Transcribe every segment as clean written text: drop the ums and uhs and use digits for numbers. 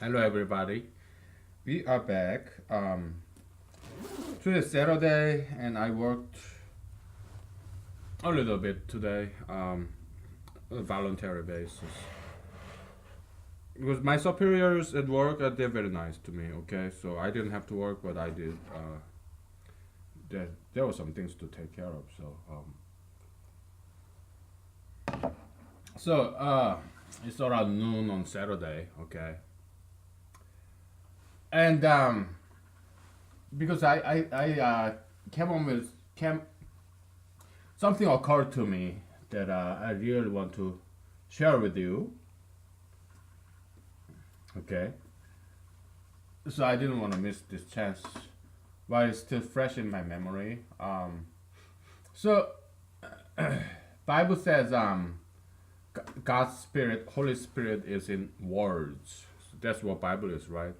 Hello, everybody. We are back. Today is Saturday, and I worked a little bit today on a voluntary basis because my superiors at work they're very nice to me. Okay, so I didn't have to work, but I did. There were some things to take care of. So it's around noon on Saturday. Okay, and because I came on with came something occurred to me that I really want to share with you. Okay, so I didn't want to miss this chance while it's still fresh in my memory. So Bible says God's Spirit, Holy Spirit is in words. That's what Bible is, right?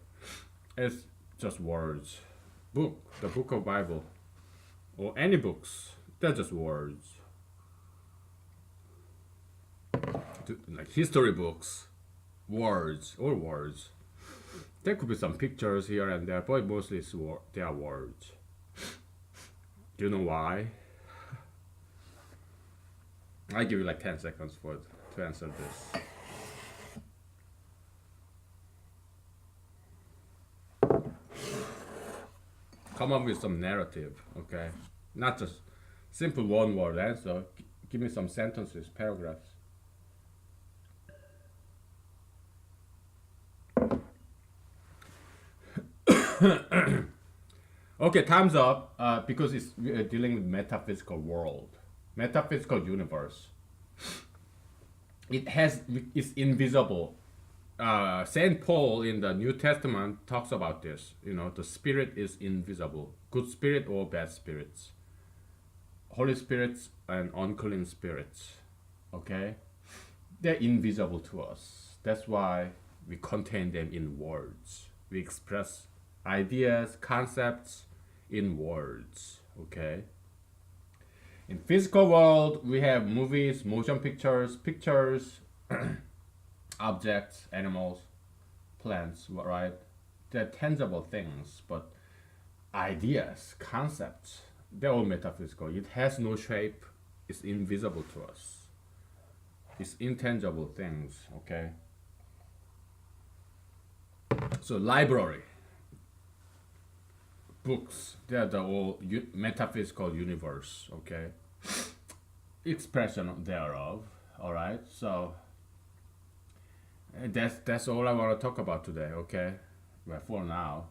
It's just words. The book of Bible, or any books, they're just words. Like history books, words, or words. There could be some pictures here and there, but mostly they are words. Do you know why? I give you like 10 seconds to answer this. Come up with some narrative, okay? Not just simple one word answer. Give me some sentences, paragraphs. Okay, time's up because we're dealing with metaphysical world, metaphysical universe. It's invisible. Saint Paul in the New Testament talks about this. You know, the spirit is invisible, good spirit or bad spirits, holy spirits and unclean spirits. Okay, they're invisible to us. That's why we contain them in words. We express ideas, concepts in words. Okay. In physical world, we have movies, motion pictures, objects, animals, plants, right? They're tangible things, but ideas, concepts, they're all metaphysical. It has no shape, it's invisible to us. It's intangible things, okay? So library, books, they're the whole metaphysical universe, okay? Expression thereof, all right? So that's all I want to talk about today, okay? Well, for now.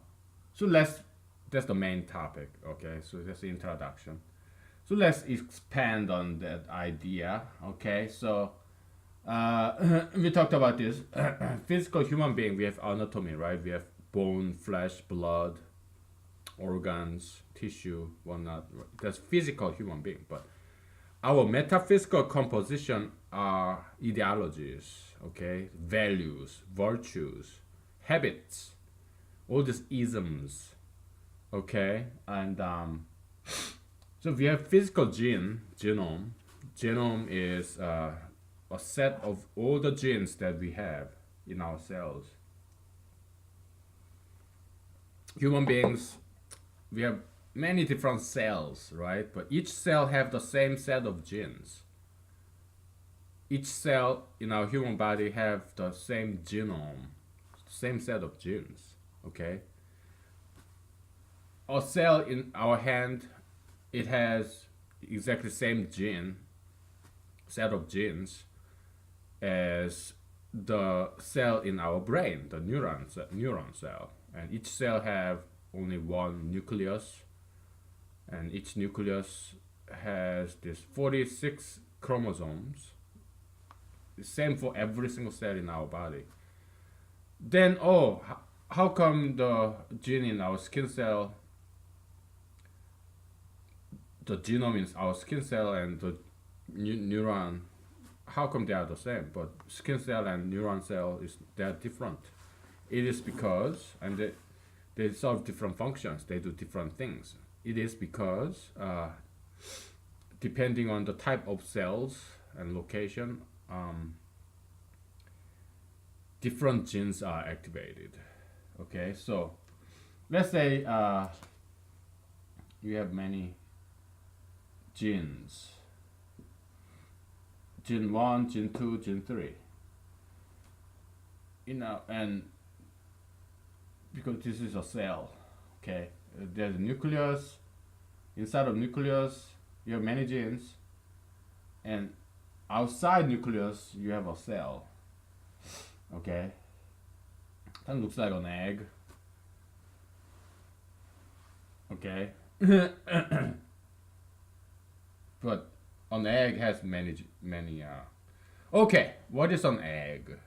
So that's the main topic, okay? So that's the introduction. So let's expand on that idea, okay? So we talked about this physical human being. We have anatomy, right? We have bone, flesh, blood, organs, tissue, whatnot. That's physical human being. But our metaphysical composition are ideologies, okay, values, virtues, habits, all these isms, okay, and so we have physical genome. Genome is a set of all the genes that we have in our cells. Human beings, we have many different cells, right? But each cell have the same set of genes. Each cell in our human body have the same genome, same set of genes, okay? A cell in our hand, it has exactly the same gene, set of genes, as the cell in our brain, the neuron cell. And each cell have only one nucleus, and each nucleus has this 46 chromosomes. The same for every single cell in our body. Then, how come the gene in our skin cell, the genome in our skin cell and the neuron, how come they are the same? But skin cell and neuron cell they're different. It is because, and they serve different functions. They do different things. It is because, depending on the type of cells and location, different genes are activated. Okay, so let's say you have many genes, gene 1, gene 2, gene 3, and because this is a cell, okay, there's a nucleus. Inside of nucleus you have many genes, and outside nucleus you have a cell. Okay, kind of looks like an egg. Okay, but an egg has many. Okay, what is an egg?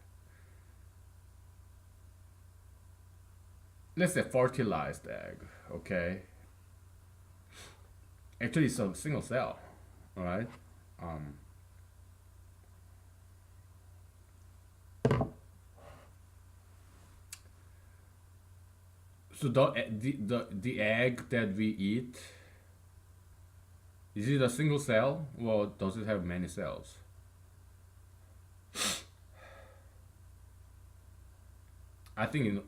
Let's say fertilized egg. Okay, actually it's a single cell. All right. Um, so the egg that we eat, is it a single cell or does it have many cells? I think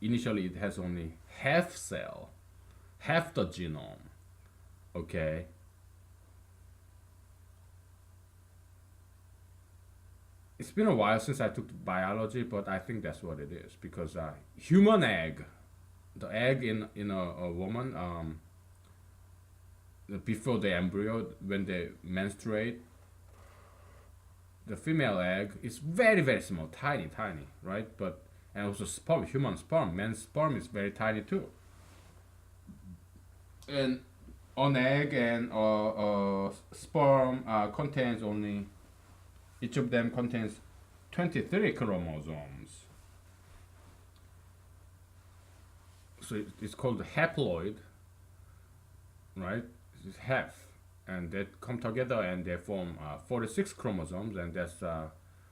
initially it has only half cell, half the genome. Okay. It's been a while since I took biology, but I think that's what it is because human egg, the egg in a woman, before the embryo when they menstruate, the female egg is very small, tiny, right? But and also sperm, human sperm, man's sperm is very tiny too. And an egg and sperm contains only, each of them contains 23 chromosomes. So it's called haploid, right? It's half, and they come together and they form 46 chromosomes, and that's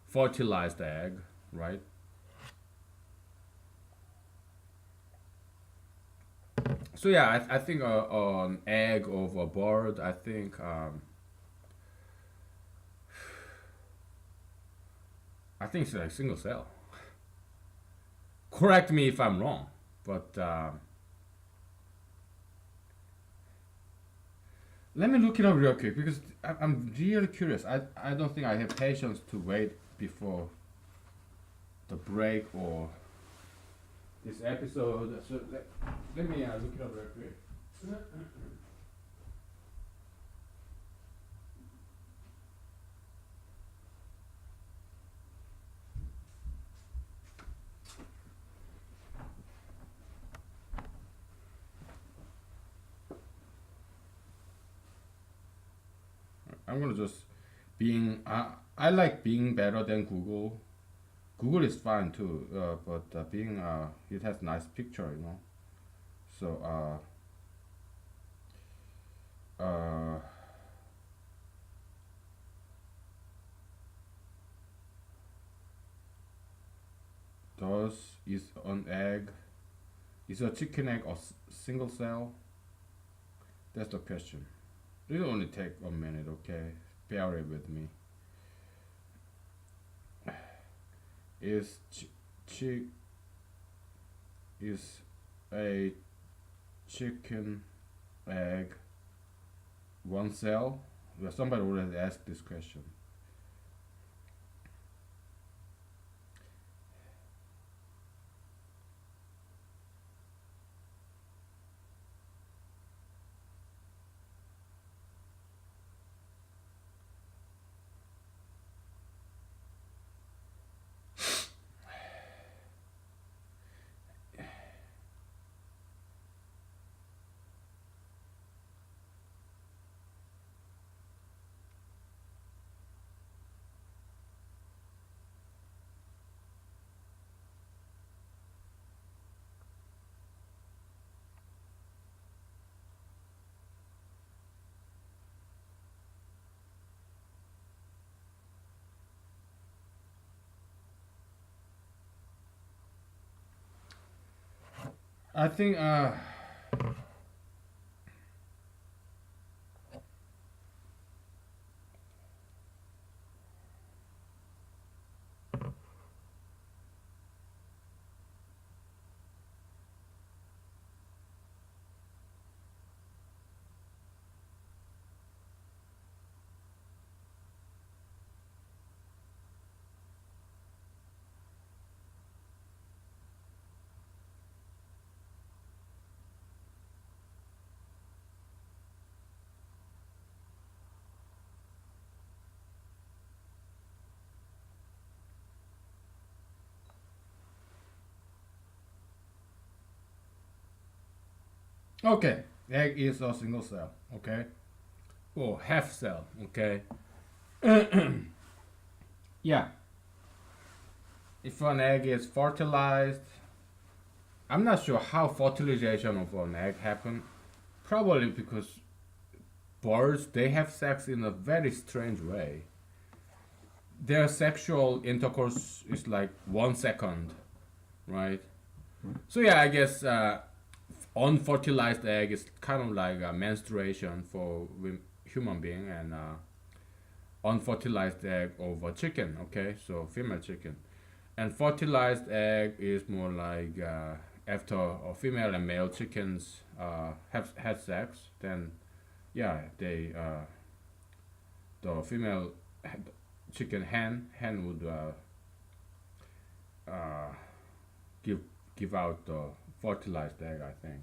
fertilized egg, right? So yeah, I think an egg of a bird, I think it's like single cell. Correct me if I'm wrong, but let me look it up real quick because I'm really curious. I don't think I have patience to wait before the break or this episode. So let me look it up real quick. I'm gonna just being. I like being better than Google. Google is fine too, but being it has nice picture. So does is an egg, is a chicken egg a single cell? That's the question. It'll only take a minute, okay? Bear it with me. Is is a chicken egg one cell? Well, somebody already asked this question. I think Okay, egg is a single cell. Okay, or half cell. Okay, yeah. If an egg is fertilized, I'm not sure how fertilization of an egg happen. Probably because birds they have sex in a very strange way. Their sexual intercourse is like 1 second, right? So yeah, I guess unfertilized egg is kind of like a menstruation for human being, and unfertilized egg of a chicken. Okay, so female chicken, and fertilized egg is more like after a female and male chickens have had sex, then yeah, they the female chicken hen would uh, give give out the fertilized egg, I think.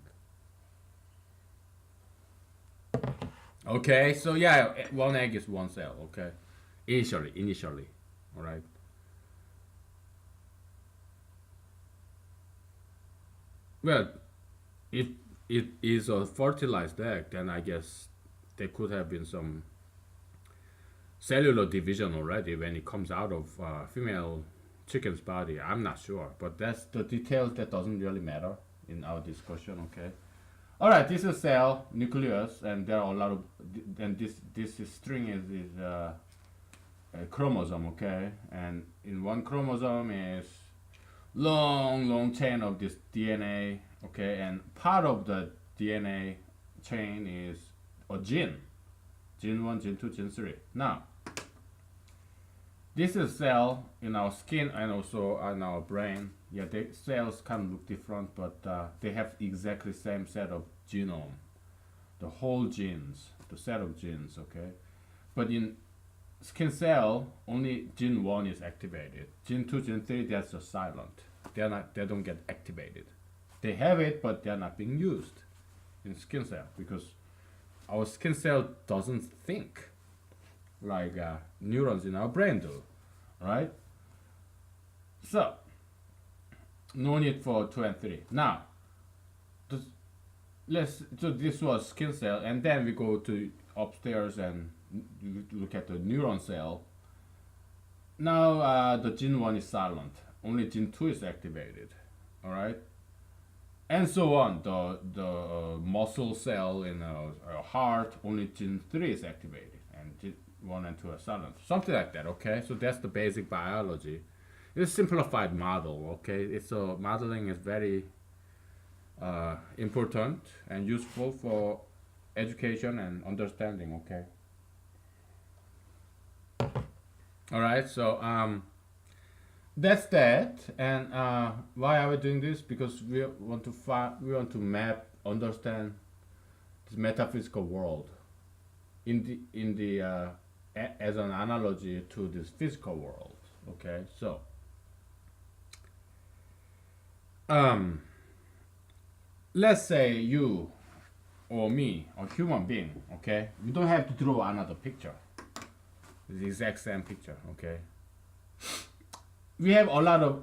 Okay, so yeah, one egg is one cell. Okay, initially, all right. Well, if it is a fertilized egg, then I guess there could have been some cellular division already when it comes out of female chicken's body. I'm not sure, but that's the details that doesn't really matter in our discussion. Okay. All right. This is cell nucleus, and there are a lot of and this string is a chromosome. Okay, and in one chromosome is long chain of this DNA. Okay, and part of the DNA chain is a gene 1, gene 2, gene 3. Now this is cell in our skin and also in our brain. Yeah, the cells kind of look different, but they have exactly same set of genome, the whole genes, the set of genes. Okay, but in skin cell, only gene 1 is activated. Gene 2, gene 3, that's just silent. They're not. They don't get activated. They have it, but they're not being used in skin cell because our skin cell doesn't think like neurons in our brain do, right? So, no need for 2 and 3. Now, this, so this was skin cell, and then we go to upstairs and look at the neuron cell. Now, the gene 1 is silent. Only gene 2 is activated, all right? And so on. The muscle cell in a heart, only gene 3 is activated, and gene 1 and 2 are silent. Something like that, okay? So that's the basic biology. It's a simplified model, okay? It's a modeling is very important and useful for education and understanding, okay? All right, so that's that. And why are we doing this? Because we want to map, understand this metaphysical world in the as an analogy to this physical world. Okay, so um, let's say you or me, a human being. Okay, we don't have to draw another picture. It's the exact same picture. Okay, we have a lot of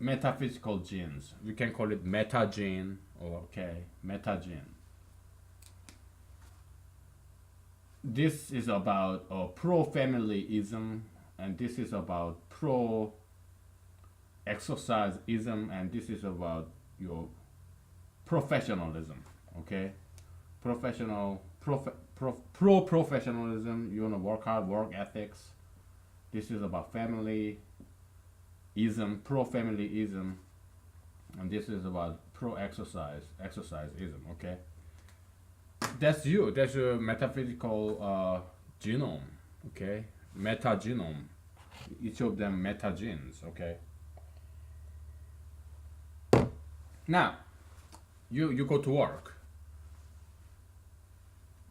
metaphysical genes. We can call it metagene, or okay, metagene. This is about pro-familyism, and this is about pro-exerciseism, and this is about your professionalism. Okay, pro-professionalism. You wanna work hard, work ethics. This is about familyism, pro-familyism, and this is about exerciseism. Okay, that's you. That's your metaphysical genome. Okay, metagenome. Each of them metagenes. Okay. Now, you go to work.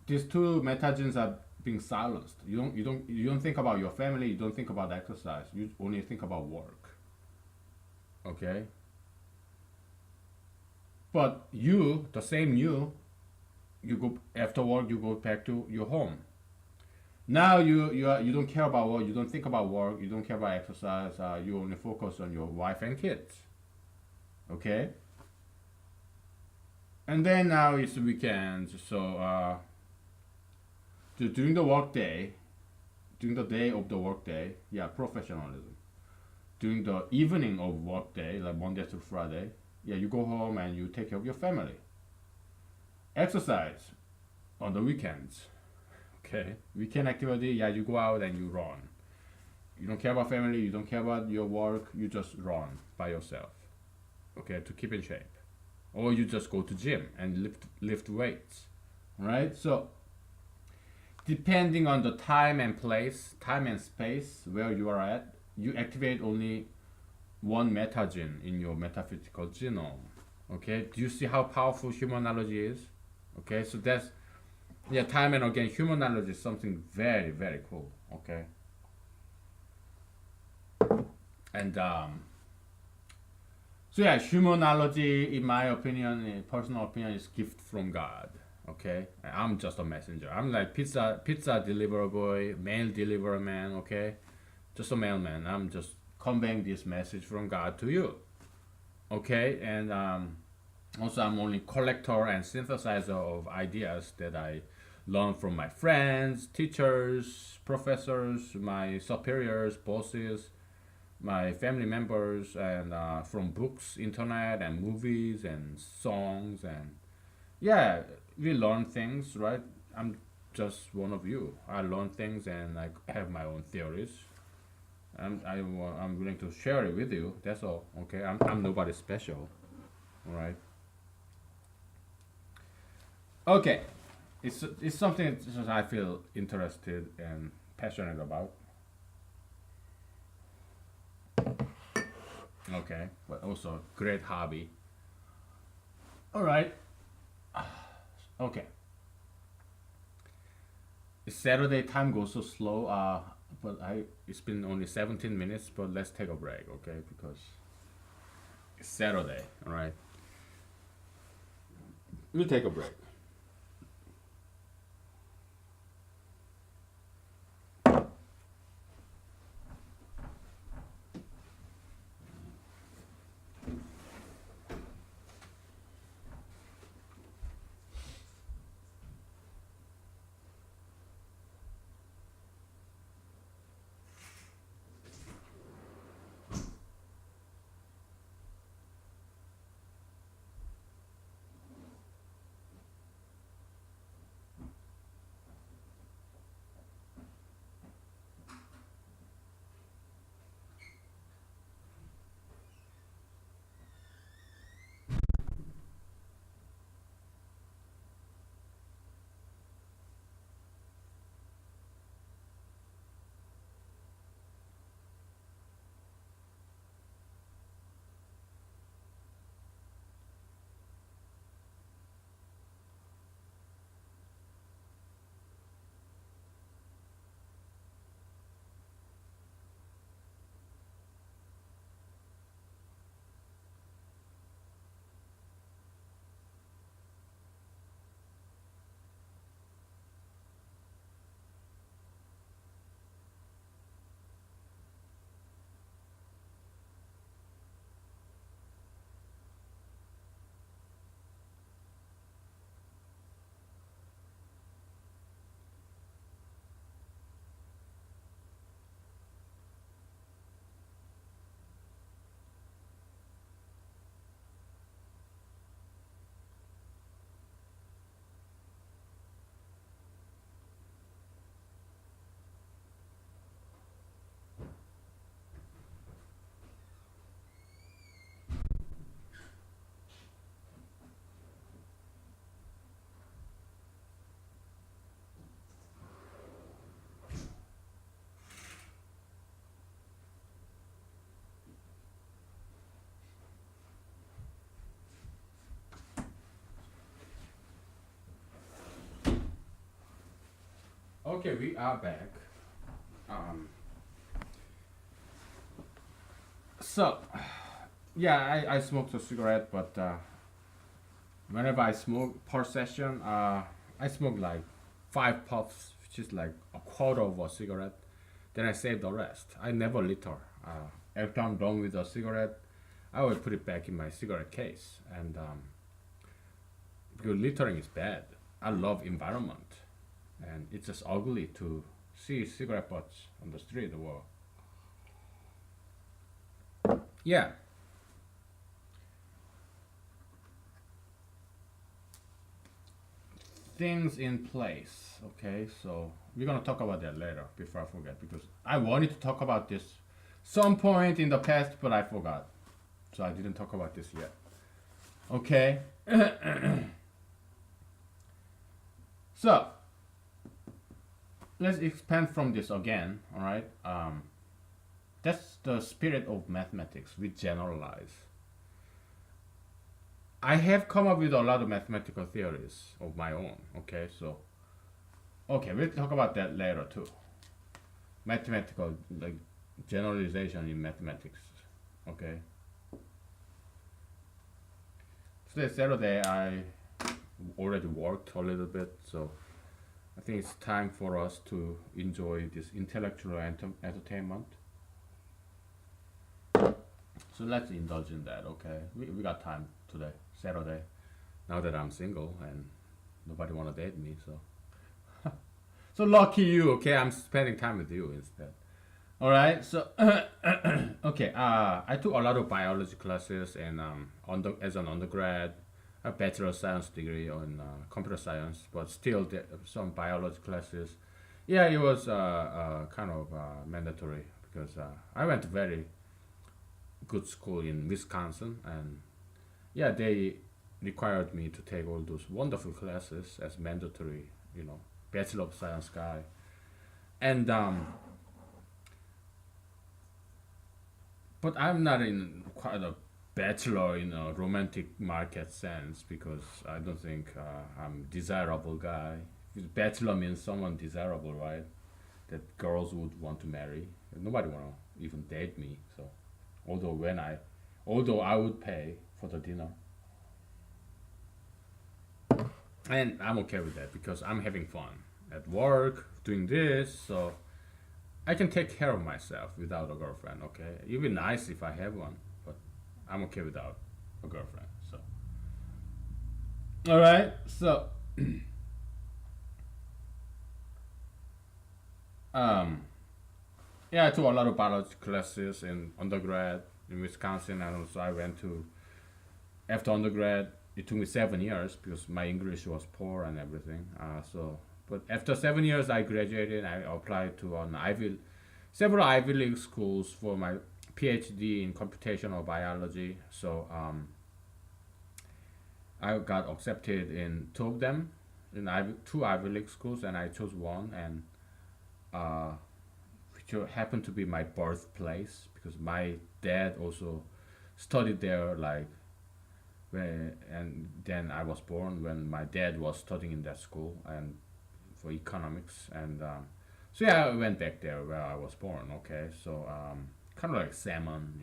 These two metagenes are being silenced. You don't think about your family. You don't think about exercise. You only think about work. Okay. But you, the same you go after work. You go back to your home. Now you don't care about work. You don't think about work. You don't care about exercise. You only focus on your wife and kids. Okay. And then now it's weekend, so during the workday, during the day of the workday, yeah, professionalism. During the evening of workday, like Monday to Friday, yeah, you go home and you take care of your family. Exercise on the weekends. Okay, weekend activity, yeah, you go out and you run. You don't care about family, you don't care about your work, you just run by yourself. Okay, to keep in shape. Or you just go to gym and lift weights. Right? So depending on the time and place, time and space where you are at, you activate only one metagene in your metaphysical genome. Okay, do you see how powerful humanology is? Okay, so that's, yeah, time and again, humanology is something very, very cool. Okay, and so yeah, humanology, in my opinion, in personal opinion, is gift from God. Okay, I'm just a messenger. I'm like pizza delivery boy, mail delivery man. Okay, just a mailman. I'm just conveying this message from God to you. Okay, and also I'm only collector and synthesizer of ideas that I learn from my friends, teachers, professors, my superiors, bosses, my family members, and from books, internet, and movies, and songs, and yeah, we learn things, right? I'm just one of you. I learn things and I have my own theories. I'm willing to share it with you. That's all. Okay, I'm nobody special. All right. Okay, it's something that I feel interested and passionate about. Okay, but also great hobby. All right. Okay. Saturday time goes so slow. But it's been only 17 minutes. But let's take a break, okay? Because it's Saturday. All right. We'll take a break. Okay, we are back. Um, so, yeah, I smoked a cigarette, but whenever I smoke per session, I smoke like 5 puffs, which is like a quarter of a cigarette. Then I save the rest. I never litter. After I'm done with a cigarette, I will put it back in my cigarette case. And because littering is bad. I love environment, and it's just ugly to see cigarette butts on the street. Or yeah, things in place. Okay, so we're gonna talk about that later before I forget because I wanted to talk about this some point in the past, but I forgot, so I didn't talk about this yet. Okay, so let's expand from this again. All right, that's the spirit of mathematics. We generalize. I have come up with a lot of mathematical theories of my own. Okay, so okay, we'll talk about that later too. Mathematical like generalization in mathematics. Okay. Today Saturday I already worked a little bit, so I think it's time for us to enjoy this intellectual entertainment. So let's indulge in that, okay? We got time today, Saturday. Now that I'm single and nobody wanna date me, so so lucky you, okay? I'm spending time with you instead. All right, so okay, I took a lot of biology classes and as an undergrad, a bachelor of science degree on computer science, but still some biology classes. Yeah, it was kind of mandatory because I went to very good school in Wisconsin, and yeah, they required me to take all those wonderful classes as mandatory, bachelor of science guy, and but I'm not in quite a bachelor in a romantic market sense because I don't think I'm desirable guy. Because bachelor means someone desirable, right? That girls would want to marry. Nobody wanna even date me. So, although when I, although I would pay for the dinner, and I'm okay with that because I'm having fun at work doing this. So I can take care of myself without a girlfriend. Okay, it'd be nice if I have one, but I'm okay without a girlfriend. So, all right. So, um, yeah, I took a lot of biology classes in undergrad in Wisconsin, and also I went to after undergrad. It took me 7 years because my English was poor and everything. But after 7 years, I graduated. I applied to several Ivy League schools for my PhD in computational biology. So I got accepted in two of them, two Ivy League schools, and I chose one, and uh, which happened to be my birthplace because my dad also studied there, like and then I was born when my dad was studying in that school and for economics, and so yeah, I went back there where I was born. Okay, so kind of like salmon,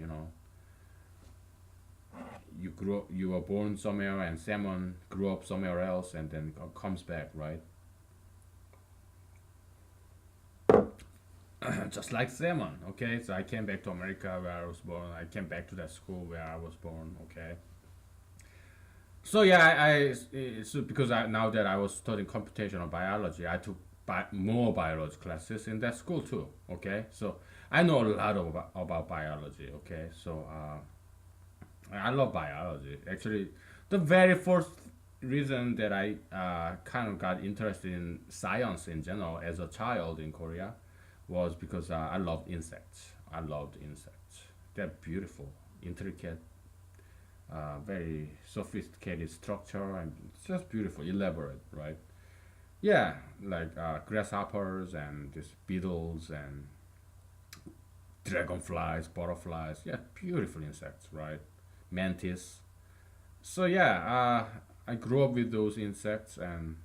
you were born somewhere, and salmon grew up somewhere else, and then comes back, right? Just like salmon. Okay, so I came back to America where I was born. I came back to that school where I was born. Okay, so yeah, so because now that I was studying computational biology, I took more biology classes in that school too. Okay, so I know a lot about biology. Okay, so I love biology. Actually, the very first reason that I kind of got interested in science in general as a child in Korea was because I loved insects. I loved insects. They're beautiful, intricate, very sophisticated structure, and it's just beautiful, elaborate, right? Yeah, like grasshoppers and these beetles and dragonflies, butterflies. Yeah, beautiful insects, right? Mantis. So yeah, I grew up with those insects, and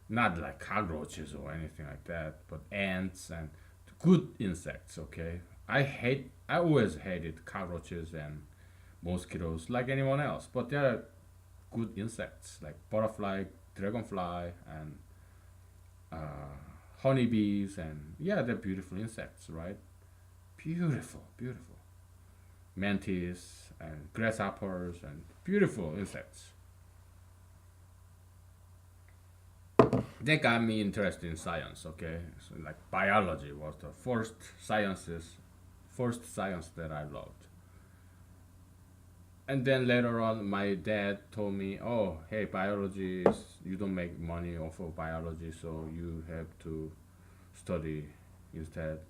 not like cockroaches or anything like that, but ants and good insects. Okay, I always hated cockroaches and mosquitoes like anyone else, but they're good insects like butterfly, dragonfly, and uh, honeybees, and yeah, they're beautiful insects, right? Beautiful, beautiful. Mantis and grasshoppers and beautiful insects. that got me interested in science. Okay, so like biology was the first science that I loved. And then later on, my dad told me, "Oh, hey, biology is you don't make money off of biology, so you have to study instead.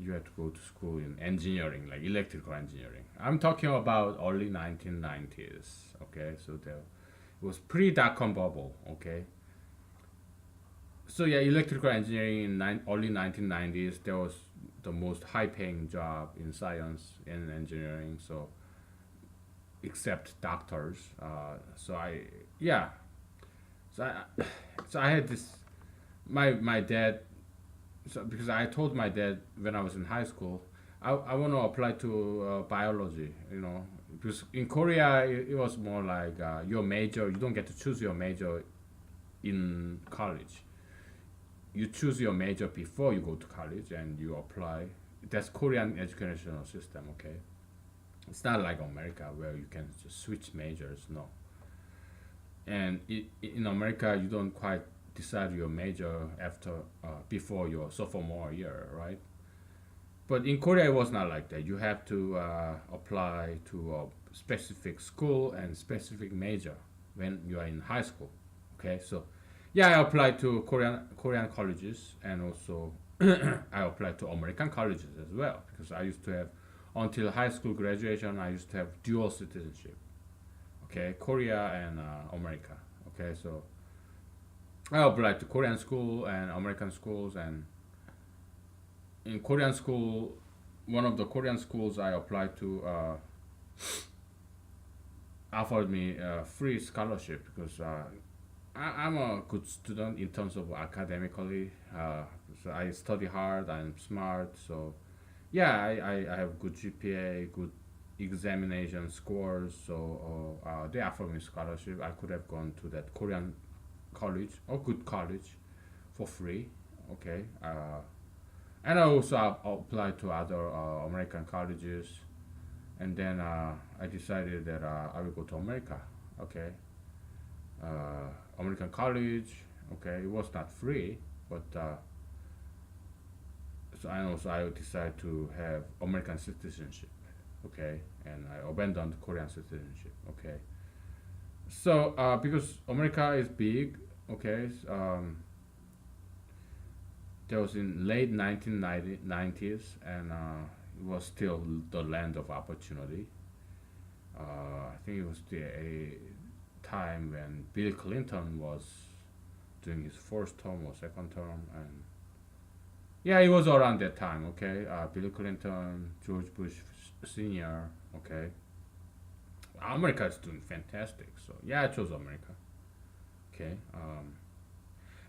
You have to go to school in engineering, like electrical engineering." I'm talking about early 1990s. Okay, so there it was pre-dot-com bubble. Okay, so yeah, electrical engineering in early 1990s, there was the most high-paying job in science and engineering. So except doctors. So I yeah, so I so I had this my dad. So because I told my dad when I was in high school, I want to apply to biology. Because in Korea it was more like your major. You don't get to choose your major in college. You choose your major before you go to college and you apply. That's Korean educational system. Okay, it's not like America where you can just switch majors. No, and in America you don't quite decide your major after before your sophomore year, right? But in Korea it was not like that. You have to apply to a specific school and specific major when you are in high school. Okay, so yeah, I applied to Korean colleges, and also I applied to American colleges as well, because I used to have, until high school graduation, I used to have dual citizenship. Okay, Korea and America. Okay, so I applied to Korean school and American schools, and in Korean school, one of the Korean schools I applied to offered me a free scholarship because I'm a good student in terms of academically. So I study hard. I'm smart. So yeah, I have good GPA, good examination scores. So they offered me scholarship. I could have gone to that Korean college or good college for free. Okay. And I also applied to other American colleges, and then I decided that I will go to America. Okay, American college. Okay, it was not free, but so and also I decided to have American citizenship. Okay, and I abandoned Korean citizenship. Okay, so because America is big. Okay, that was in late 1990s, and it was still the land of opportunity. I think it was the a time when Bill Clinton was doing his first term or second term, and yeah, it was around that time. Okay, Bill Clinton, George Bush Senior. Okay, America is doing fantastic. So yeah, I chose America. Okay,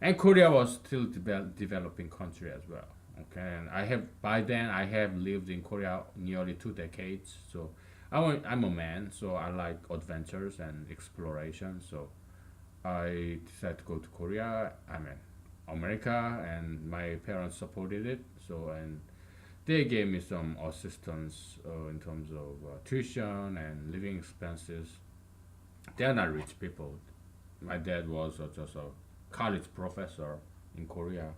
and Korea was still developing country as well. Okay, and I have by then I have lived in Korea nearly 2 decades. So I'm a man, so I like adventures and exploration. So I decided to go to Korea. I mean, America, and my parents supported it. So and they gave me some assistance in terms of tuition and living expenses. They are not rich people. My dad was just a college professor in Korea,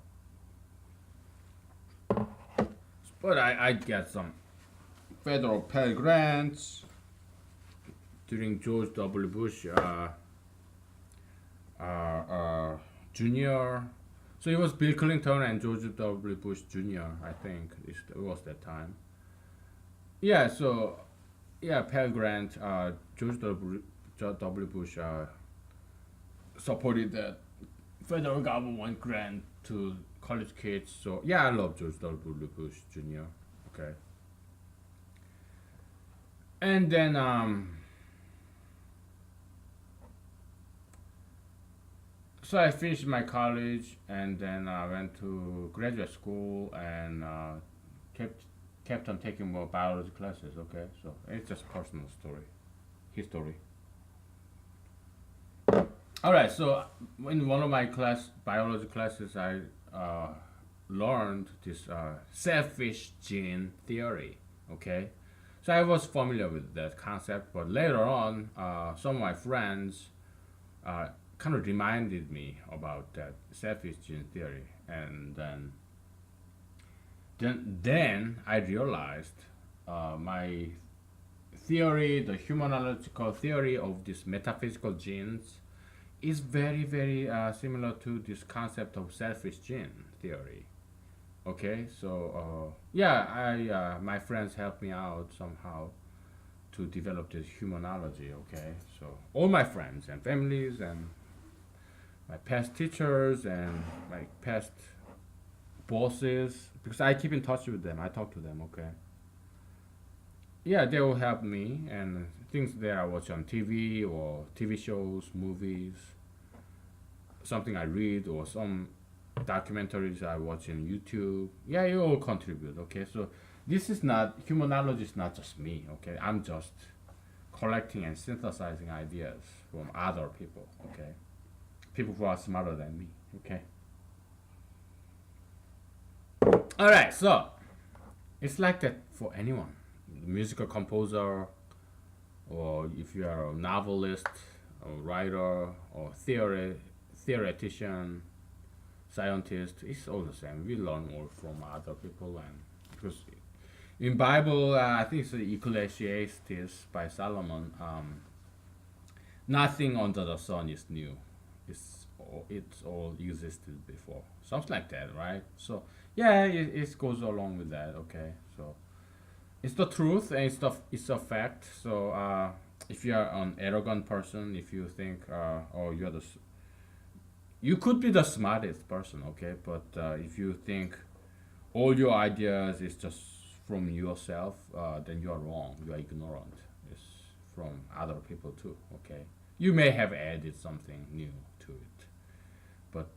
but I get some federal Pell Grants during George W. Bush Jr. So it was Bill Clinton and George W. Bush Jr. I think it was that time. Yeah, so yeah, Pell Grant, George W. Bush supported that federal government grant to college kids. So yeah, I love George W. Bush Jr. Okay, and then so I finished my college, and then I went to graduate school, and kept kept on taking more biology classes. Okay, so it's just personal story, history. All right, so in one of my biology classes, I learned this selfish gene theory. Okay, so I was familiar with that concept, but later on, some of my friends uh, kind of reminded me about that selfish gene theory, and then I realized my theory, the humanological theory of this metaphysical genes, is very similar to this concept of selfish gene theory. Okay, so yeah, I my friends helped me out somehow to develop this humanology. Okay, so all my friends and families and my past teachers and my past bosses, because I keep in touch with them, I talk to them. Okay, yeah, they will help me, and things that I watch on TV or TV shows, movies, something I read, or some documentaries I watch on YouTube. Yeah, you all contribute. Okay, so this is not humanology. Is not just me. Okay, I'm just collecting and synthesizing ideas from other people. Okay, people who are smarter than me. Okay. All right, so it's like that for anyone, musical composer, or if you are a novelist, or writer, or theoretician, scientist. It's all the same. We learn all from other people, and because in Bible, I think it's Ecclesiastes by Solomon. Nothing under the sun is new. It's all existed before. Something like that, right? So yeah, it goes along with that. Okay, so it's the truth, and it's a fact. So if you are an arrogant person, if you think oh, you could be the smartest person, okay, but if you think all your ideas is just from yourself, then you are wrong. You are ignorant. It's from other people too. Okay, you may have added something new to it, but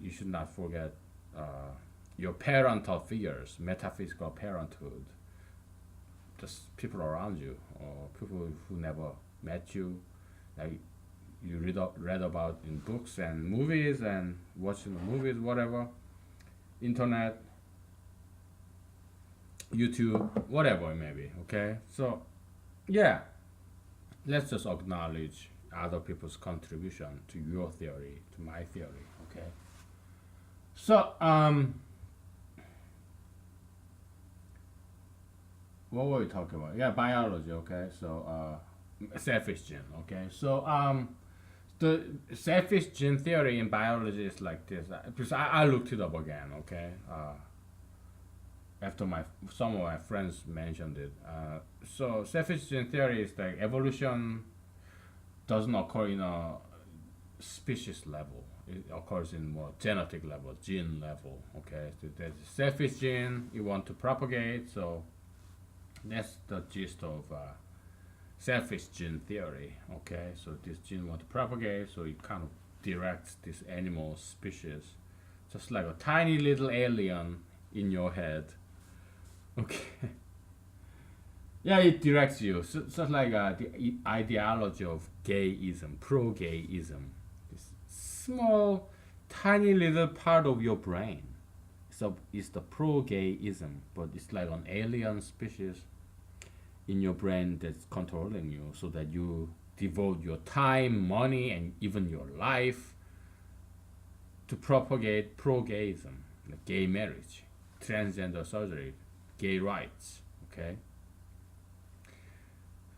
you should not forget your parental figures, metaphysical parenthood, just people around you, or people who never met you, like you read about in books and movies and watching the movies, whatever, internet, YouTube, whatever it may be. Okay, so yeah, let's just acknowledge other people's contribution to your theory, to my theory. Okay, so what were we talking about? Yeah, biology. Okay, so selfish gene. Okay, so the selfish gene theory in biology is like this. Because I looked it up again. Okay, after some of my friends mentioned it. So selfish gene theory is like evolution doesn't occur in a species level. It occurs in more genetic level, gene level. Okay, so there's a selfish gene you want to propagate. So that's the gist of selfish gene theory. Okay, so this gene want to propagate, so it kind of directs this animal species, just like a tiny little alien in your head. Okay. Yeah, it directs you. So, just like the ideology of gayism, pro-gayism. This small, tiny little part of your brain. So it's the pro-gayism, but it's like an alien species in your brain that's controlling you, so that you devote your time, money, and even your life to propagate pro-gayism, like gay marriage, transgender surgery, gay rights. Okay.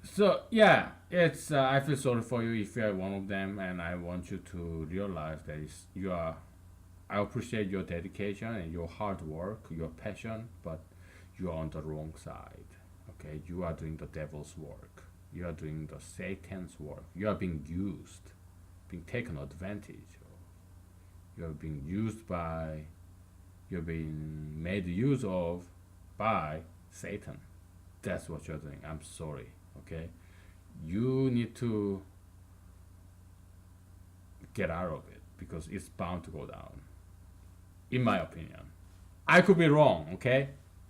So yeah, it's I feel sorry for you if you are one of them, and I want you to realize that you are. I appreciate your dedication and your hard work, your passion, but you are on the wrong side. Okay, you are doing the devil's work. You are doing the Satan's work. You are being used, being taken advantage of. You are being used by. You're being made use of by Satan. That's what you're doing. I'm sorry. Okay, you need to get out of it, because it's bound to go down, in my opinion. I could be wrong. Okay,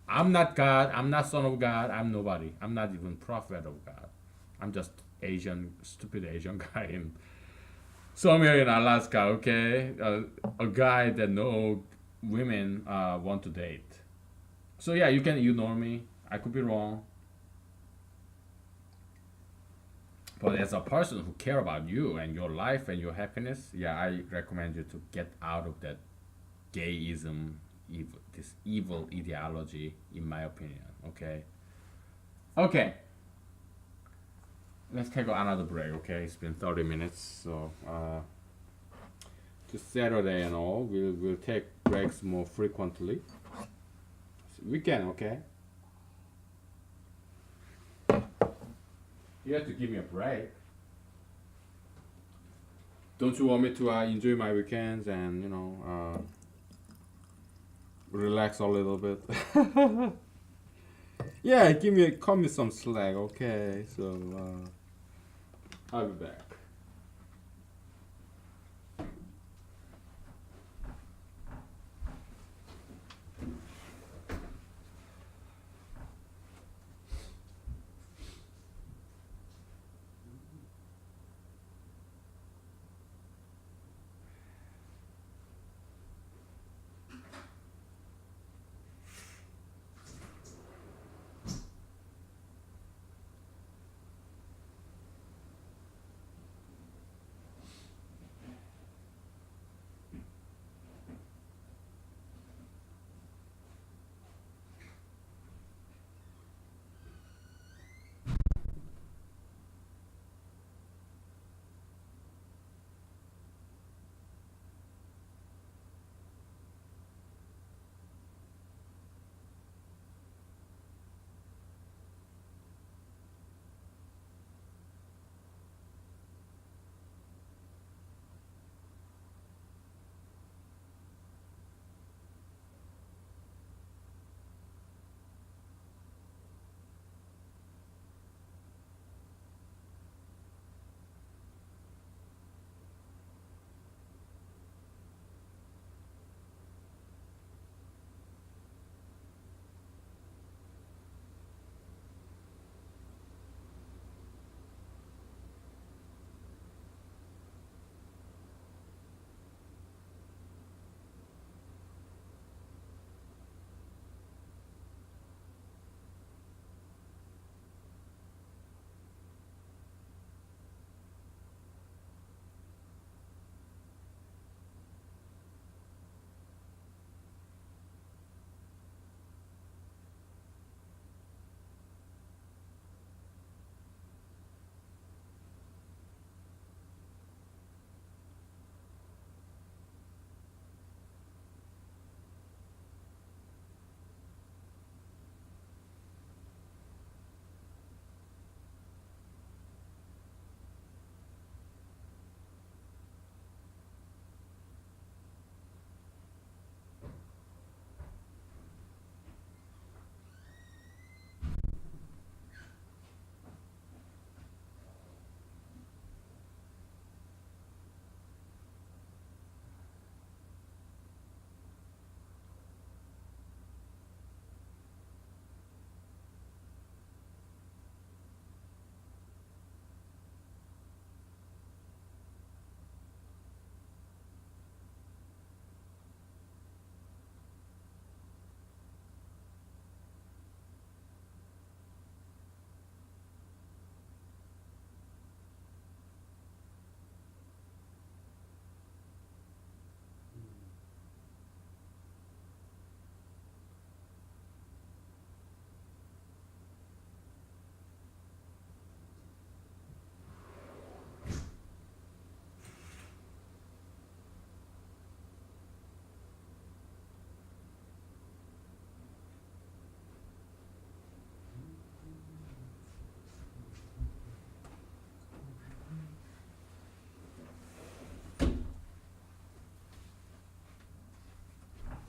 I'm not God, I'm not son of God, I'm nobody, I'm not even prophet of God. I'm just stupid Asian guy in somewhere in Alaska. Okay, a guy that no women want to date. So yeah, you can ignore me, I could be wrong. But as a person who care about you and your life and your happiness, yeah, I recommend you to get out of that gayism, this evil ideology, in my opinion. Okay. Okay. Let's take another break. Okay, it's been 30 minutes, so to Saturday and all, we'll take breaks more frequently. We can, okay. You have to give me a break. Don't you want me to enjoy my weekends and relax a little bit? Yeah, cut me some slack, okay? So I'll be back.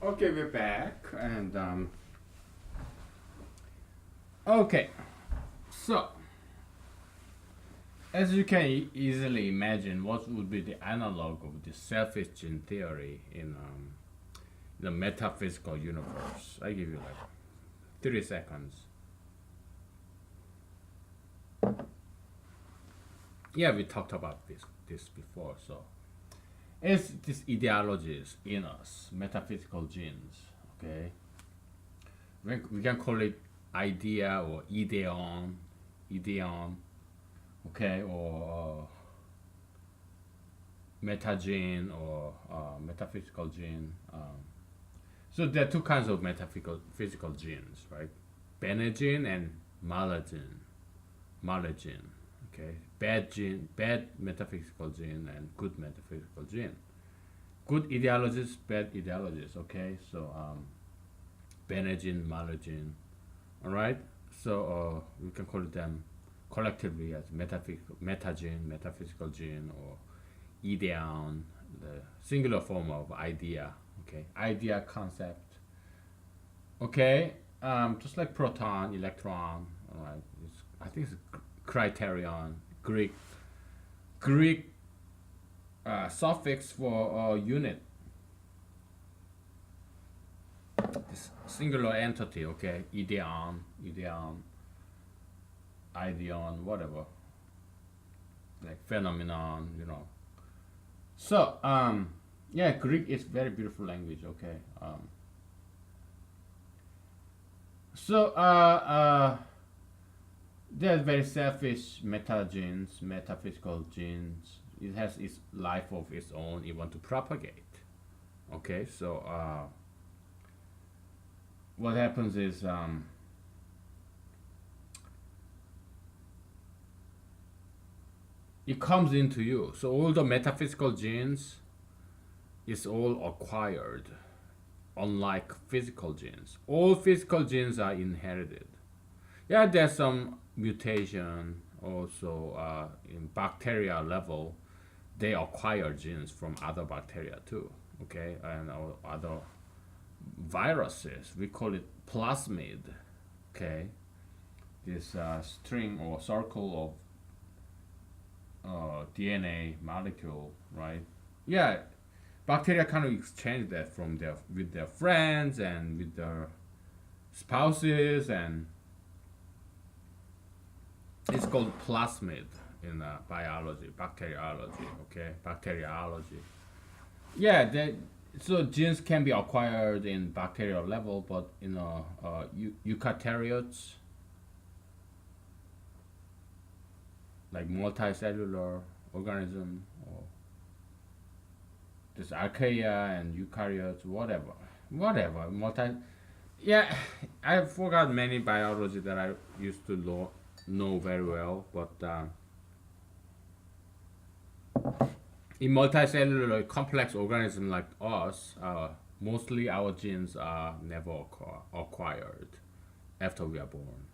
Okay, we're back, and okay. So, as you can easily imagine, what would be the analog of the selfish gene theory in the metaphysical universe? I give you like 3 seconds. Yeah, we talked about this before. So, as these ideologies in us, metaphysical genes, okay, we can call it idea or ideon, okay, or meta gene or metaphysical gene. So there are two kinds of metaphysical physical genes, right? Bene gene and malagene. Malagene, okay? Bad gene, bad metaphysical gene, and good metaphysical gene. Good ideologies, bad ideologies, okay? So bene gene, malagene, all right? So we can call them collectively as meta gene, metaphysical gene, or ideon, the singular form of idea, okay? Idea concept, okay? Just like proton, electron, all right? I think it's criterion, Greek suffix for unit, this singular entity, okay? Ideon, whatever, like phenomenon, you know. So, yeah, Greek is very beautiful language, okay? So, there's very selfish meta genes, metaphysical genes. It has its life of its own, it want to propagate. Okay, so what happens is it comes into you. So all the metaphysical genes is all acquired, unlike physical genes. All physical genes are inherited. Yeah, there's some mutation also in bacteria level. They acquire genes from other bacteria too. Okay, and other viruses. We call it plasmid. Okay, this string or circle of DNA molecule, right? Yeah, bacteria kind of exchange that from their with their friends and with their spouses, and it's called plasmid in biology, bacteriology. Okay, bacteriology. Yeah, so genes can be acquired in bacterial level, but in eukaryotes, like multicellular organism, or this archaea and eukaryotes, whatever, multi. Yeah, I forgot many biology that I used to know very well, but in multicellular complex organism like us, mostly our genes are never acquired after we are born.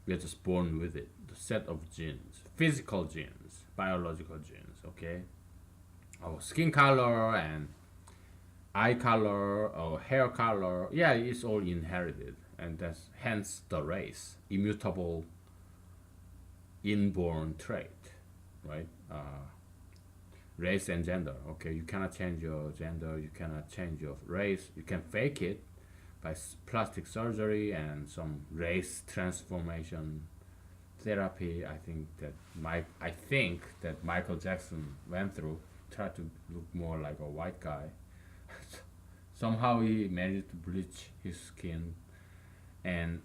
We are just born with it. The set of genes, physical genes, biological genes. Okay, our skin color and eye color or hair color, yeah, it's all inherited, and that's hence the race, immutable, inborn trait, right? Race and gender. Okay, you cannot change your gender, you cannot change your race. You can fake it by plastic surgery and some race transformation therapy. I think that Michael Jackson went through, tried to look more like a white guy. Somehow he managed to bleach his skin and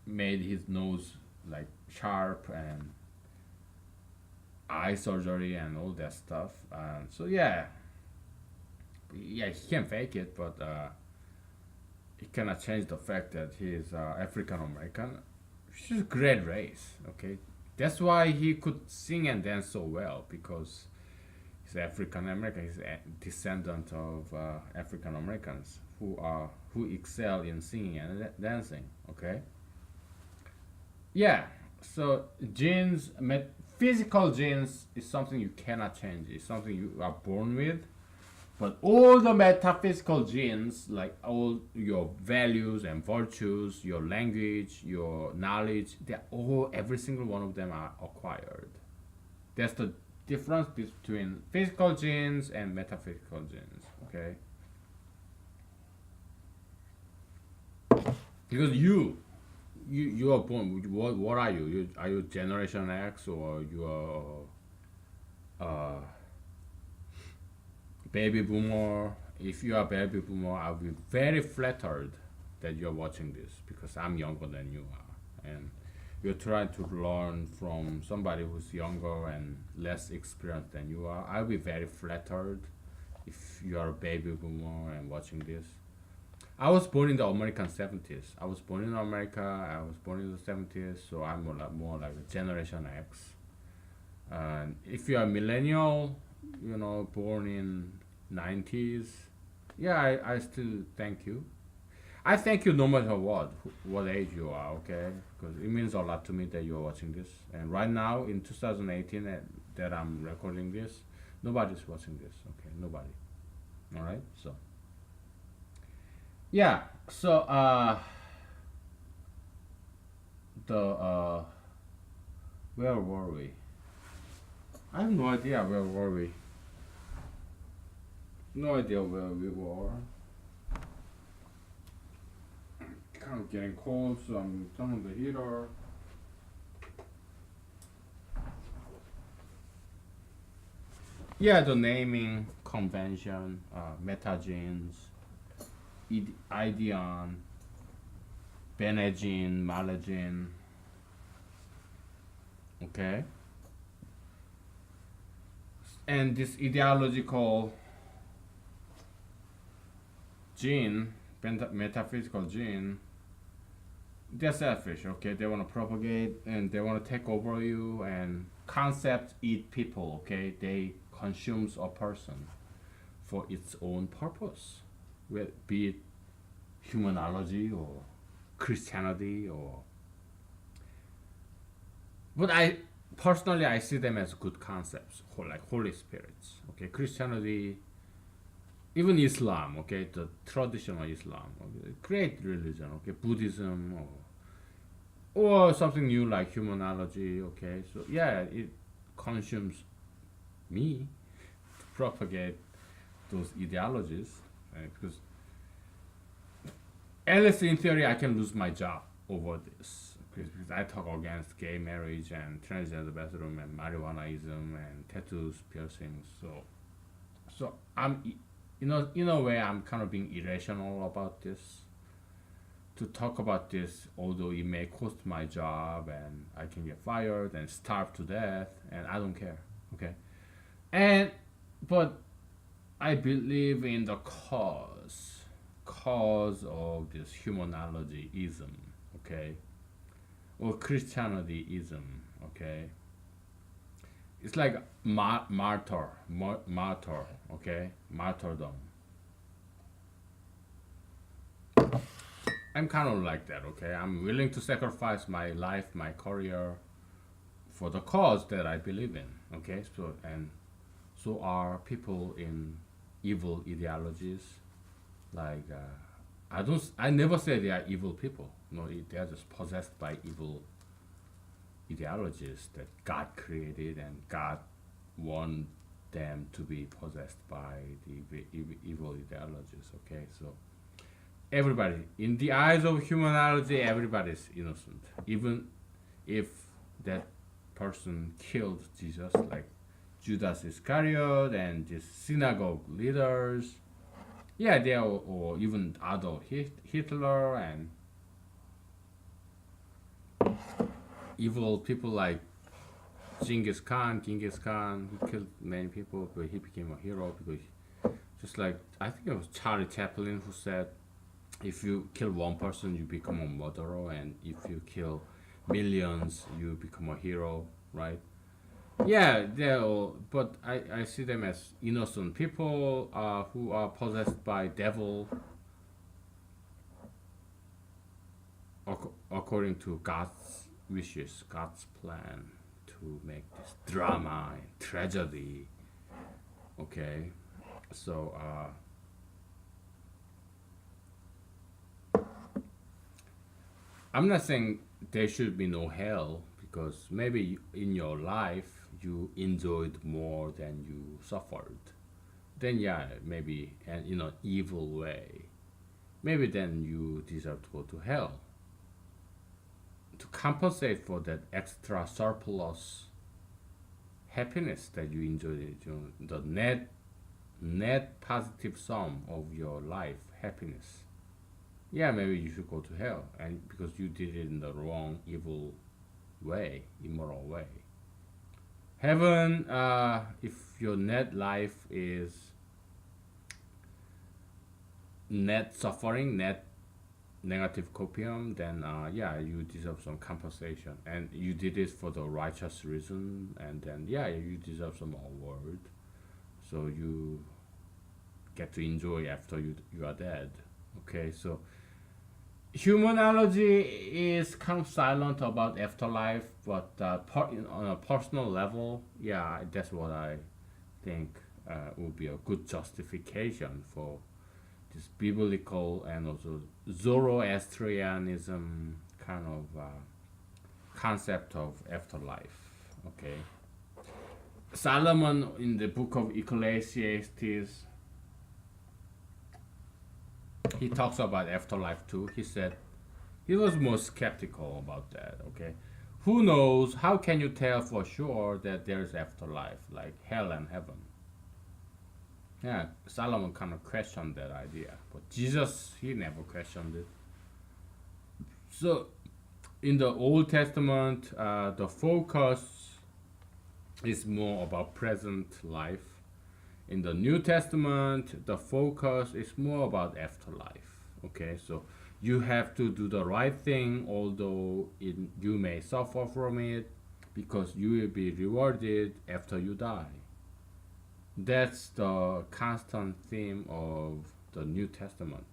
made his nose like sharp, and eye surgery and all that stuff. So yeah, he can fake it, but it cannot change the fact that he is African American, which is a great race. Okay, that's why he could sing and dance so well, because he's African American. He's a descendant of African Americans who excel in singing and dancing. Okay, yeah. So genes, physical genes is something you cannot change. It's something you are born with. But all the metaphysical genes, like all your values and virtues, your language, your knowledge, every single one of them are acquired. That's the difference between physical genes and metaphysical genes. Okay, because you are born. What are you? Are you Generation X, or you are baby boomer? If you are baby boomer, I'll be very flattered that you're watching this, because I'm younger than you are, and you're trying to learn from somebody who's younger and less experienced than you are. I'll be very flattered if you are a baby boomer and watching this. I was born in the American 70s. I was born in America. I was born in the 70s, so I'm more like a Generation X. And if you are millennial, born in 90s, yeah, I still thank you. I thank you no matter what age you are, okay? Because it means a lot to me that you're watching this. And right now, in 2018, that I'm recording this, nobody's watching this, okay? Nobody. All right? So, yeah. So, where were we? I have no idea where were we. No idea where we were. Kind of getting cold, so I'm turning the heater. Yeah, the naming convention, metagenes, ideon, benegene, malagene. Okay, and this ideological gene, metaphysical gene, they're selfish, okay? They want to propagate and they want to take over you, and concepts eat people, okay? They consumes a person for its own purpose, be it humanology or Christianity or. But I personally I see them as good concepts, like Holy Spirits, okay? Christianity, even Islam, okay, the traditional Islam, okay, great religion, okay, Buddhism or something new like humanology, okay. So yeah, it consumes me to propagate those ideologies, right? Because at least in theory, I can lose my job over this because I talk against gay marriage and transgender bathroom and marijuanaism and tattoos, piercings. So I'm in a way, I'm kind of being irrational about this. To talk about this, although it may cost my job and I can get fired and starve to death, and I don't care. Okay, and but I believe in the cause of this humanologyism. Okay, or Christianityism. Okay, it's like martyr. Okay, martyrdom. I'm kind of like that, okay? I'm willing to sacrifice my life, my career for the cause that I believe in, okay? So are people in evil ideologies. Like I never say they are evil people. No, they are just possessed by evil ideologies that God created, and God want them to be possessed by the evil ideologies, okay? So everybody, in the eyes of humanity, everybody is innocent, even if that person killed Jesus, like Judas Iscariot and the synagogue leaders. Yeah, they are, or even Adolf Hitler and evil people like Genghis Khan. He killed many people, but he became a hero because, just like I think it was Charlie Chaplin who said, if you kill one person, you become a murderer, and if you kill millions, you become a hero, right? Yeah, they're all, but I see them as innocent people who are possessed by devil according to God's wishes, God's plan to make this drama and tragedy. Okay, so I'm not saying there should be no hell, because maybe in your life you enjoyed more than you suffered. Then yeah, maybe, and in an evil way, maybe then you deserve to go to hell. To compensate for that extra surplus happiness that you enjoyed, the net positive sum of your life happiness. Yeah, maybe you should go to hell, and because you did it in the wrong evil way, immoral way. Heaven, if your net life is net suffering, net negative copium, then yeah, you deserve some compensation, and you did it for the righteous reason, and then yeah, you deserve some award, so you get to enjoy after you are dead. Okay, so humanology is kind of silent about afterlife, but on a personal level, yeah, that's what I think would be a good justification for this biblical and also Zoroastrianism kind of concept of afterlife. Okay, Solomon in the book of Ecclesiastes, he talks about afterlife too. He said he was more skeptical about that. Okay, who knows? How can you tell for sure that there is afterlife, like hell and heaven? Yeah, Solomon kind of questioned that idea, but Jesus, he never questioned it. So in the Old Testament, the focus is more about present life. In the New Testament, the focus is more about afterlife. Okay, so you have to do the right thing, although you may suffer from it, because you will be rewarded after you die. That's the constant theme of the New Testament.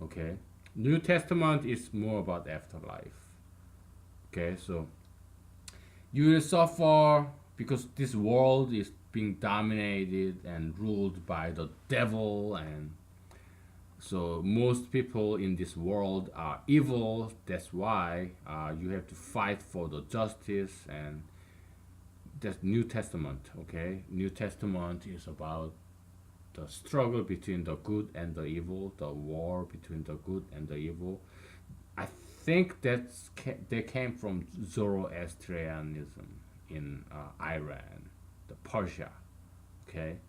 Okay, New Testament is more about afterlife. Okay, so you will suffer because this world is being dominated and ruled by the devil, and so most people in this world are evil. That's why you have to fight for the justice, and that's New Testament. Okay, New Testament is about the struggle between the good and the evil, the war between the good and the evil. I think they came from Zoroastrianism in Iran, the Persia. Okay,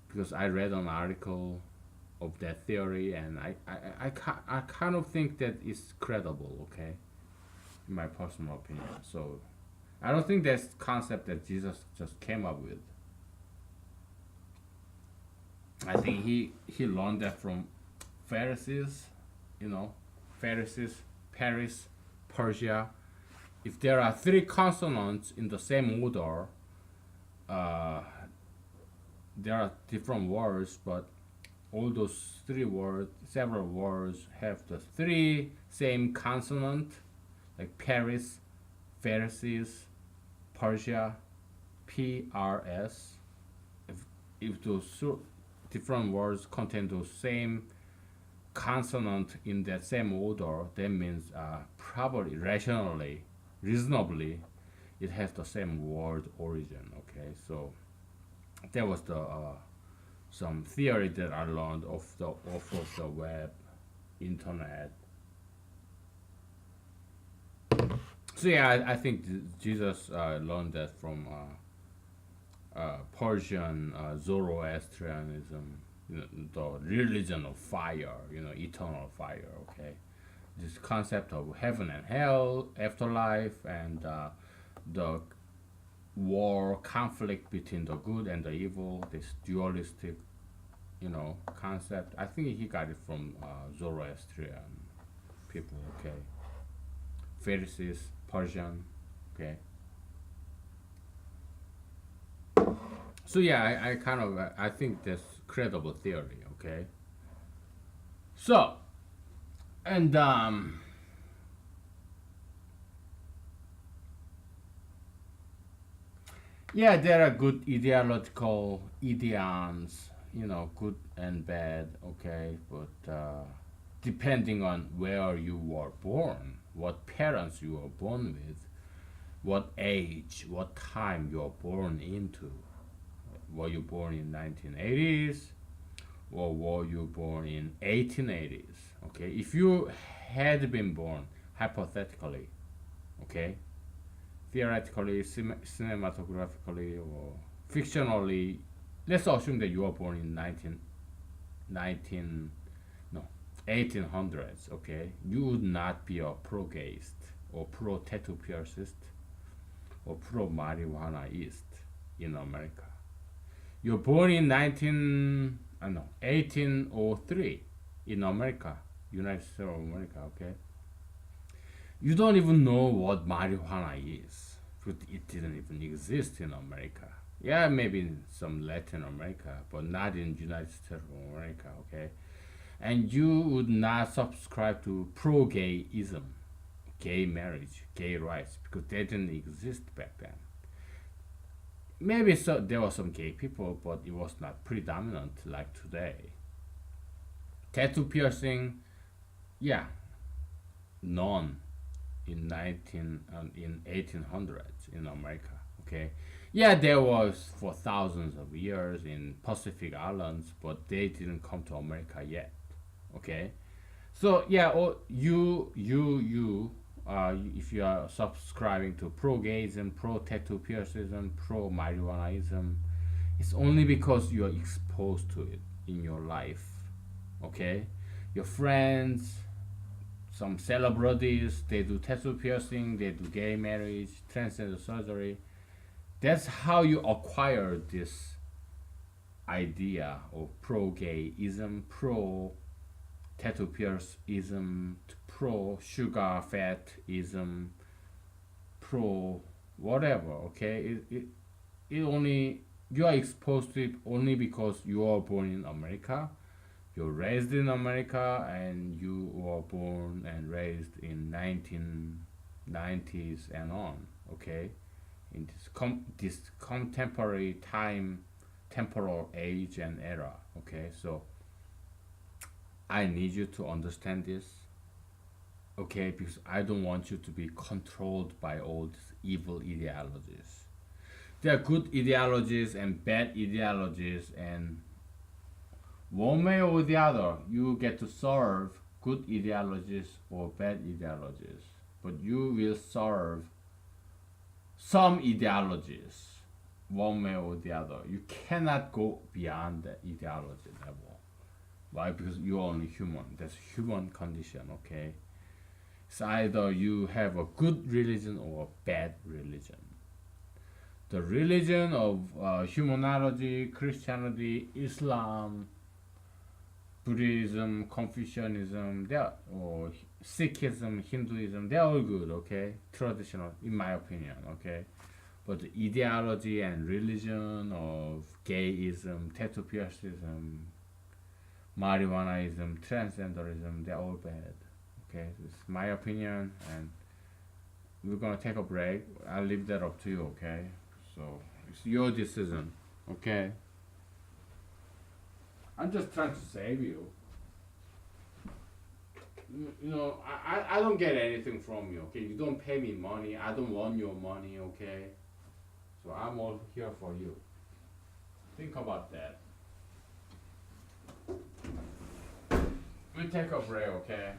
because I read an article of that theory, and I kind of think that it's credible. Okay, in my personal opinion. So I don't think that's concept that Jesus just came up with. I think he learned that from Pharisees, you know, Pharisees, Paris, Persia. If there are three consonants in the same order, uh, there are different words, but all those three words, several words, have the three same consonant, like Paris, Pharisees, Persia, PRS. If those different words contain those same consonant in that same order, that means probably rationally, reasonably, it has the same word origin. Okay, so that was the some theory that I learned off of the web, internet. So yeah, I think Jesus learned that from Persian Zoroastrianism, you know, the religion of fire, you know, eternal fire. Okay, this concept of heaven and hell, afterlife, and the war, conflict between the good and the evil. This dualistic, you know, concept. I think he got it from Zoroastrian people. Okay, Pharisees, Persian. Okay. So yeah, I kind of I think that's credible theory. Okay. So and yeah, there are good ideological idioms, you know, good and bad. Okay, but depending on where you were born, what parents you were born with, what age, what time you were born into. Were you born in 1980s or were you born in 1880s? Okay, if you had been born hypothetically, okay, theoretically, cinematographically, or fictionally, let's assume that you were born in 19 no 1800s. Okay, you would not be a pro-gayist or pro-tattoo piercist. or pro-marijuanaist in America. You're born in 1803 in America, United States of America, okay? You don't even know what marijuana is, because it didn't even exist in America. Yeah, maybe in some Latin America, but not in United States of America, okay? And you would not subscribe to pro-gayism, gay marriage, gay rights, because they didn't exist back then. Maybe so there were some gay people, but it was not predominant like today. Tattoo piercing, yeah, none in 1800s in America. Okay, yeah, there was for thousands of years in Pacific Islands, but they didn't come to America yet. Okay, so yeah, if you are subscribing to pro-gayism, pro-tattoo piercism, pro-marijuanaism, it's only because you are exposed to it in your life. Okay, your friends, some celebrities, they do tattoo piercing, they do gay marriage, transgender surgery. That's how you acquire this idea of pro-gayism, pro-tattoo piercism, pro-sugar fatism, pro whatever. Okay, it only you are exposed to it only because you are born in America, you're raised in America, and you were born and raised in 1990s and on. Okay, in this contemporary time, temporal age and era. Okay, so I need you to understand this. Okay, because I don't want you to be controlled by all these evil ideologies. There are good ideologies and bad ideologies, and one way or the other, you get to serve good ideologies or bad ideologies, but you will serve some ideologies one way or the other. You cannot go beyond the ideology level. Why? Because you're only human. That's human condition, okay? It's either you have a good religion or a bad religion. The religion of humanology, Christianity, Islam, Buddhism, Confucianism, or Sikhism, Hinduism, they're all good, okay? Traditional, in my opinion, okay? But the ideology and religion of gayism, tattoo piercism, marijuanaism, transgenderism, they're all bad, okay? It's my opinion, and we're gonna take a break. I'll leave that up to you, okay? So, it's your decision, okay? I'm just trying to save you. You know, I don't get anything from you, okay? You don't pay me money. I don't want your money, okay? So I'm all here for you. Think about that. We'll take a break, okay?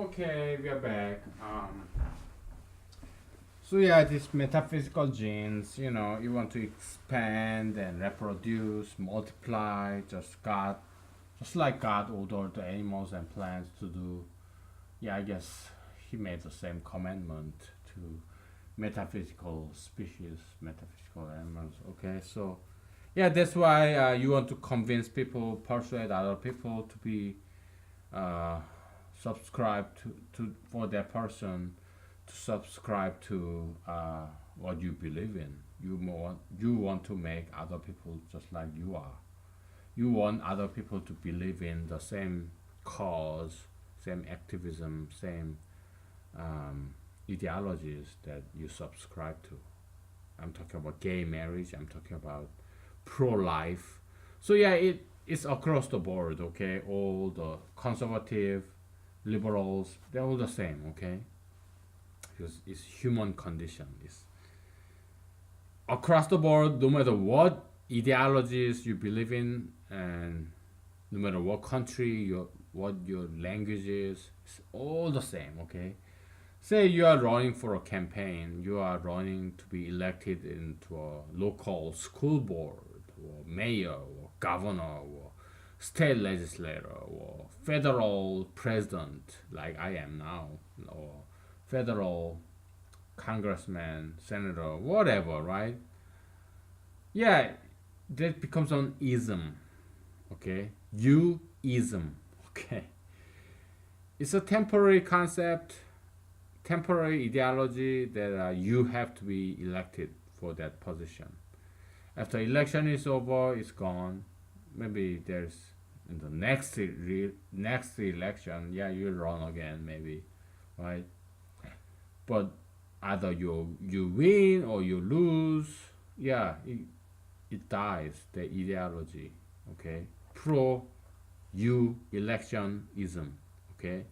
Okay, we are back. So yeah, these metaphysical genes, you want to expand and reproduce, multiply, just like God ordered the animals and plants to do. Yeah, I guess he made the same commandment to metaphysical species, metaphysical animals. Okay, so yeah, that's why you want to convince people, persuade other people to be uh, subscribe to for that person to subscribe to what you believe in. You want to make other people just like you are. You want other people to believe in the same cause, same activism, same um, ideologies that you subscribe to. I'm talking about gay marriage. I'm talking about pro-life. So yeah, it's across the board. Okay, all the conservative, liberals, they're all the same. Okay, because it's human condition. It's across the board, no matter what ideologies you believe in, and no matter what country, what your language is, it's all the same. Okay, say you are running for a campaign, you are running to be elected into a local school board, or mayor, or governor, or state legislator, or federal president, like I am now, or federal congressman, senator, whatever, right? Yeah, that becomes an ism, okay? You ism, okay? It's a temporary concept, temporary ideology that you have to be elected for that position. After election is over, it's gone. Maybe there's in the next election, yeah, you run again, maybe, right? But either you win or you lose, yeah, it dies. The ideology, okay? Pro you electionism, okay?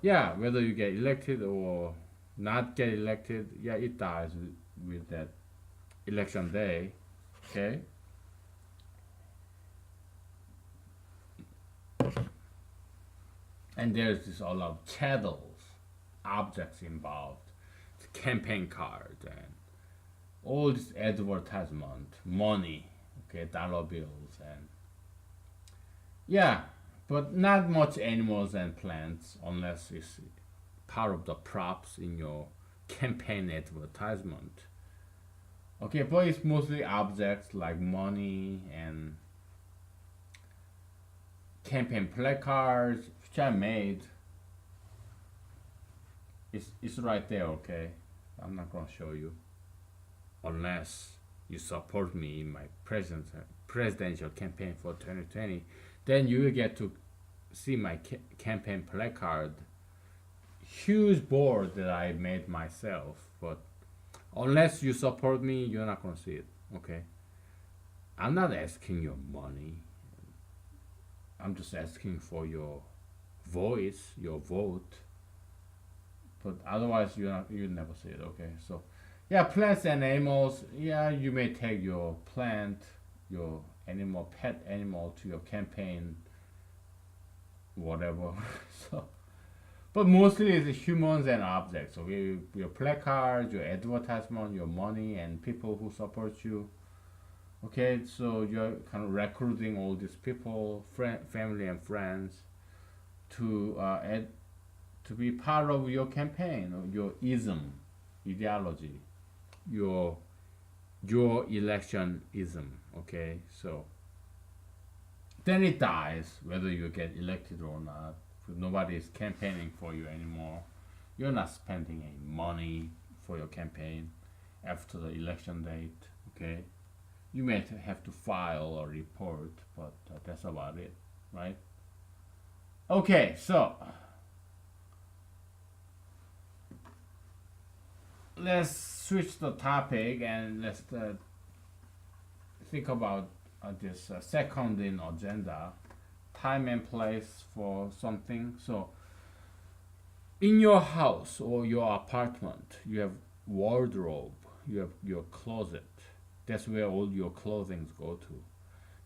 Yeah, whether you get elected or not get elected, yeah, it dies with that election day. Okay. And there's this a lot of chattels, objects involved, the campaign card and all this advertisement, money, okay, dollar bills and yeah, but not much animals and plants unless it's part of the props in your campaign advertisement. Okay, but it's mostly objects like money and campaign placards, which I made. It's right there, okay? I'm not gonna show you unless you support me in my presidential campaign for 2020. Then you will get to see my campaign placard, huge board that I made myself. But unless you support me, you're not gonna see it, okay? I'm not asking your money. I'm just asking for your voice, your vote. But otherwise, you never see it. Okay, so yeah, plants and animals. Yeah, you may take your plant, your animal, pet animal to your campaign, whatever. So, but mostly it's humans and objects. Okay, your placards, your advertisement, your money, and people who support you. Okay, so you're kind of recruiting all these people, family and friends, to to be part of your campaign or your ism, ideology, your your election ism. Okay, so then it dies whether you get elected or not. Nobody is campaigning for you anymore. You're not spending any money for your campaign after the election date. Okay, you may have to file a report, but that's about it, right? Okay, so let's switch the topic and let's think about this second in agenda, time and place for something. So in your house or your apartment, you have wardrobe, you have your closet. That's where all your clothing go to.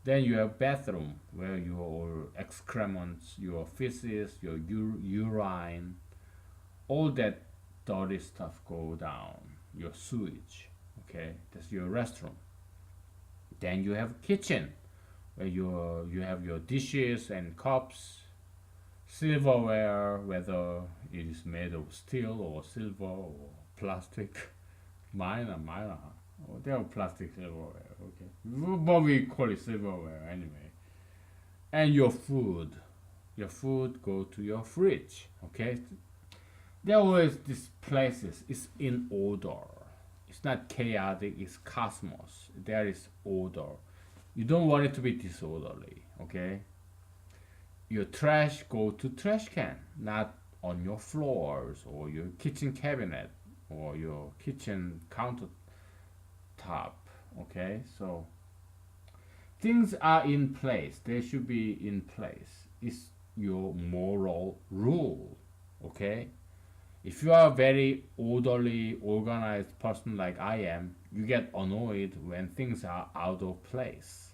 Then you have bathroom where your excrements, your feces, your urine, all that dirty stuff go down your sewage. Okay, that's your restroom. Then you have kitchen where you have your dishes and cups, silverware, whether it is made of steel or silver or plastic. Minor. Oh, they are plastic silverware. Okay, but we call it silverware anyway. And your food go to your fridge. Okay, there are always these places. It's in order. It's not chaotic. It's cosmos. There is order. You don't want it to be disorderly. Okay, your trash go to trash can, not on your floors or your kitchen cabinet or your kitchen countertop. Okay, so things are in place. They should be in place. It's your moral rule. Okay, if you are a very orderly, organized person like I am, you get annoyed when things are out of place.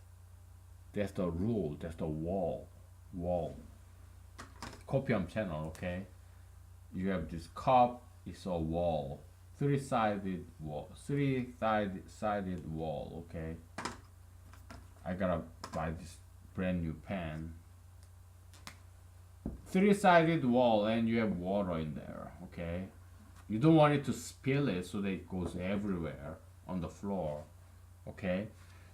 That's the rule. That's the wall. Wall. Copium channel. Okay, you have this cup. It's a wall. Three-sided wall. Three-sided wall. Okay. I gotta buy this brand new pen. Three-sided wall, and you have water in there. Okay. You don't want it to spill it so that it goes everywhere on the floor. Okay.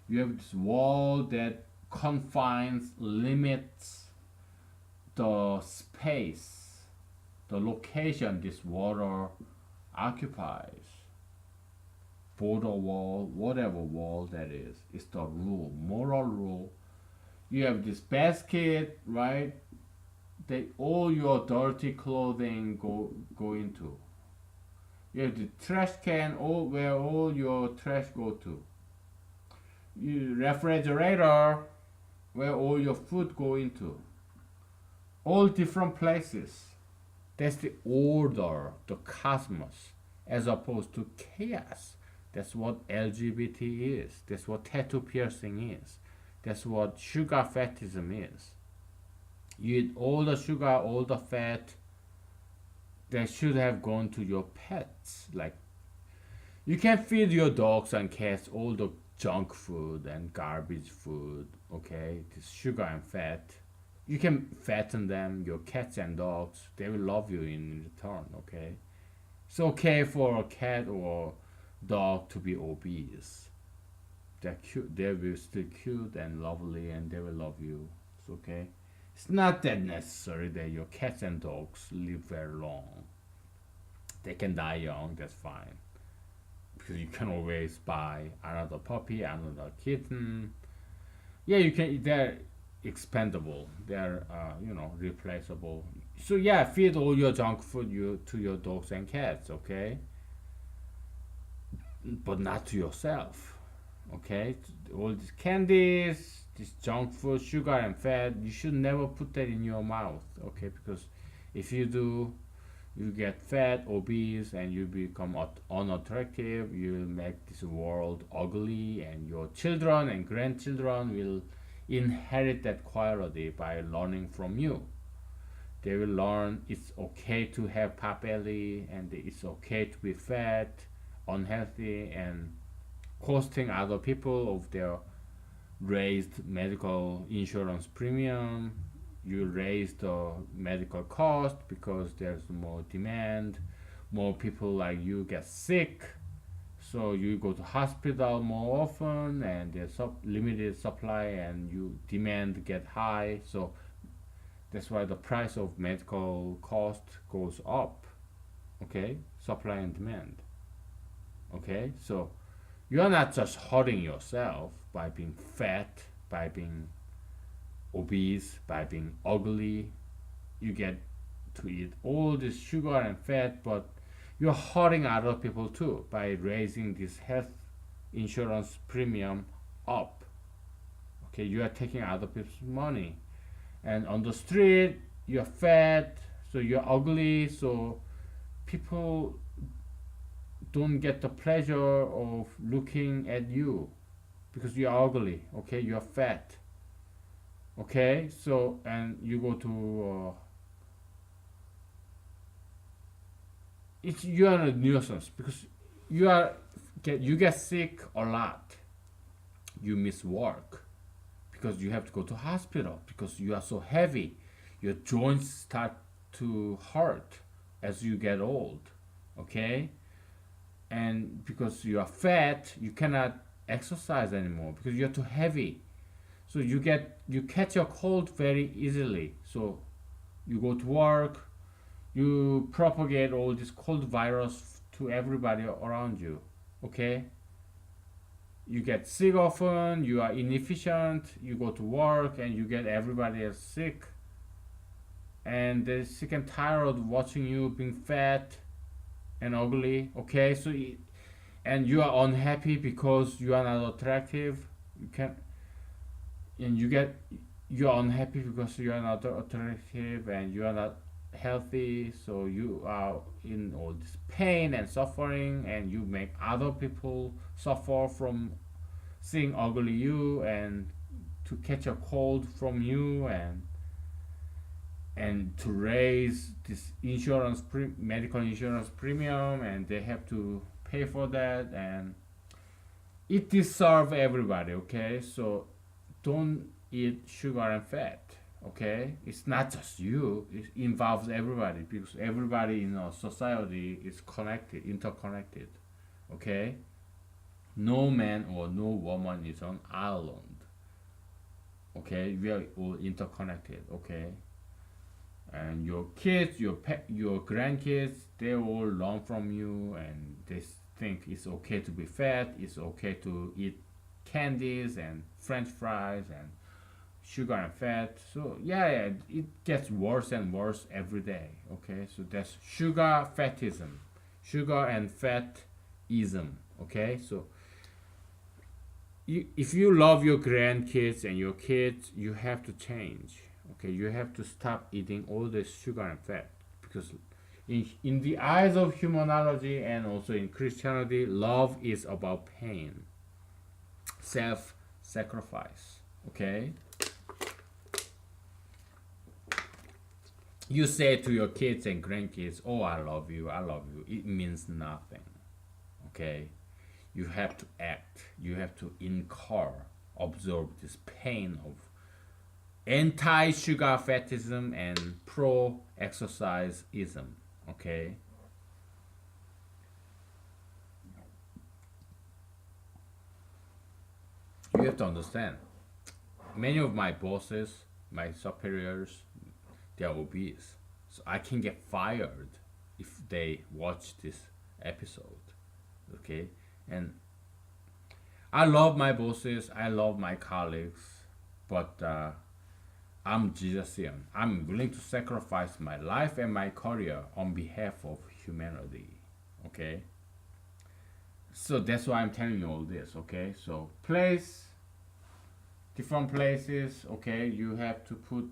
You have this wall that confines, limits the space, the location this water occupies. Border wall, whatever wall that is, it's the rule, moral rule. You have this basket, right? That all your dirty clothing go into. You have the trash can, all where all your trash go to. You refrigerator, where all your food go into. All different places. That's the order, the cosmos, as opposed to chaos. That's what LGBT is. That's what tattoo piercing is. That's what sugar fatism is. You eat all the sugar, all the fat that should have gone to your pets. Like, you can feed your dogs and cats all the junk food and garbage food, okay? This sugar and fat. You can fatten them, your cats and dogs. They will love you in return, okay? It's okay for a cat or dog to be obese. They're cute. They will still cute and lovely, and they will love you. It's okay. It's not that necessary that your cats and dogs live very long. They can die young. That's fine, because you can always buy another puppy, another kitten. Yeah, you can. They're expendable. They're replaceable. So yeah, feed all your junk food to your dogs and cats. Okay, but not to yourself. Okay, all these candies, this junk food, sugar and fat, you should never put that in your mouth. Okay, because if you do, you get fat, obese, and you become unattractive. You will make this world ugly, and your children and grandchildren will inherit that quality by learning from you. They will learn it's okay to have pot belly, and it's okay to be fat, unhealthy, and costing other people of their raised medical insurance premium. You raise the medical cost because there's more demand, more people like you get sick, so you go to hospital more often, and there's limited supply and you demand get high, so that's why the price of medical cost goes up. Okay, supply and demand. Okay, so you're not just hurting yourself by being fat, by being obese, by being ugly. You get to eat all this sugar and fat, but you're hurting other people too by raising this health insurance premium up. Okay, you are taking other people's money, and on the street you're fat, so you're ugly, so people don't get the pleasure of looking at you because you're ugly. Okay, you're fat. Okay, so and you go to it's you are a nuisance because you are you get sick a lot. You miss work because you have to go to hospital because you are so heavy. Your joints start to hurt as you get old. Okay, and because you are fat, you cannot exercise anymore because you're too heavy. So you catch a cold very easily. So you go to work, you propagate all this cold virus to everybody around you. Okay, you get sick often, you are inefficient, you go to work and you get everybody else sick, and they're sick and tired of watching you being fat and ugly. Okay, so and you are unhappy because you are not attractive. You can and you're unhappy because you are not attractive and you are not healthy, so you are in all this pain and suffering, and you make other people suffer from seeing ugly you and to catch a cold from you, and to raise this medical insurance premium, and they have to pay for that, and it deserves everybody. Okay, so don't eat sugar and fat. Okay, it's not just you, it involves everybody because everybody in our society is connected, interconnected. Okay, no man or no woman is on island. Okay, we are all interconnected. Okay, and your kids, your grandkids, they all learn from you, and they think it's okay to be fat, it's okay to eat candies and french fries and sugar and fat. So yeah, it gets worse and worse every day. Okay, so that's sugar and fatism. Okay, so if you love your grandkids and your kids, you have to change. Okay, you have to stop eating all this sugar and fat because in the eyes of humanology and also in Christianity, love is about pain, self-sacrifice. Okay, you say to your kids and grandkids, "Oh, I love you, I love you." It means nothing. Okay, you have to act. You have to absorb this pain of anti-sugar fatism and pro-exerciseism. Okay, you have to understand. Many of my bosses, my superiors, they're obese, so I can get fired if they watch this episode. Okay, and I love my bosses, I love my colleagues, but I'm Jesusian. I'm willing to sacrifice my life and my career on behalf of humanity. Okay, so that's why I'm telling you all this. Okay, so different places. Okay, you have to put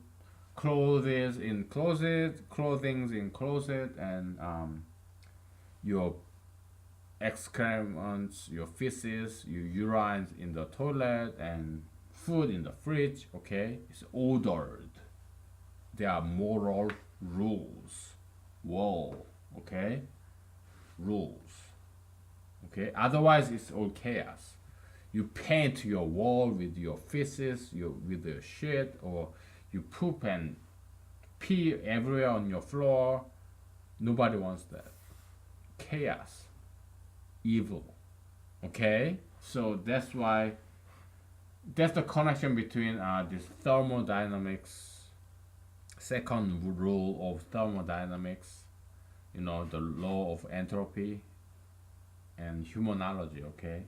clothings in closet, and your excrements, your feces, your urines in the toilet, and food in the fridge. Okay, it's ordered. There are moral rules. Whoa. Okay, rules. Okay, otherwise it's all chaos. You paint your wall with your feces, with your shit, or you poop and pee everywhere on your floor. Nobody wants that. Chaos, evil. Okay, so that's the connection between this thermodynamics, second rule of thermodynamics, the law of entropy, and humanology. Okay,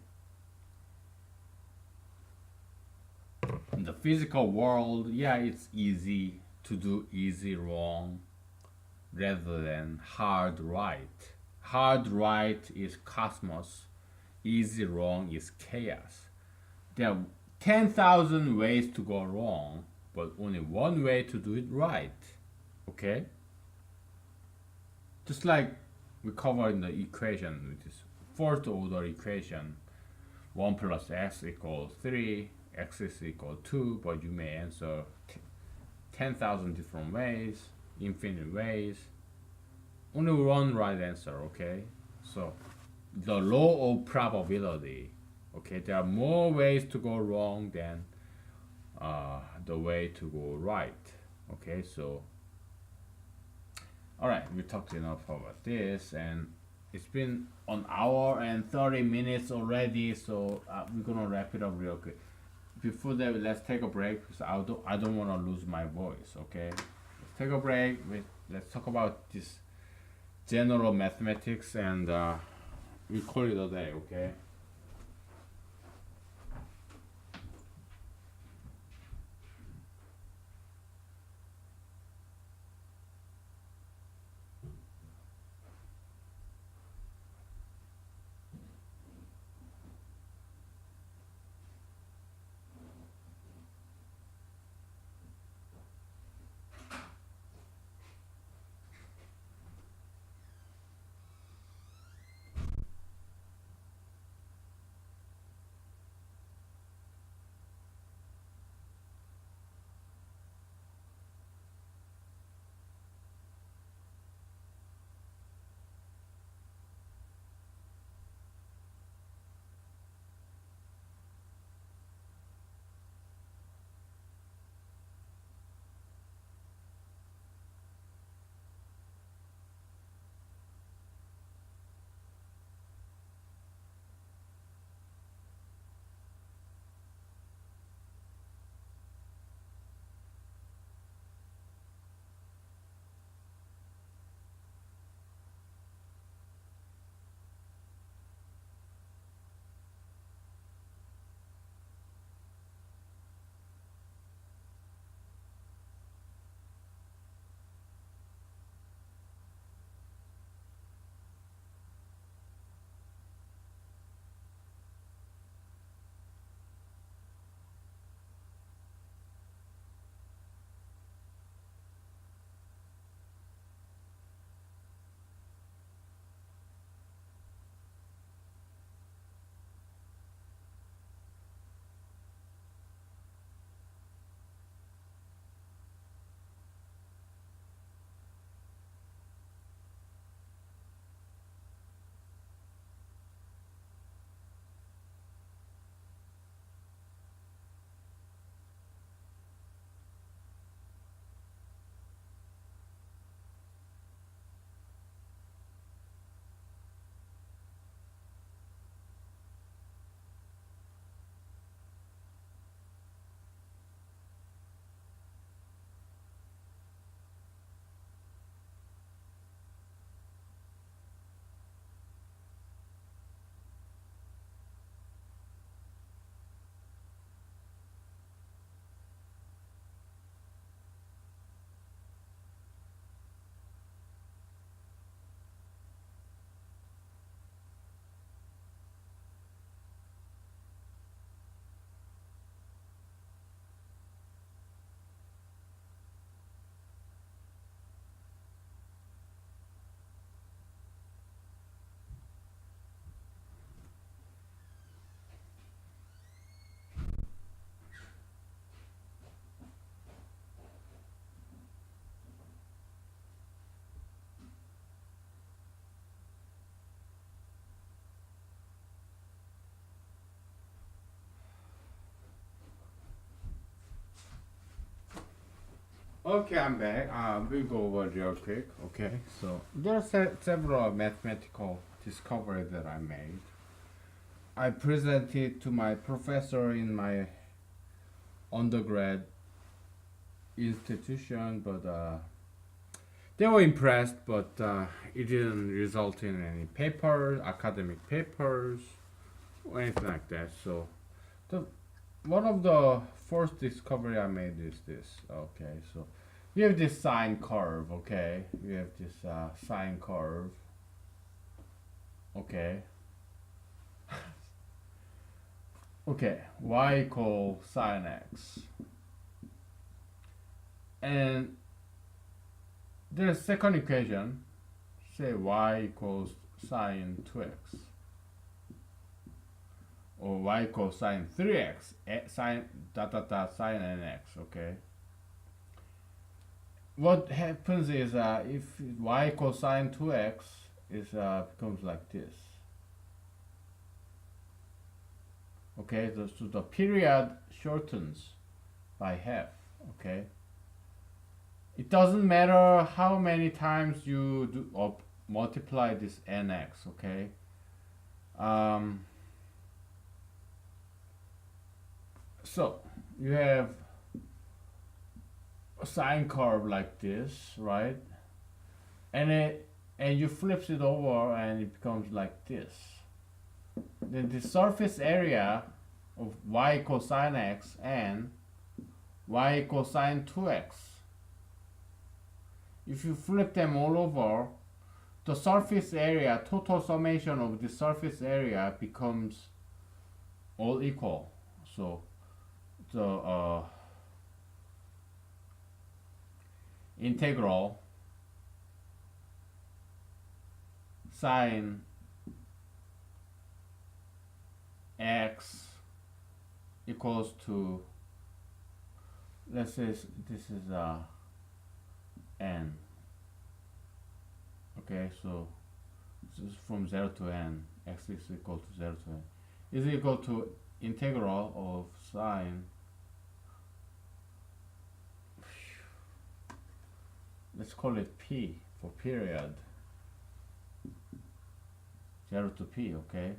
in the physical world, yeah, it's easy to do easy wrong rather than hard right. Hard right is cosmos, easy wrong is chaos. There are 10,000 ways to go wrong, but only one way to do it right. Okay? Just like we covered in the equation, which is fourth order equation, 1 plus x equals 3, x is equal 2, but you may answer 10,000 different ways, infinite ways. only one right answer, okay? So the law of probability, okay? There are more ways to go wrong than the way to go right, okay? So all right, we talked enough about this, and it's been an hour and 30 minutes already, so we're gonna wrap it up real quick. Before that, let's take a break because I don't want to lose my voice. Okay, let's take a break. Let's talk about this general mathematics, and we call it a day. Okay. Okay, I'm back. We'll go over real quick. Okay, so there are several mathematical discoveries that I made. I presented to my professor in my undergrad institution, but they were impressed, but it didn't result in any papers, academic papers, or anything like that. So, the one of the first discovery I made is this. Okay, so we have this sine curve. Okay, we have this sine curve. Okay, okay, y equals sine x, and the second equation say y equals sine 2x, or y equals sine 3x, sine dot dot dot sine nx. Okay, what happens is if y cosine 2x is becomes like this. Okay, so the period shortens by half. Okay, it doesn't matter how many times you do multiply this nx. Okay, um, so you have a sine curve like this, right? And you flips it over and it becomes like this. Then the surface area of y cosine x and y cosine 2x, if you flip them all over, the surface area, total summation of the surface area becomes all equal. So the integral sine x equals to, let's say this is n. Okay, so this is from 0 to n, x is equal to 0 to n, is equal to integral of sine, let's call it p for period, 0 to p, okay,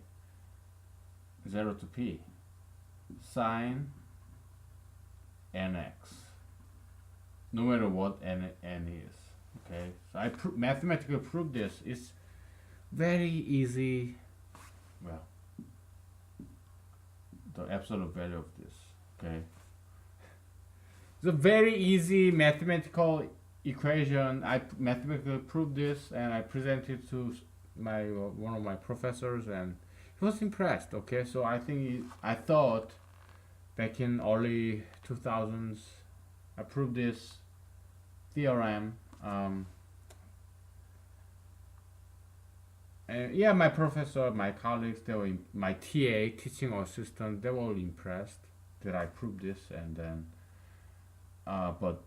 0 to p, sine nx, no matter what n is. Okay, so I mathematically prove this. It's very easy. Well, the absolute value of this. Okay, it's a very easy mathematical equation. I mathematically proved this, and I presented to my one of my professors, and he was impressed. Okay, so I thought back in early 2000s, I proved this theorem. And yeah, my professor, my colleagues, they were my TA, teaching assistant, they were all impressed that I proved this, and then, but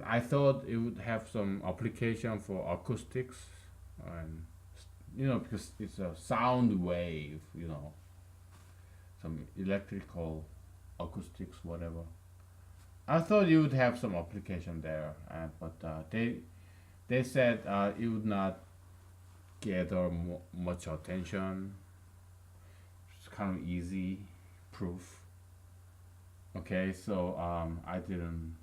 I thought it would have some application for acoustics, and because it's a sound wave, some electrical acoustics, whatever. I thought you would have some application there, but they said it would not gather much attention. It's kind of easy proof. Okay, so I didn't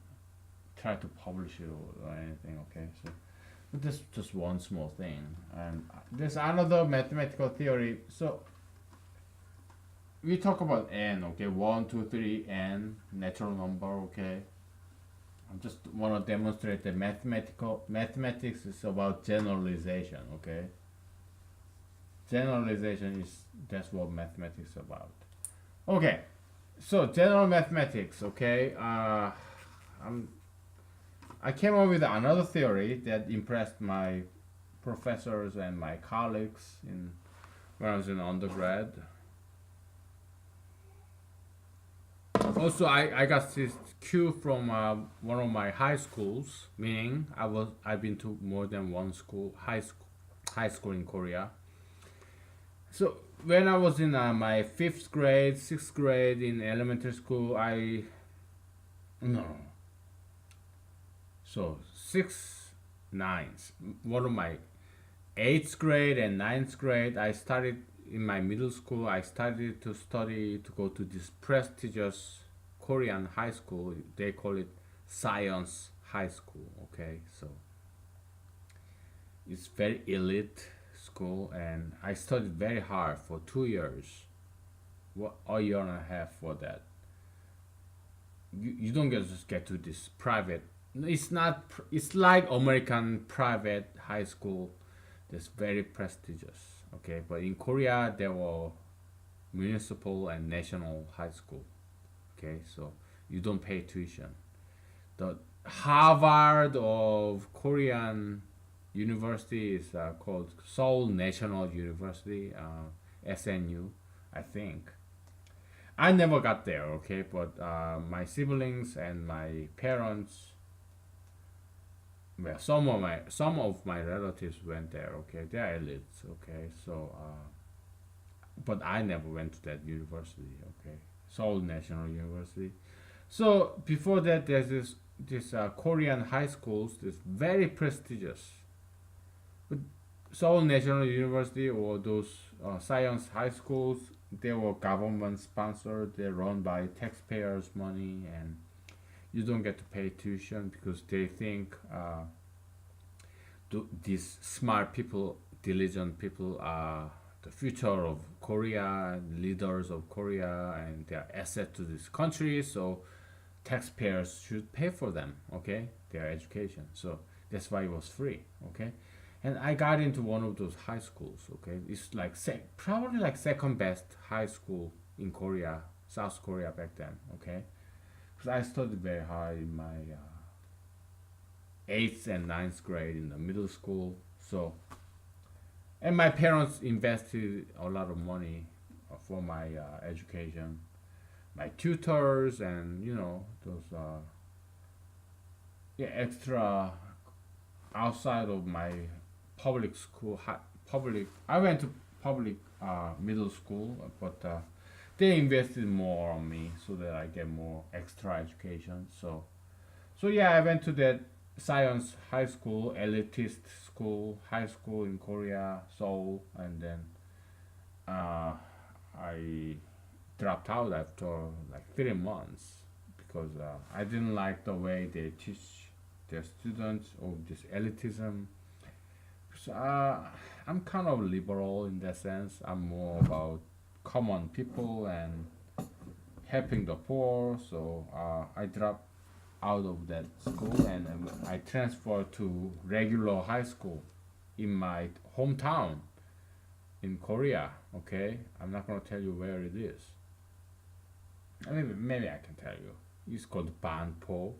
try to publish it or anything. Okay, so but this is just one small thing, and there's another mathematical theory. So we talk about n, okay, 1, 2, 3, n, natural number, okay. I just want to demonstrate that mathematics is about generalization, okay. Generalization that's what mathematics is about. Okay, so general mathematics, okay. I came up with another theory that impressed my professors and my colleagues when I was in undergrad. Also, I got this cue from one of my high schools, meaning I've been to more than one high school in Korea. So when I was in my 5th grade, 6th grade in elementary school, no. So 6, 9s. One of my 8th grade and 9th grade, I started in my middle school. I started to go to this prestigious Korean high school. They call it Science High School. Okay, so it's very elite school, and I studied very hard for 2 years. A year and a half for that. You don't just get to this private. It's not. It's like American private high school. That's very prestigious. Okay, but in Korea there were municipal and national high school. Okay, so you don't pay tuition. The Harvard of Korean university is called Seoul National University, SNU, I think. I never got there, okay, but my siblings and my parents, well, some of my relatives went there. Okay, they are elites. Okay, so but I never went to that university. Okay, Seoul National University. So before that, there's this Korean high schools. This very prestigious. But Seoul National University or those science high schools, they were government sponsored. They're run by taxpayers' money, and you don't get to pay tuition because they think these smart people, diligent people are the future of Korea, leaders of Korea, and they are asset to this country. So taxpayers should pay for them. Okay, their education. So that's why it was free. Okay, and I got into one of those high schools. Okay, it's like probably like second best high school in Korea, South Korea back then. Okay, because I studied very hard in my eighth and ninth grade in the middle school. So, and my parents invested a lot of money for my education, my tutors, and those yeah, extra outside of my public school. Public. I went to public middle school, but they invested more on me so that I get more extra education. So yeah, I went to that science high school, elitist school, high school in Korea, Seoul, and then uh, I dropped out after like 3 months because I didn't like the way they teach their students of this elitism. So I'm kind of liberal in that sense. I'm more about common people and helping the poor. So I dropped out of that school and I transferred to regular high school in my hometown in Korea. Okay, I'm not gonna tell you where it is. Maybe I can tell you. It's called Banpo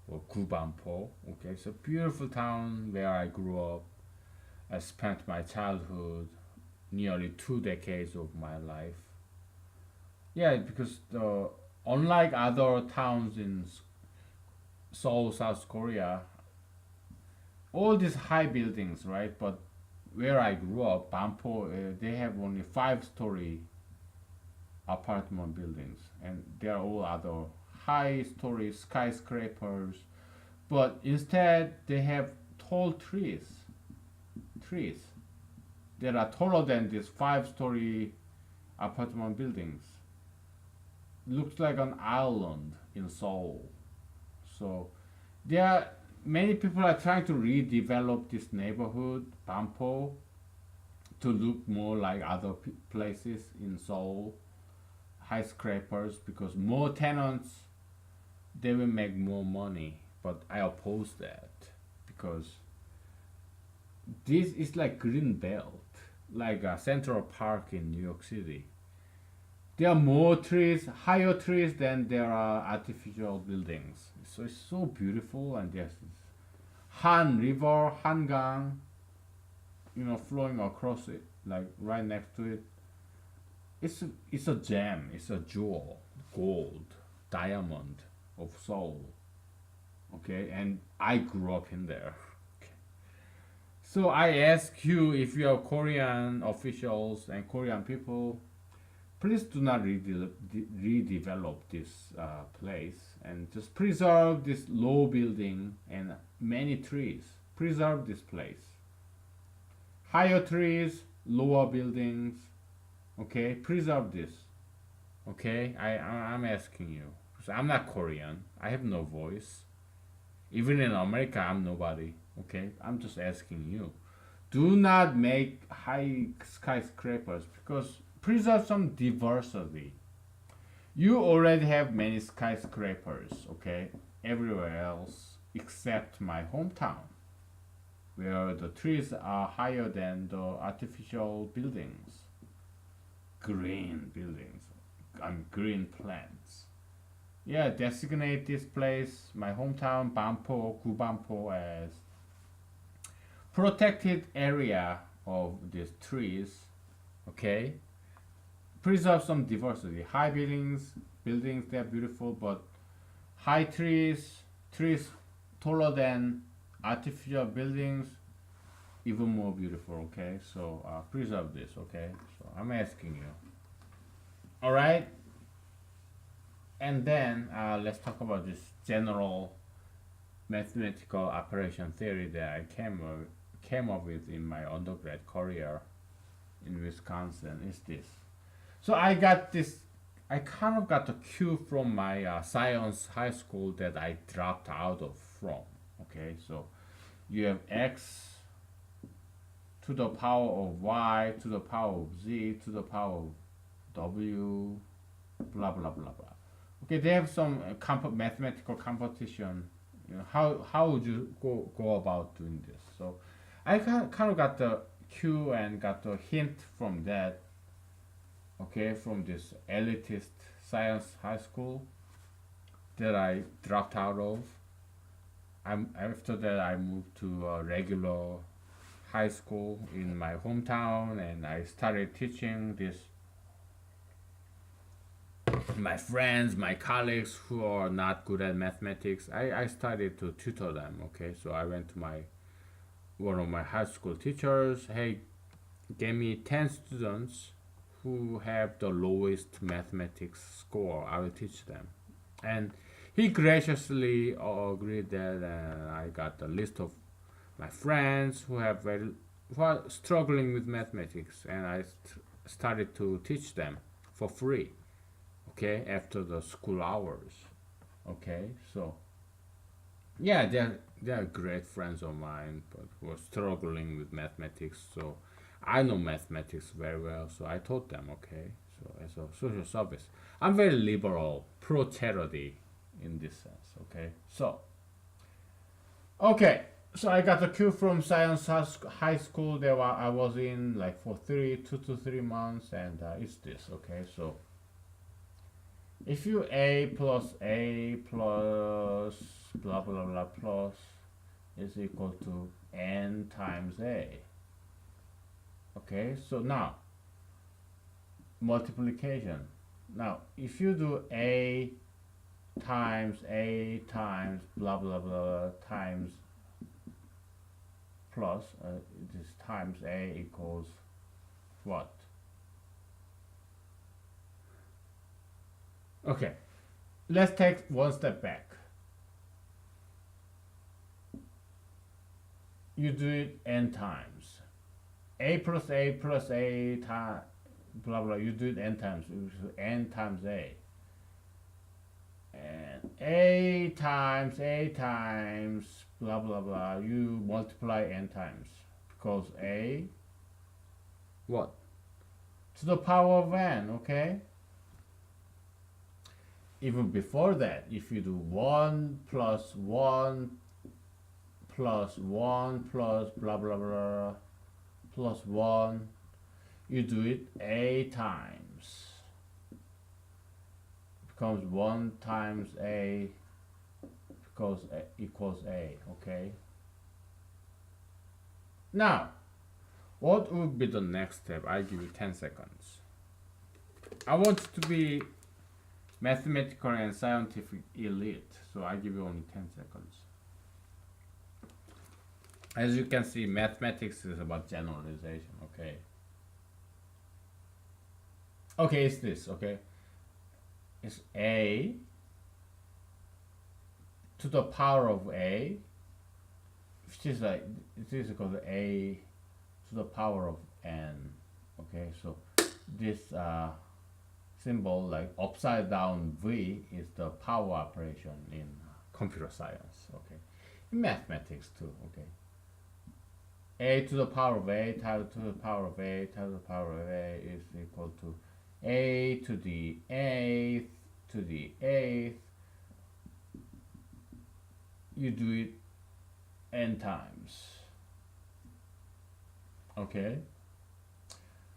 or Gubanpo. Okay, it's a beautiful town where I grew up. I spent my childhood, nearly 2 decades of my life. Yeah, because unlike other towns in Seoul, South Korea, all these high buildings, right? But where I grew up, Banpo, they have only 5-story apartment buildings, and they are all other high-story skyscrapers. But instead, they have tall trees. Trees that are taller than these 5-story apartment buildings. Looks like an island in Seoul. So there are many people are trying to redevelop this neighborhood, Banpo, to look more like other places in Seoul, skyscrapers, because more tenants, they will make more money. But I oppose that because this is like green belt, like a Central Park in New York City. There are more trees, higher trees than there are artificial buildings. So it's so beautiful, and there's this Han River, Hangang, flowing across it, like right next to it. It's a gem, it's a jewel, gold, diamond of Seoul. Okay, and I grew up in there. So I ask you, if you are Korean officials and Korean people, please do not redevelop this place and just preserve this low building and many trees. Preserve this place. Higher trees, lower buildings. Okay, preserve this. Okay, I'm asking you. So I'm not Korean. I have no voice. Even in America, I'm nobody. Okay, I'm just asking you. Do not make high skyscrapers because preserve some diversity. You already have many skyscrapers, okay, everywhere else except my hometown, where the trees are higher than the artificial buildings, green buildings, green plants. Yeah, designate this place, my hometown, Banpo, Gubanpo, as protected area of these trees. Okay, preserve some diversity. High buildings they're beautiful, but high trees taller than artificial buildings even more beautiful. Okay, so preserve this. Okay, so I'm asking you. All right, and then let's talk about this general mathematical operation theory that I came up with in my undergrad career in Wisconsin. Is this? So I got this. I kind of got a cue from my science high school that I dropped out of from. Okay, so you have x to the power of y to the power of z to the power of w, blah blah blah blah. Okay, they have some mathematical competition. You know, how would you go about doing this? So I kind of got the cue and got the hint from that. Okay, from this elitist science high school that I dropped out of. After that I moved to a regular high school in my hometown, and I started teaching this my friends, my colleagues who are not good at mathematics. I started to tutor them. Okay, so I went to my one of my high school teachers. Hey, give me 10 students who have the lowest mathematics score. I will teach them, and he graciously agreed that I got a list of my friends who are struggling with mathematics, and I started to teach them for free. Okay, after the school hours. Okay, so yeah, they're great friends of mine, but who are struggling with mathematics. So I know mathematics very well, so I taught them. Okay, so as a social service, I'm very liberal, pro charity in this sense. Okay, so okay, so I got a cue from science high school. There I was in like for 2 to 3 months, and it's this. Okay, so if you a plus blah blah blah plus is equal to n times a. Okay, so now multiplication. Now if you do a times blah blah blah times plus this times a equals what? Okay, let's take one step back. You do it n times. A plus a times blah blah. You do it n times. N times a. And a times blah blah blah. You multiply n times because a What? to the power of n. Okay. Even before that, if you do 1 plus 1 plus 1 plus blah blah blah plus 1, you do it a times. It becomes 1 times a because equals a. Okay. Now, what would be the next step? I give you 10 seconds. I want to be mathematical and scientific elite, so I give you only 10 seconds. As you can see, mathematics is about generalization. Okay, okay, it's this. Okay, it's a to the power of a, which is like it is equal to a to the power of n. Okay, so this symbol like upside down v is the power operation in computer science. Okay, in mathematics too. Okay, a to the power of a times to the power of a times the power of a is equal to a to the eighth to the eighth. You do it n times. Okay,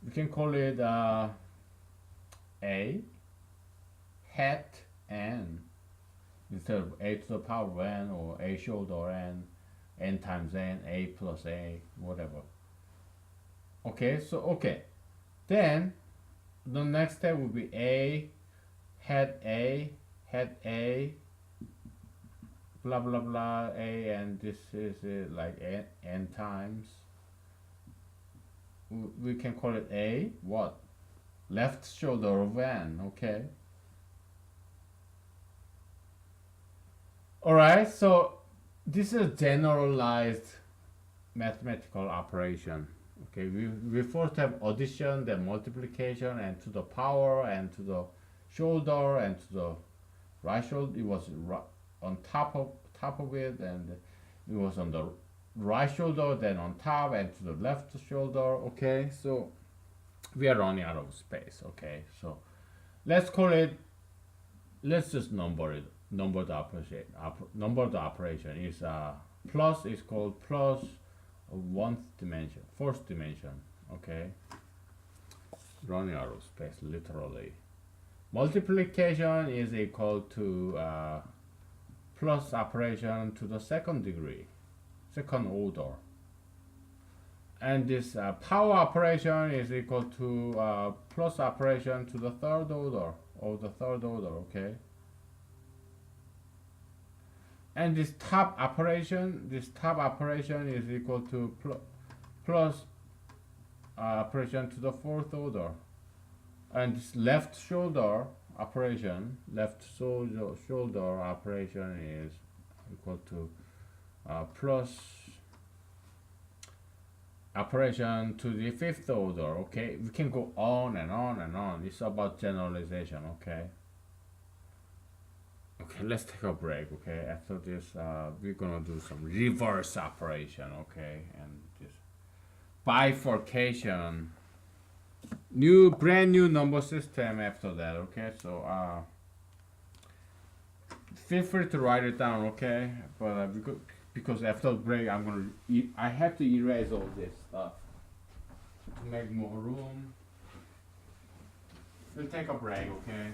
we can call it a hat n instead of a to the power of n or a shoulder n, n times n, a plus a, whatever. Okay, so okay, then the next step would be a hat a blah blah blah a, and this is like n times. We can call it a what? Left shoulder of n. Okay. All right. So this is generalized mathematical operation. Okay, we first have addition, then multiplication, and to the power, and to the shoulder, and to the right shoulder. It was on top of it, and it was on the right shoulder, then on top, and to the left shoulder. Okay, so we are running out of space. Okay, so let's call it. Let's just number it. Number the operation. Number the operation is plus is called plus one dimension, fourth dimension. Okay, running out of space literally. Multiplication is equal to plus operation to the second degree, second order, and this power operation is equal to plus operation to the third order, or the third order. Okay, and this top operation is equal to plus operation to the fourth order, and this left shoulder operation is equal to plus operation to the fifth order. Okay, we can go on and on and on. It's about generalization. Okay, let's take a break. Okay, after this we're gonna do some reverse operation. Okay, and this bifurcation, brand new number system after that. Okay, so feel free to write it down. Okay, but because after the break I have to erase all this stuff to make more room. We'll take a break. Okay.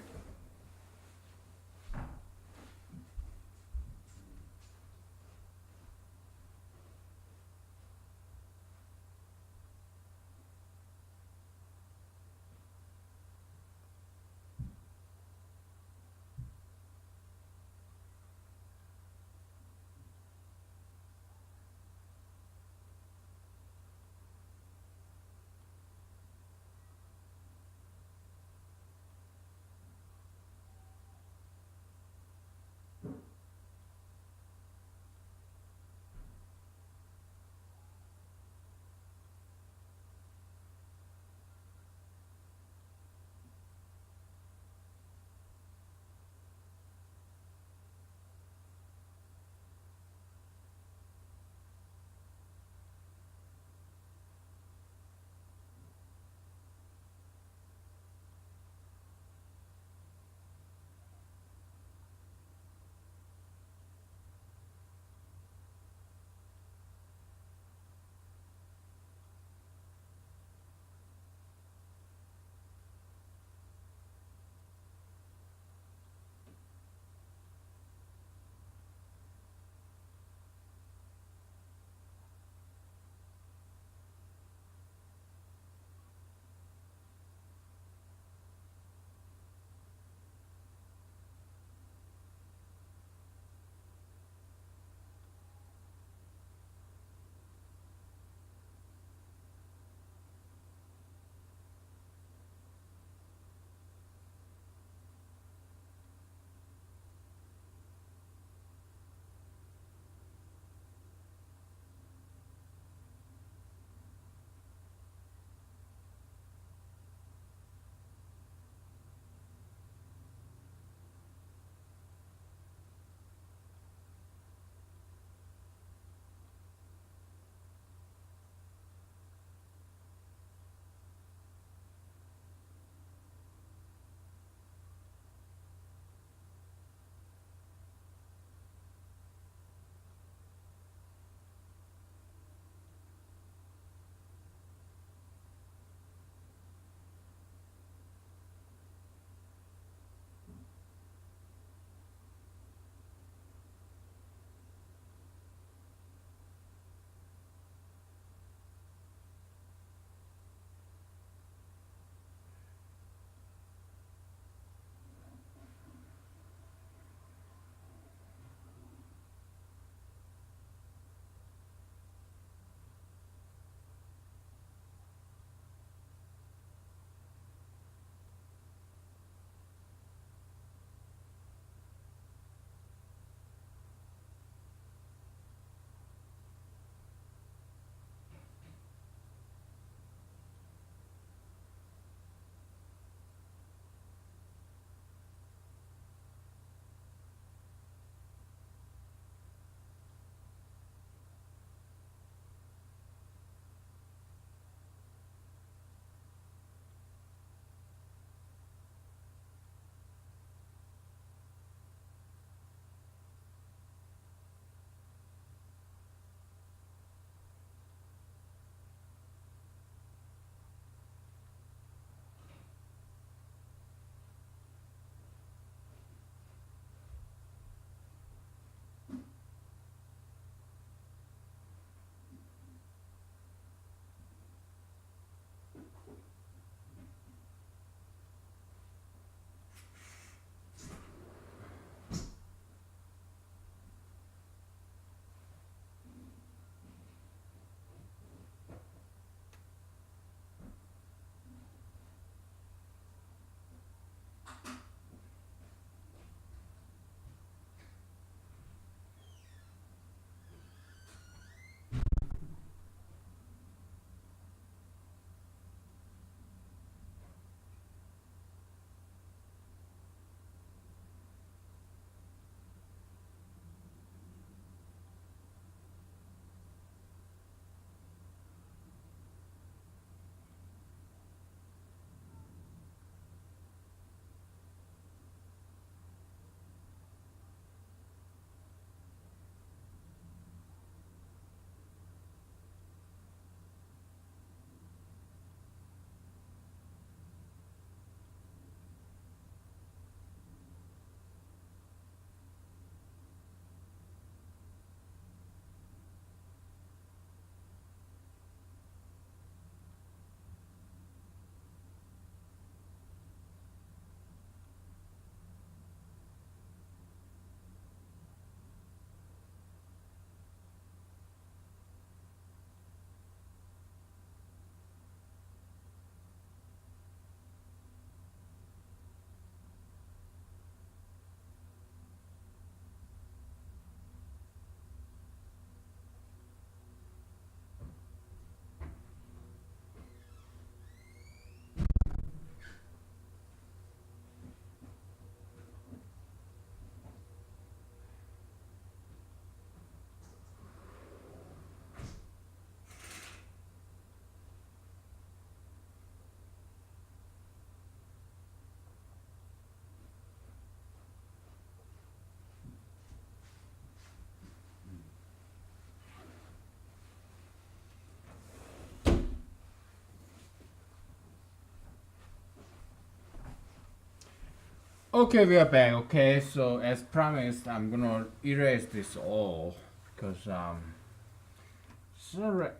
Okay, we are back. Okay, so as promised, I'm gonna erase this all because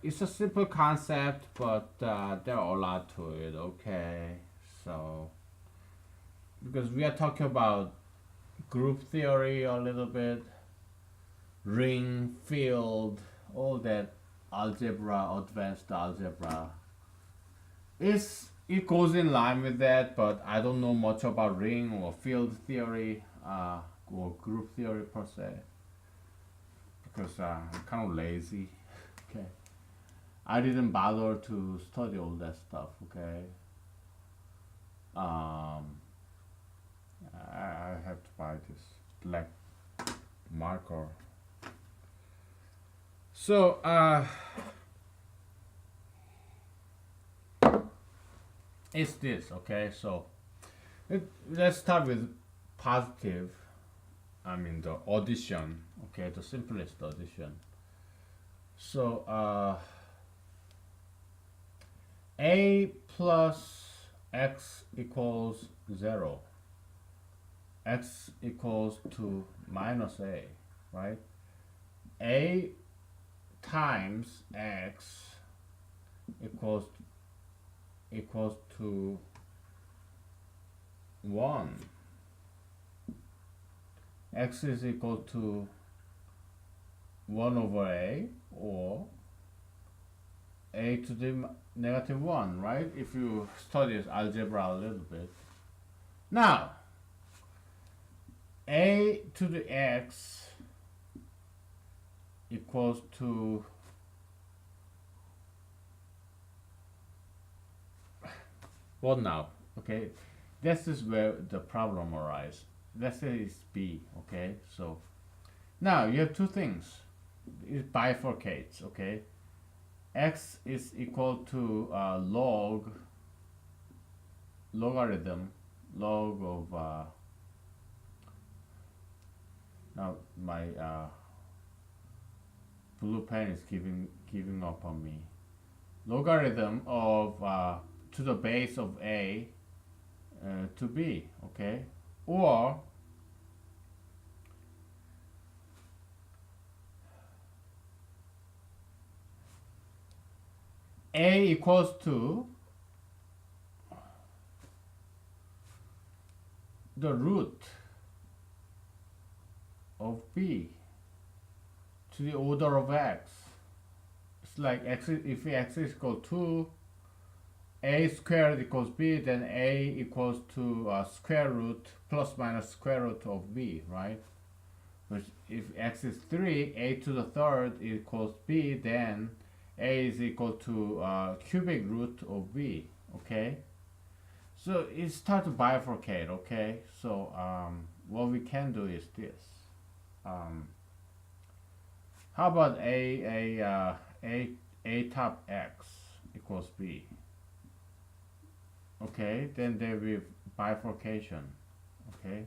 it's a simple concept, but there are a lot to it. Okay, so because we are talking about group theory a little bit, ring, field, all that algebra, advanced algebra. It goes in line with that, but I don't know much about ring or field theory or group theory per se because I'm kind of lazy. Okay, I didn't bother to study all that stuff. Okay, um, I have to buy this black marker. So it's this. Okay, so let's start with positive. I mean the addition. Okay, the simplest addition. So a plus x equals 0. X equals to minus a, right? A times x equals to 1. X is equal to 1 over a, or a to the negative 1, right? If you study algebra a little bit. Now, a to the x equals to what now? Okay, this is where the problem arises. Let's say it's b. Okay, so now you have two things. It bifurcates. Okay, x is equal to logarithm log of now my blue pen is giving up on me. Logarithm of to the base of a to b. Okay, or a equals to the root of b to the order of x. It's like if x is equal to a squared equals b, then a equals to square root plus minus square root of b, right? Which if x is 3, a to the third equals b, then a is equal to cubic root of b, okay? So it starts to bifurcate, okay? So what we can do is this. Um, how about a top x equals b? Okay, then there will be bifurcation. Okay,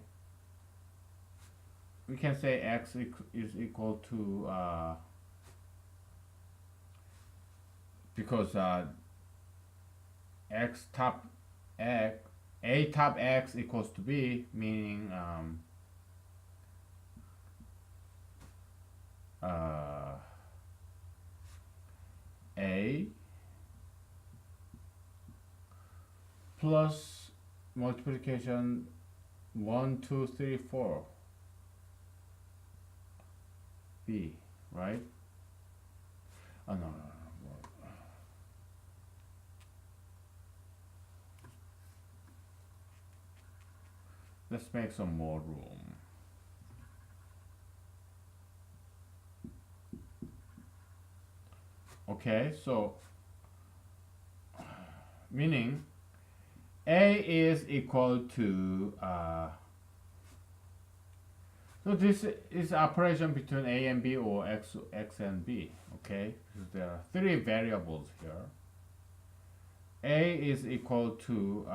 we can say x is equal to because x top x a top x equals to b, meaning a plus multiplication 1 2 3 4 b, right? Oh no, let's make some more room. Okay, so meaning a is equal to so this is operation between a and b, or x and b. Okay, because there are three variables here. A is equal to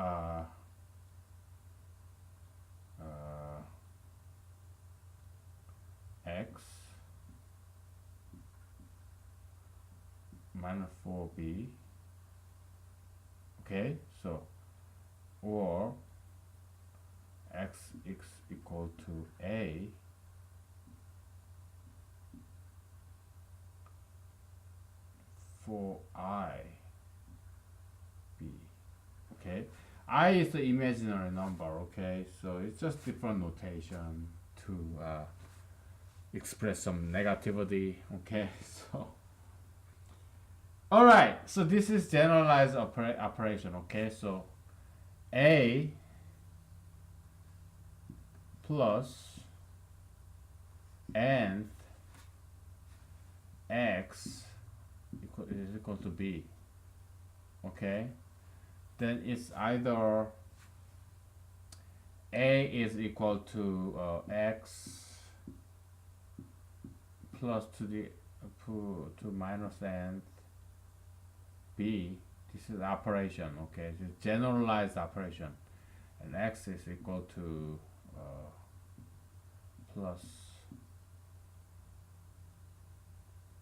x minus 4b. Okay, so or x equal to a for I b. Okay, I is the imaginary number. Okay, so it's just different notation to express some negativity. Okay, so all right, so this is generalized operation. Okay, so a plus nth x is equal to b. Okay, then it's either a is equal to x plus to minus n, b, this is operation. Okay, it's generalized operation, and x is equal to plus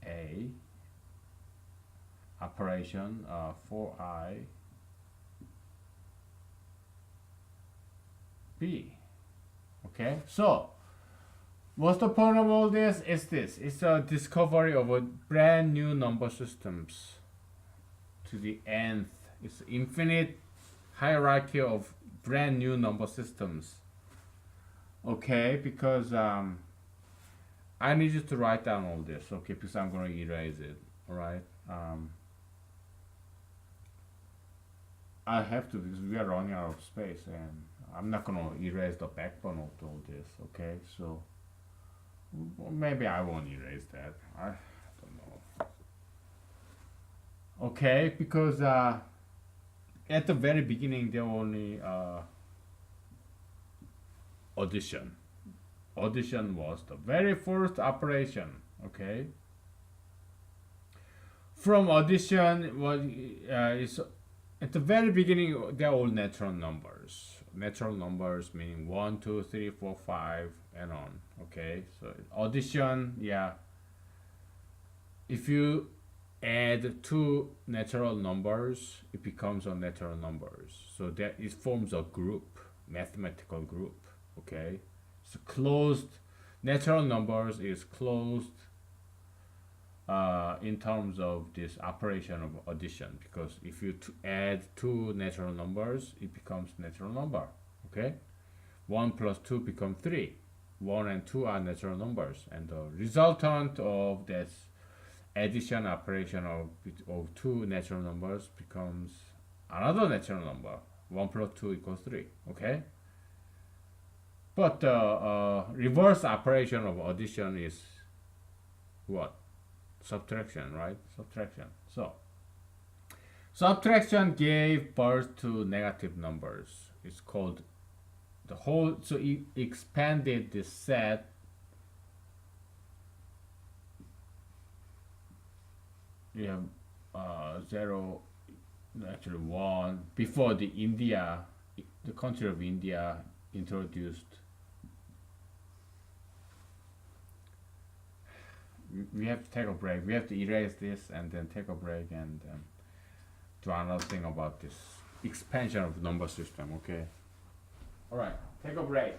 a operation for I b. Okay, so what's the point of all this? Is this? It's a discovery of a brand new number systems to the nth. It's infinite hierarchy of brand new number systems. Okay, because I need you to write down all this. Okay, because I'm going to erase it. All right. I have to because we are running out of space, and I'm not going to erase the backbone of all this. Okay, so maybe I won't erase that. I don't know. Okay, because at the very beginning there were only addition. Addition was the very first operation. Okay. From addition, what is at the very beginning they're all natural numbers. Natural numbers meaning 1, 2, 3, 4, 5, and on. Okay, so addition, yeah. If you add two natural numbers, it becomes a natural numbers. So that it forms a group, mathematical group. Okay, so closed natural numbers is closed in terms of this operation of addition, because if you add two natural numbers, it becomes natural number. Okay, 1 plus 2 become 3. 1 and 2 are natural numbers, and the resultant of this addition operation of two natural numbers becomes another natural number. 1 plus 2 equals 3. Okay, but the reverse operation of addition is what? Subtraction, right? Subtraction. So subtraction gave birth to negative numbers. It's called the whole. So it expanded the set. You have 0, actually 1 before the country of India introduced. We have to take a break. We have to erase this and then take a break and do another thing about this expansion of the number system. Okay. All right. Take a break.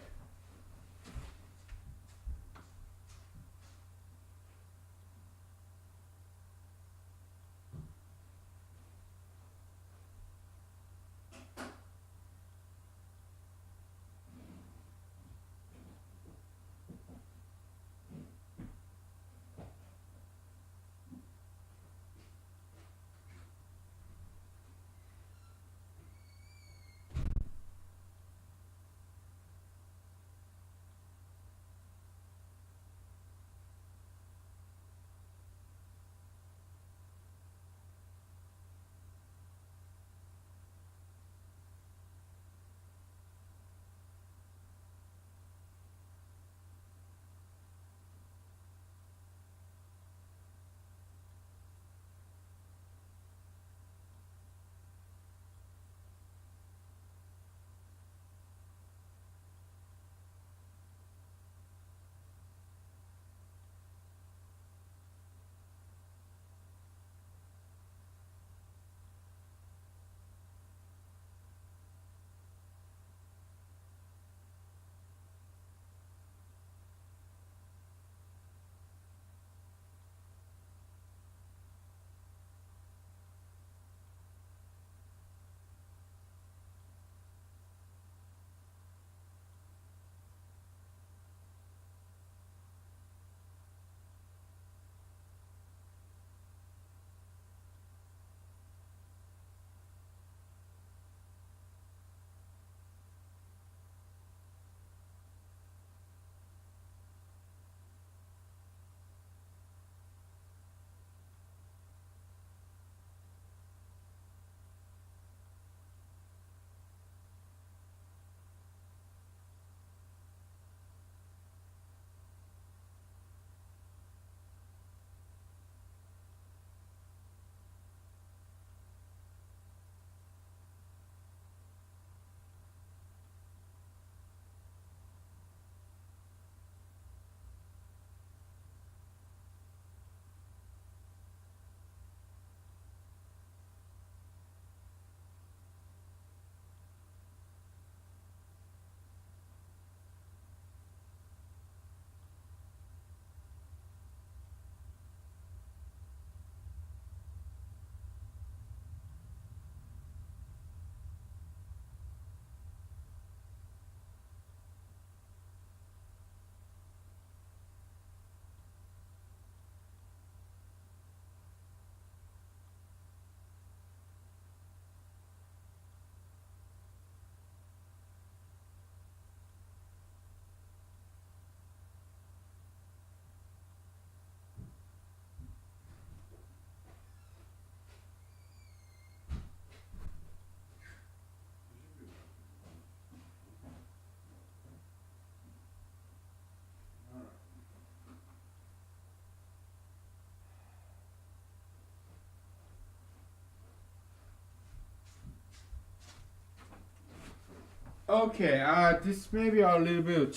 Okay, this may be a little bit of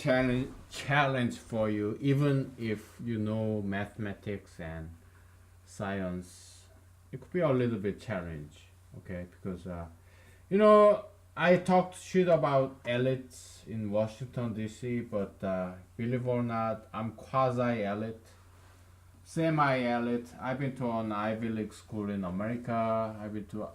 challenge for you, even if you know mathematics and science. It could be a little bit challenge, okay? Because you know, I talked shit about elites in Washington D.C., but believe it or not, I'm quasi elite, semi elite. I've been to an Ivy League school in America. I've been to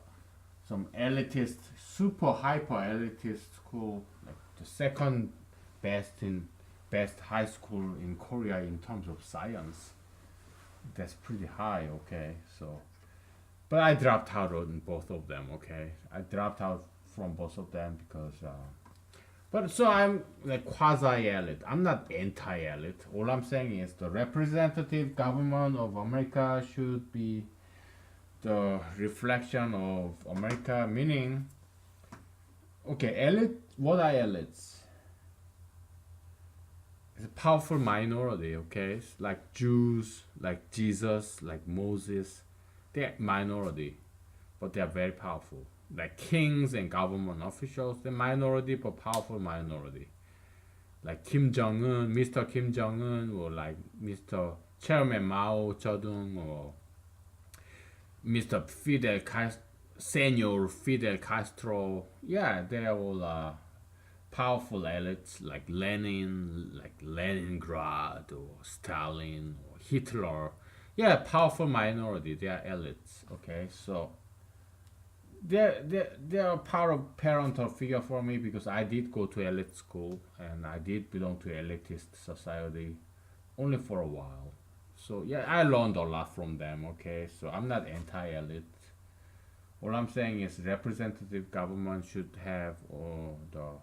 some elitist, super hyper elitist school, like the second best high school in Korea in terms of science. That's pretty high, okay. So, but I dropped out on both of them, okay. I dropped out from both of them because. But so I'm like quasi elite. I'm not anti elite. All I'm saying is the representative government of America should be the reflection of America, meaning, okay, elite, what are elites? It's a powerful minority, okay? It's like Jews, like Jesus, like Moses. They're minority, but they are very powerful. Like kings and government officials, they're minority but powerful minority. Like Kim Jong Un, Mr. Kim Jong Un, or like Mr. Chairman Mao Zedong, or Mr. Senor Fidel Castro. Yeah, they're all powerful elites like Lenin, like Leningrad or Stalin or Hitler. Yeah, powerful minority. They are elites. Okay, so they're a part of parental figure for me because I did go to elite school and I did belong to elitist society only for a while. So yeah, I learned a lot from them. Okay, so I'm not anti-elite. All I'm saying is representative government should have the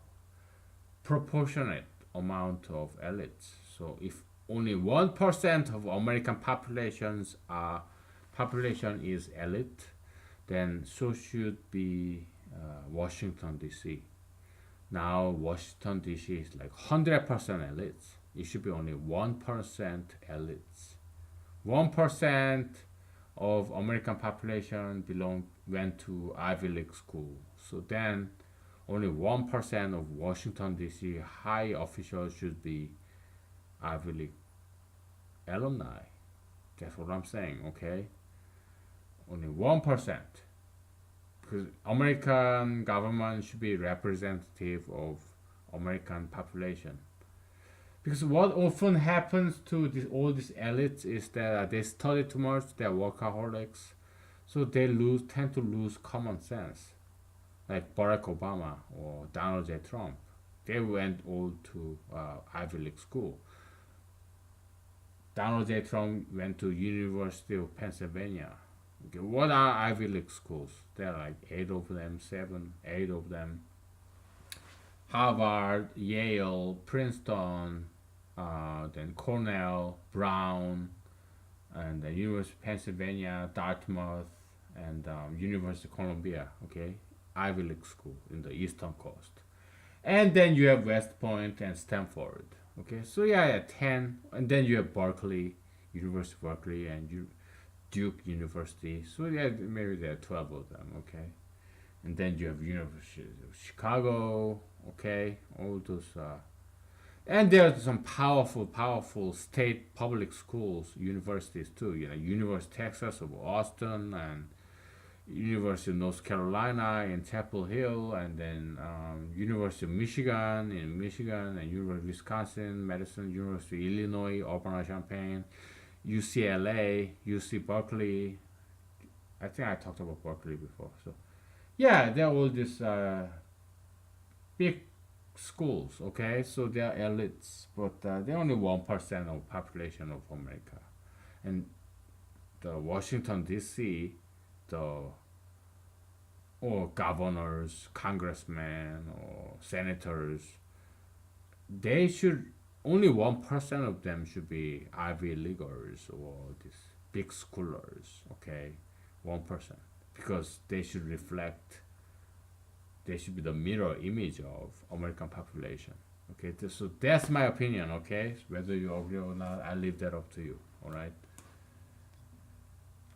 proportionate amount of elites. So if only 1% of American population is elite, then so should be Washington D.C. Now Washington D.C. is like 100% elites. It should be only 1% elites. 1% of American population went to Ivy League school. So then only 1% of Washington D.C. high officials should be Ivy League alumni. That's what I'm saying, okay? Only 1%. Because American government should be representative of American population. Because what often happens to all these elites is that they study too much, they're workaholics, so they tend to lose common sense. Like Barack Obama or Donald J. Trump, they went all to Ivy League school. Donald J. Trump went to University of Pennsylvania. Okay, what are Ivy League schools? There are like eight of them, seven, eight of them. Harvard, Yale, Princeton, then Cornell, Brown, and the University of Pennsylvania, Dartmouth, and University of Columbia. Okay, Ivy League school in the Eastern Coast, and then you have West Point and Stanford. Okay, so yeah, 10, and then you have Berkeley, University of Berkeley, and Duke University. So yeah, maybe there are 12 of them. Okay, and then you have University of Chicago. Okay, all those. And there are some powerful state public schools, universities too. You know, University of Texas of Austin and University of North Carolina in Chapel Hill, and then University of Michigan in Michigan, and University of Wisconsin, Madison, University of Illinois, Urbana-Champaign, UCLA, UC Berkeley. I think I talked about Berkeley before. So yeah, they're all these big schools. Okay, so they are elites, but they're only 1% of population of America, and the Washington D.C. the or governors, congressmen, or senators, they should only 1% of them should be Ivy Leaguers or these big schoolers. Okay, 1% because they should reflect. They should be the mirror image of American population. Okay, so that's my opinion. Okay, whether you agree or not, I leave that up to you. All right.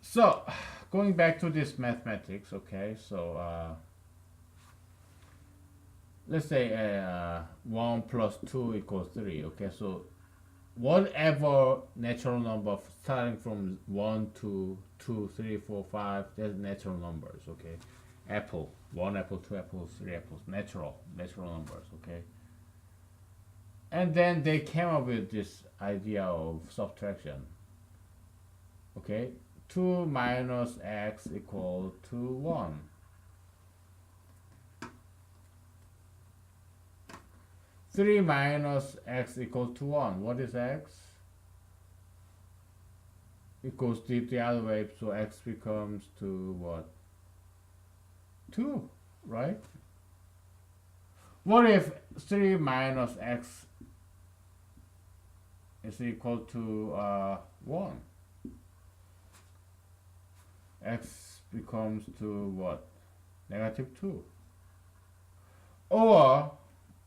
So, going back to this mathematics, okay, so let's say 1 plus 2 equals 3. Okay, so whatever natural number starting from 1 to 2, 3, 4, 5, that's natural numbers. Okay, apple, 1 apple, 2 apples, 3 apples, natural numbers. Okay, and then they came up with this idea of subtraction. Okay, 2 minus x equal to 1. 3 minus x equal to 1. What is x? It goes the other way, so x becomes to what? 2, right? What if 3 minus x is equal to 1? X becomes to what? Negative 2. Or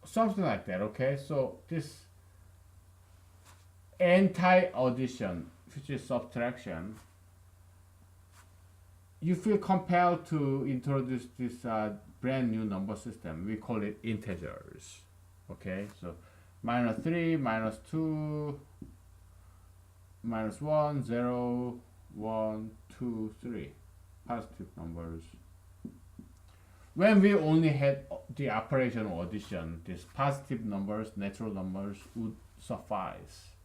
something like that, okay? So this anti-addition, which is subtraction, you feel compelled to introduce this brand new number system. We call it integers, okay? So minus 3, minus 2, minus 1, 0, 1, 2, 3. Positive numbers. When we only had the operation of addition, these positive numbers, natural numbers would suffice.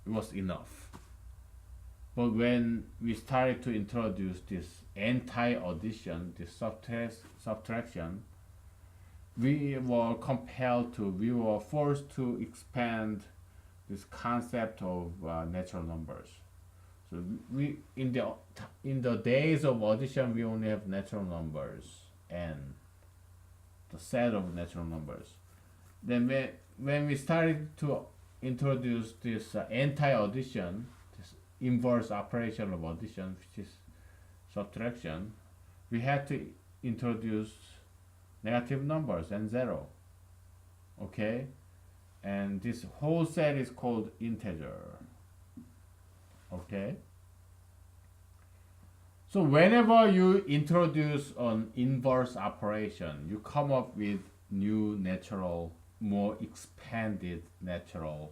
It was enough. But when we started to introduce this anti-addition, this subtraction, we were forced to expand this concept of natural numbers. So we in the days of addition, we only have natural numbers and the set of natural numbers. Then when we started to introduce this anti-addition, this inverse operation of addition, which is subtraction, we had to introduce negative numbers and 0. Okay, and this whole set is called integer. Okay, so whenever you introduce an inverse operation, you come up with new natural, more expanded natural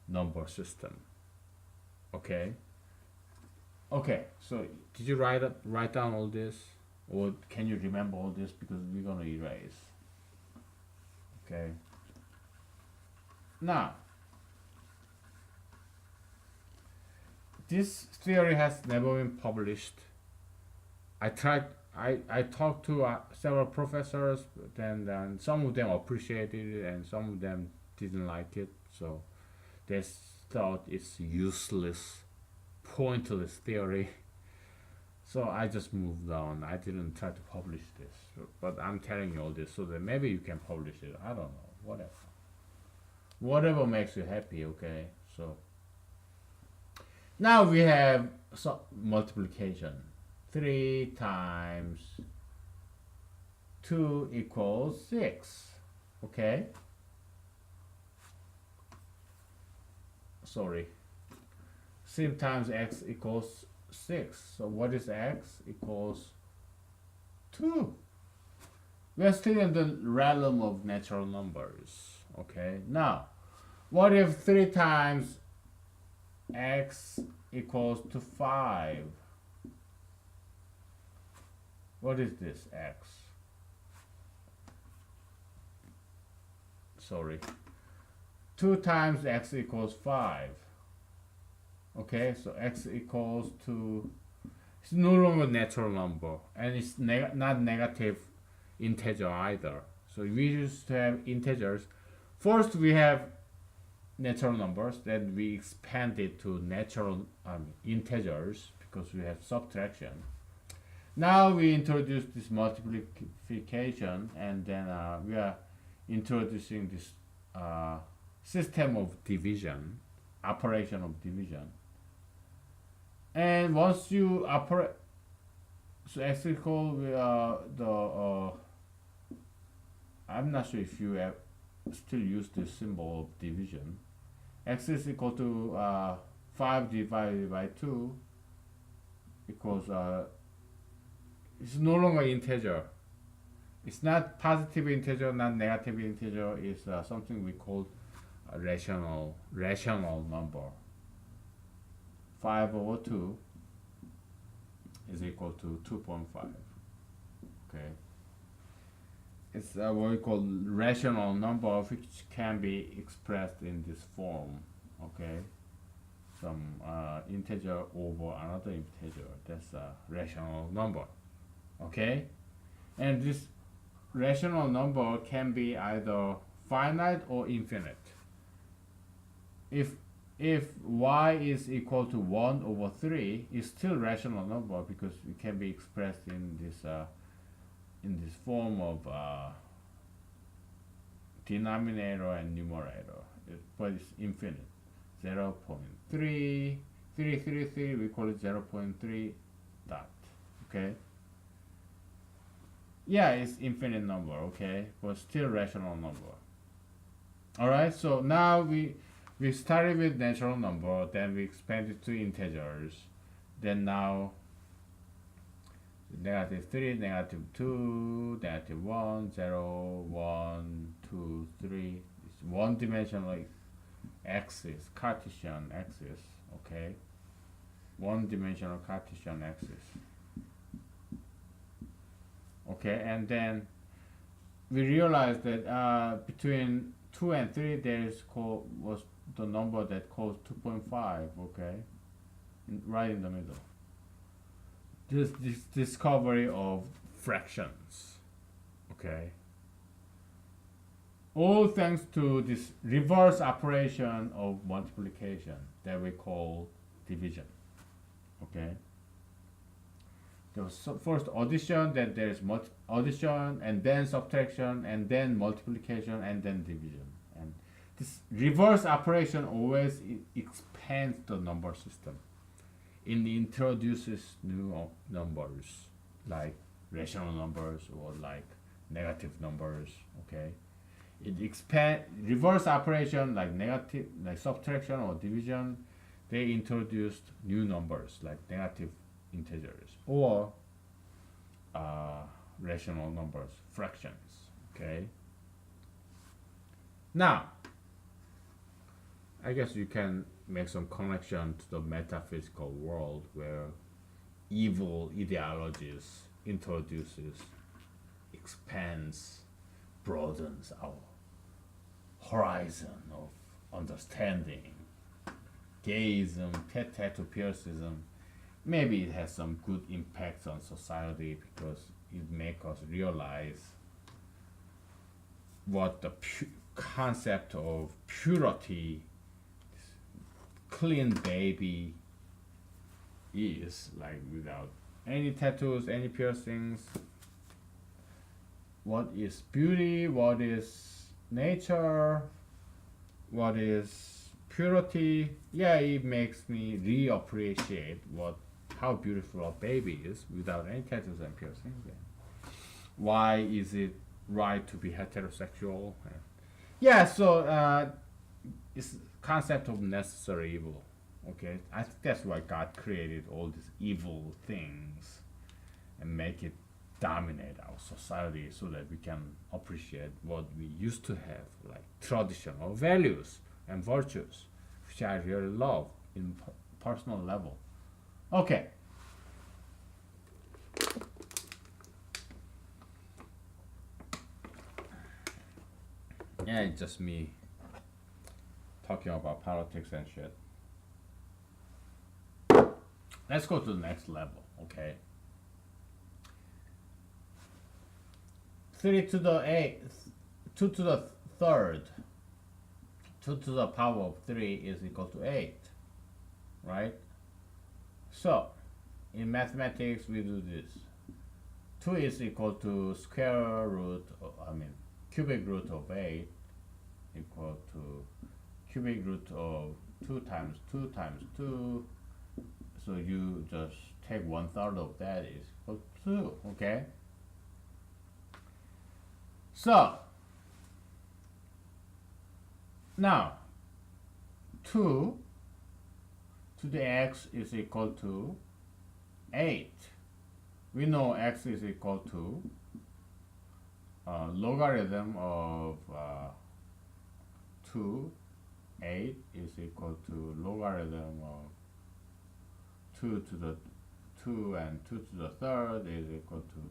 number system. Okay. Okay. So did you write down all this, or can you remember all this, because we're gonna erase? Okay. Now, this theory has never been published. I talked to several professors, but then some of them appreciated it and some of them didn't like it. So they thought it's useless, pointless theory. So I just moved on. I didn't try to publish this. But I'm telling you all this so that maybe you can publish it. I don't know. Whatever. Whatever makes you happy, okay? So now we have multiplication. 3 times 2 equals 6. Okay? Sorry. 3 times x equals 6. So what is x? Equals 2. We are still in the realm of natural numbers. Okay? Now, what if 3 times x equals to 5? What is this x? Sorry. 2 times x equals 5. Okay, so x equals to, it's no longer a natural number, and it's not negative integer either. So we used to have integers. First we have natural numbers, then we expand it to natural integers because we have subtraction. Now we introduce this multiplication, and then we are introducing this system of division, operation of division. And once you operate, so x equal I'm not sure if you have still use this symbol of division. X is equal to 5 divided by 2 equals it's no longer integer. It's not positive integer, not negative integer. It's something we call a rational number. 5 over 2 is equal to 2.5. Okay. It's what we call rational number, which can be expressed in this form. Okay. Some integer over another integer. That's a rational number. Okay. And this rational number can be either finite or infinite. If y is equal to 1 over 3, it's still rational number because it can be expressed in this form of denominator and numerator. But it's infinite. 0.333, we call it 0.3 dot. Okay. Yeah, it's infinite number. Okay, but still rational number. All right. So now we started with natural number, then we expanded to integers, then now -3, -2, -1, 0, 1, 2, 3. It's one dimensional axis, Cartesian axis. Okay, one dimensional Cartesian axis. Okay, and then we realized that between 2 and 3 was the number that calls 2.5. Okay, right in the middle. This discovery of fractions. Okay, all thanks to this reverse operation of multiplication that we call division. Okay, there was first addition, then there's addition, and then subtraction, and then multiplication, and then division. And this reverse operation always expands the number system. It introduces new numbers like rational numbers or like negative numbers. Okay, it expand reverse operation like negative, like subtraction or division. They introduced new numbers like negative integers or rational numbers, fractions. Okay. Now, I guess you can make some connection to the metaphysical world where evil ideologies introduces, expands, broadens our horizon of understanding. Gayism, Pietism, maybe it has some good impacts on society because it makes us realize what the concept of purity, clean baby is, like without any tattoos, any piercings. What is beauty? What is nature? What is purity? Yeah, it makes me reappreciate how beautiful a baby is without any tattoos and piercings. Why is it right to be heterosexual? Yeah, so it's concept of necessary evil. Okay, I think that's why God created all these evil things and make it dominate our society so that we can appreciate what we used to have, like traditional values and virtues, which I really love in personal level. Okay. Yeah, it's just me talking about politics and shit. Let's go to the next level, okay? 3 to the 8th, 2 to the 3rd, 2 to the power of 3 is equal to 8, right? So, in mathematics, we do this. 2 is equal to square root, cubic root of 8 equal to cubic root of 2 times 2 times 2. So you just take 1/3 of that is equal to 2, okay? So, now, 2 to the x is equal to 8. We know x is equal to logarithm of 2, 8 is equal to logarithm of 2 to the 2 and 2 to the third is equal to,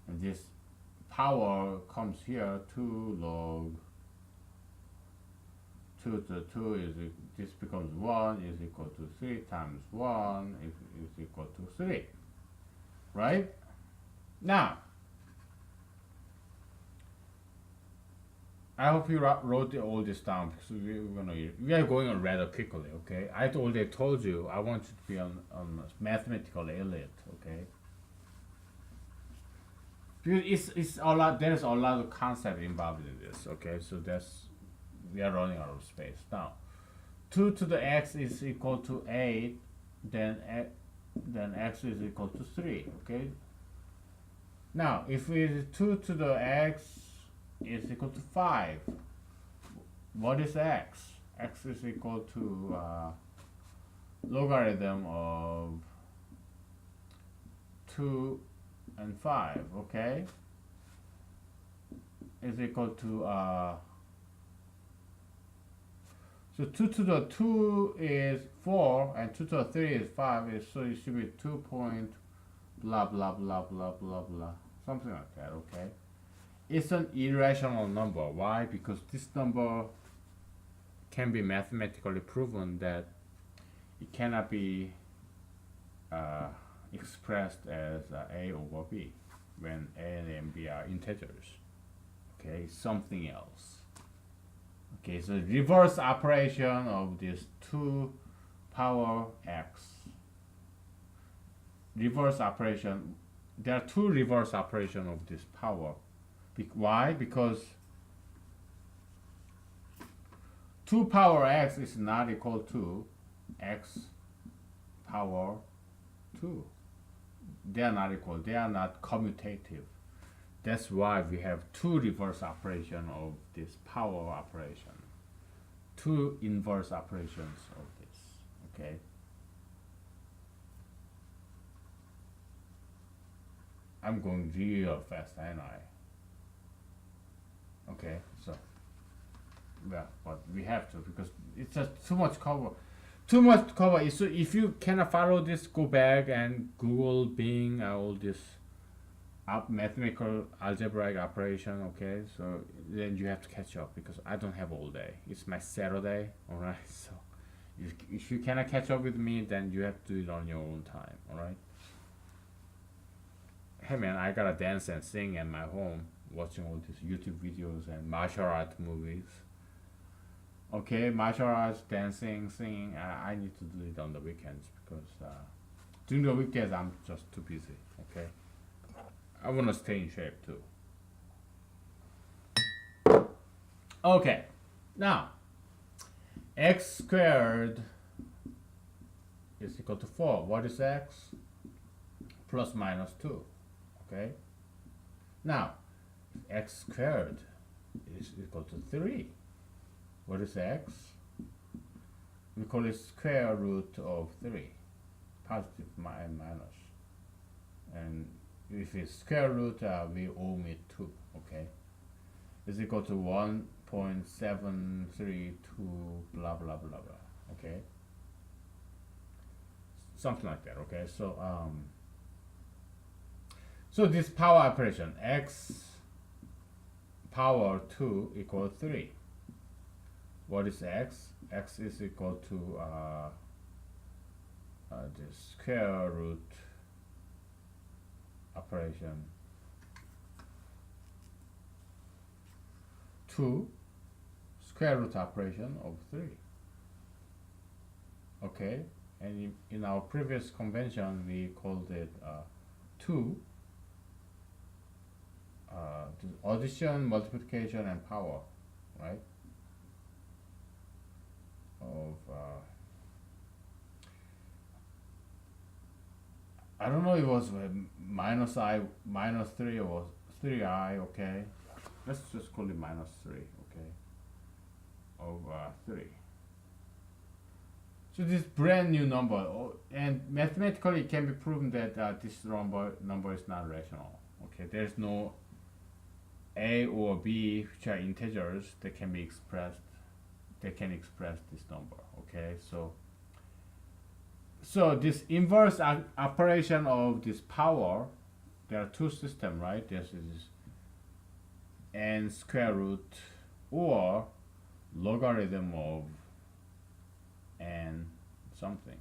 and this power comes here, 2 log 2 to the 2 this becomes 1 is equal to 3 times 1 is equal to 3, right? Now, I hope you wrote all this down because we are going rather quickly, okay? I already told you I want you to be on mathematical elite, okay? Because it's a lot. There's a lot of concept involved in this, okay? So we are running out of space now. 2 to the x is equal to 8, then x is equal to 3, okay? Now, if it is 2 to the x is equal to 5, what is x? X is equal to logarithm of 2 and 5, okay? Is equal to so 2 to the 2 is 4 and 2 to the 3 is 5, so it should be 2 point blah blah blah blah blah blah, something like that, okay? It's an irrational number. Why? Because this number can be mathematically proven that it cannot be expressed as a over b when a and b are integers, okay? Something else. Okay, so reverse operation of this 2 power x. Reverse operation, there are 2 reverse operation of this power. Why? Because 2 power x is not equal to x power 2. They are not equal, they are not commutative. That's why we have 2 reverse operation of this power operation, 2 inverse operations of this, okay? I'm going real fast, ain't I? Okay, so, yeah, but we have to because it's just too much cover. Too much cover. So if you cannot follow this, go back and Google, Bing, all this mathematical algebraic operation, okay? So then you have to catch up because I don't have all day. It's my Saturday, all right? So if you cannot catch up with me, then you have to do it on your own time, all right? Hey man, I gotta dance and sing at my home, watching all these YouTube videos and martial art movies. Okay, martial arts, dancing, singing, I need to do it on the weekends because during the weekends I'm just too busy, okay? I want to stay in shape too. Okay, now x squared is equal to 4. What is x? Plus minus 2. Okay. Now, x squared is equal to 3. What is x? We call it square root of 3. Positive and minus. And if it's square root, we omit 2, okay? Is equal to 1.732 blah blah blah blah, okay? Something like that, okay? So this power operation, x power 2 equals 3. What is x? X is equal to the square root operation 2 square root operation of 3. Okay, and in our previous convention we called it 2 addition, multiplication, and power, right? Of I don't know if it was minus 3 or 3i, okay? Let's just call it minus 3, okay? Over 3. So this brand new number, and mathematically it can be proven that this number is not rational, okay? There's no a or b, which are integers, they can be expressed. They can express this number. Okay, so this inverse operation of this power, there are two systems, right? This is n square root or logarithm of n something.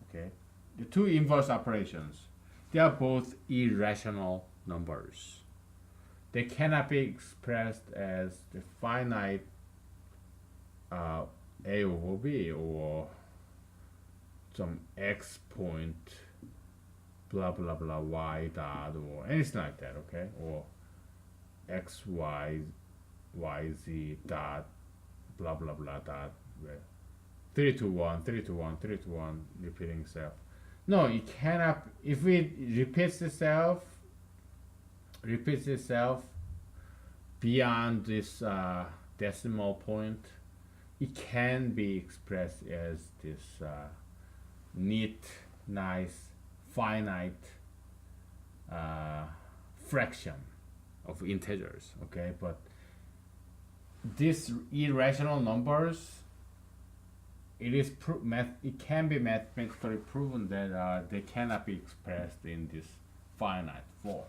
Okay, the two inverse operations, they are both irrational numbers. They cannot be expressed as the finite a over b or some x point blah blah blah y dot or anything like that. Okay, or x y y z dot blah blah blah dot 3 to 1 3 to 1 3 to 1 repeating itself. No, it cannot. If it repeats itself beyond this decimal point, it can be expressed as this neat, nice, finite fraction of integers. Okay, but these irrational numbers, it can be mathematically proven that they cannot be expressed in this finite form,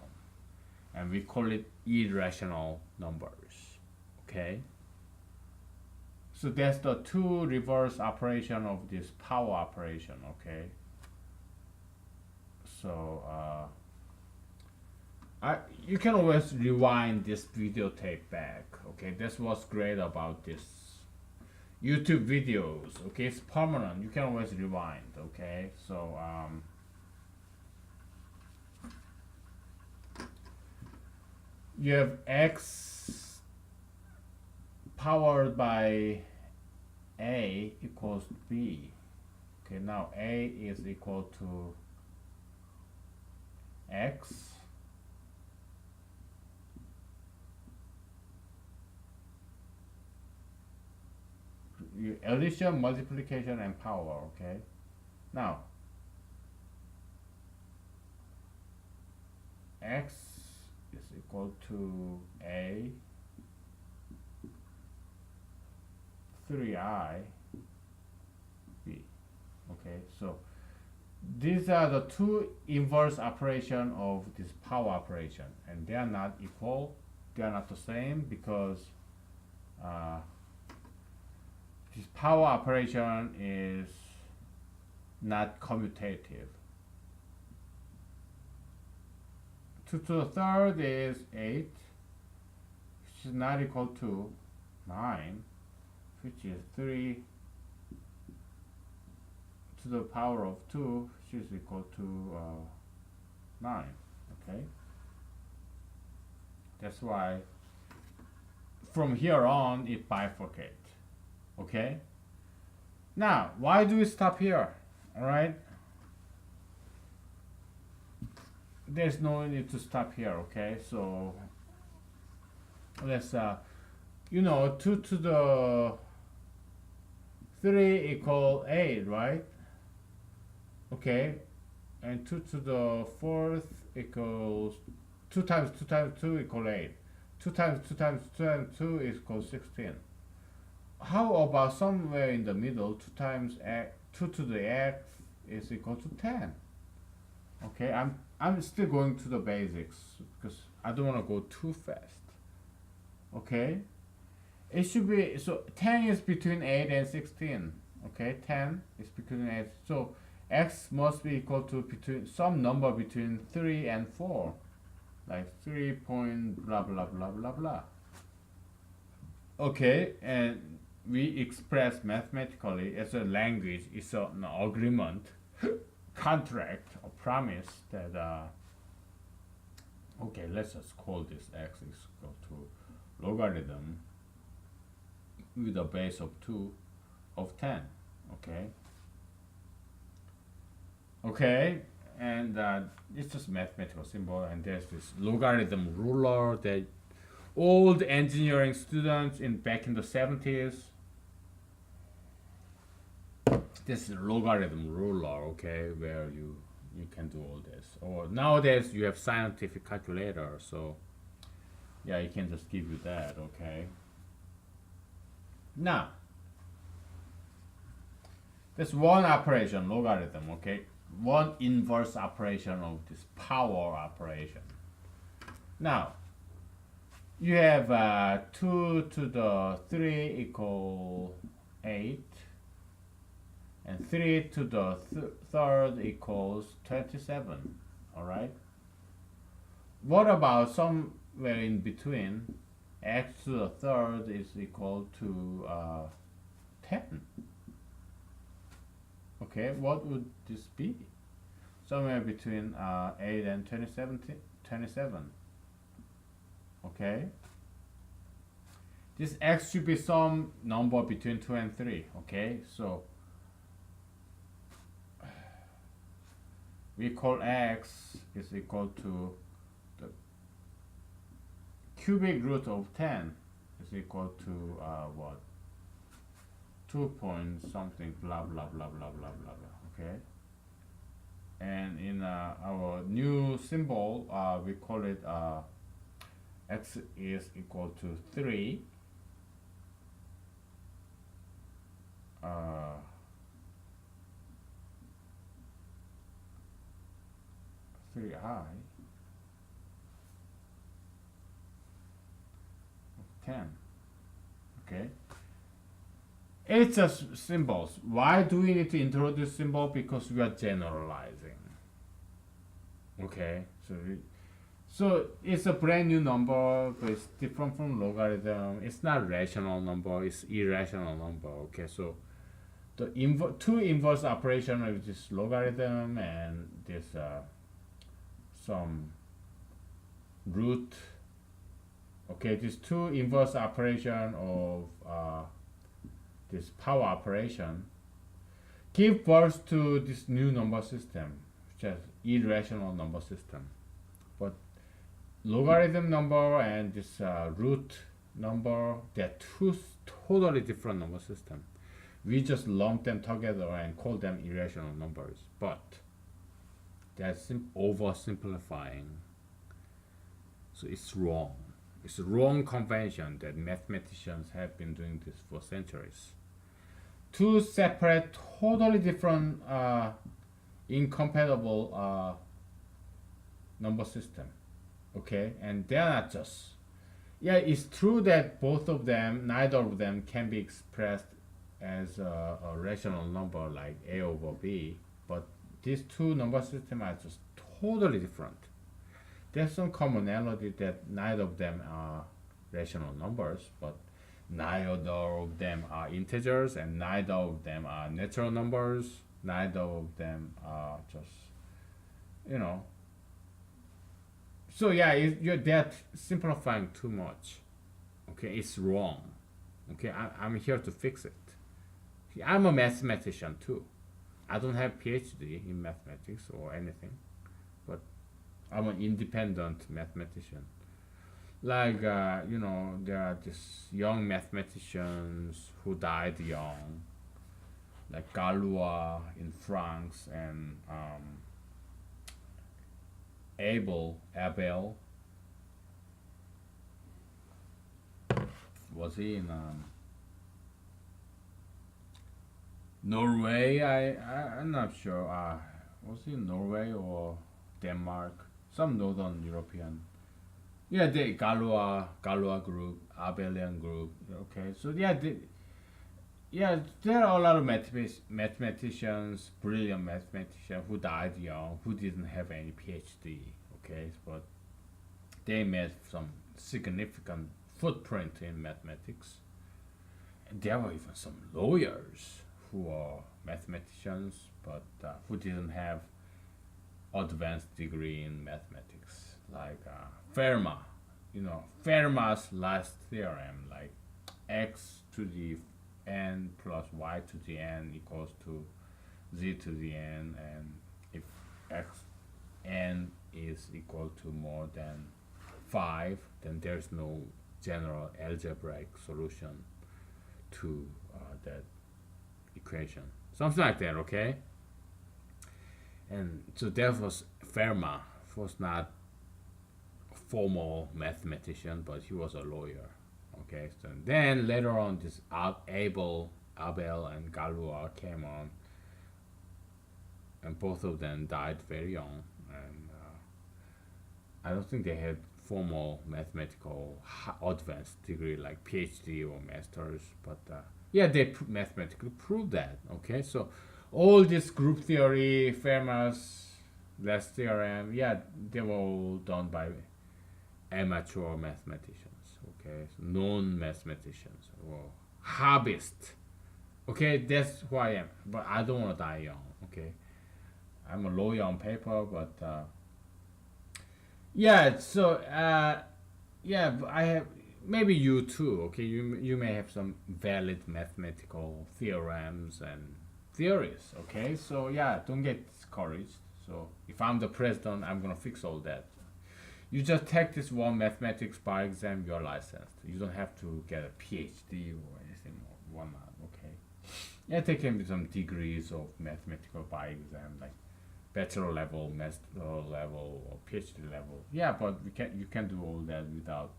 and we call it irrational numbers. Okay, so that's the two reverse operation of this power operation. Okay, so you can always rewind this videotape back. Okay, that's what's great about this YouTube videos. Okay, it's permanent. You can always rewind. Okay, so you have x powered by a equals b. Okay, now a is equal to x addition, multiplication, and power. Okay, now x is equal to a 3i b. Okay, so these are the two inverse operation of this power operation, and they are not equal. They are not the same because this power operation is not commutative. 2 to the third is 8, which is not equal to 9, which is 3 to the power of 2, which is equal to 9. Okay, that's why from here on it bifurcates. Okay, now why do we stop here? All right, there's no need to stop here. Okay, so let's 2 to the 3 equal 8, right? Okay, and 2 to the 4th equals 2 times 2 times 2 equal 8. 2 times 2 times 2 times 2 equals 16. How about somewhere in the middle? 2 times x, 2 to the x is equal to 10. Okay, I'm still going to the basics because I don't want to go too fast. Okay, it should be, so 10 is between 8 and 16. Okay, 10 is between 8, so x must be equal to between some number between 3 and 4, like 3 point blah blah blah blah blah. Okay, and we express mathematically as a language. It's an agreement, contract, a promise that okay, let's just call this x is equal to logarithm with a base of 2 of 10. Okay, okay, and it's just mathematical symbol, and there's this logarithm ruler that old engineering students back in the 70s, this is logarithm ruler. Okay, where you can do all this. Or nowadays you have scientific calculator, so Yeah, it can just give you that, okay? Now, there's one operation, logarithm, okay? One inverse operation of this power operation. Now, you have 2 to the 3 equal 8, and 3 to the third equals 27, all right? What about somewhere in between? X to the third is equal to 10. Okay, what would this be? Somewhere between 8 and 27. Okay, this x should be some number between 2 and 3. Okay, so we call x is equal to the cubic root of 10 is equal to what? 2 point something blah blah blah blah blah blah blah. Okay, and in our new symbol we call it x is equal to 3 3i 10. Okay, it's just symbols. Why do we need to introduce symbol? Because we are generalizing. Okay, so it's a brand new number, but it's different from logarithm. It's not rational number, it's irrational number. Okay, so the two inverse operation of this logarithm and this some root. Okay, these two inverse operation of this power operation give birth to this new number system, which is irrational number system. But logarithm number and this root number, they're two totally different number system. We just lump them together and call them irrational numbers, but that's oversimplifying. So it's wrong. It's a wrong convention that mathematicians have been doing this for centuries. Two separate, totally different, incompatible number system. Okay, and they're not just. Yeah, it's true that both of them, neither of them, can be expressed as a rational number like a over b, but these two number systems are just totally different. There's some commonality that neither of them are rational numbers, but neither of them are integers and neither of them are natural numbers. Neither of them are just, you know. So yeah, you're that simplifying too much. Okay, it's wrong. Okay, I'm here to fix it. I'm a mathematician too. I don't have PhD in mathematics or anything, but I'm an independent mathematician. Like there are these young mathematicians who died young, like Galois in France and Abel. Was he in Norway? I'm not sure. Was he in Norway or Denmark? Some northern European. Yeah, the Galois group, Abelian group. Okay, so yeah, there are a lot of mathematicians, brilliant mathematicians who died young, who didn't have any PhD. Okay, but they made some significant footprint in mathematics. And there were even some lawyers who were mathematicians, but who didn't have advanced degree in mathematics, like Fermat. Fermat's last theorem, like x to the n plus y to the n equals to z to the n, and if n is equal to more than 5, then there's no general algebraic solution to that equation. Something like that, okay? And so therefore Fermat was not formal mathematician, but he was a lawyer. Okay, so then later on, this Abel and Galois came on, and both of them died very young. And I don't think they had formal mathematical advanced degree like PhD or masters, but yeah, they mathematically proved that. Okay, so all this group theory, Fermat's last theorem, yeah, they were all done by amateur mathematicians. Okay, so non-mathematicians or hobbyists. Okay, that's who I am. But I don't want to die young. Okay, I'm a lawyer on paper, but yeah. So yeah, I have maybe you too. Okay, you may have some valid mathematical theorems and theories. Okay, so yeah, don't get discouraged. So if I'm the president, I'm gonna fix all that. You just take this one mathematics bar exam, you're licensed. You don't have to get a PhD or anything or whatnot. Okay. Yeah, there can be some degrees of mathematical bar exam, like bachelor level, master level, or PhD level. Yeah, but you can do all that without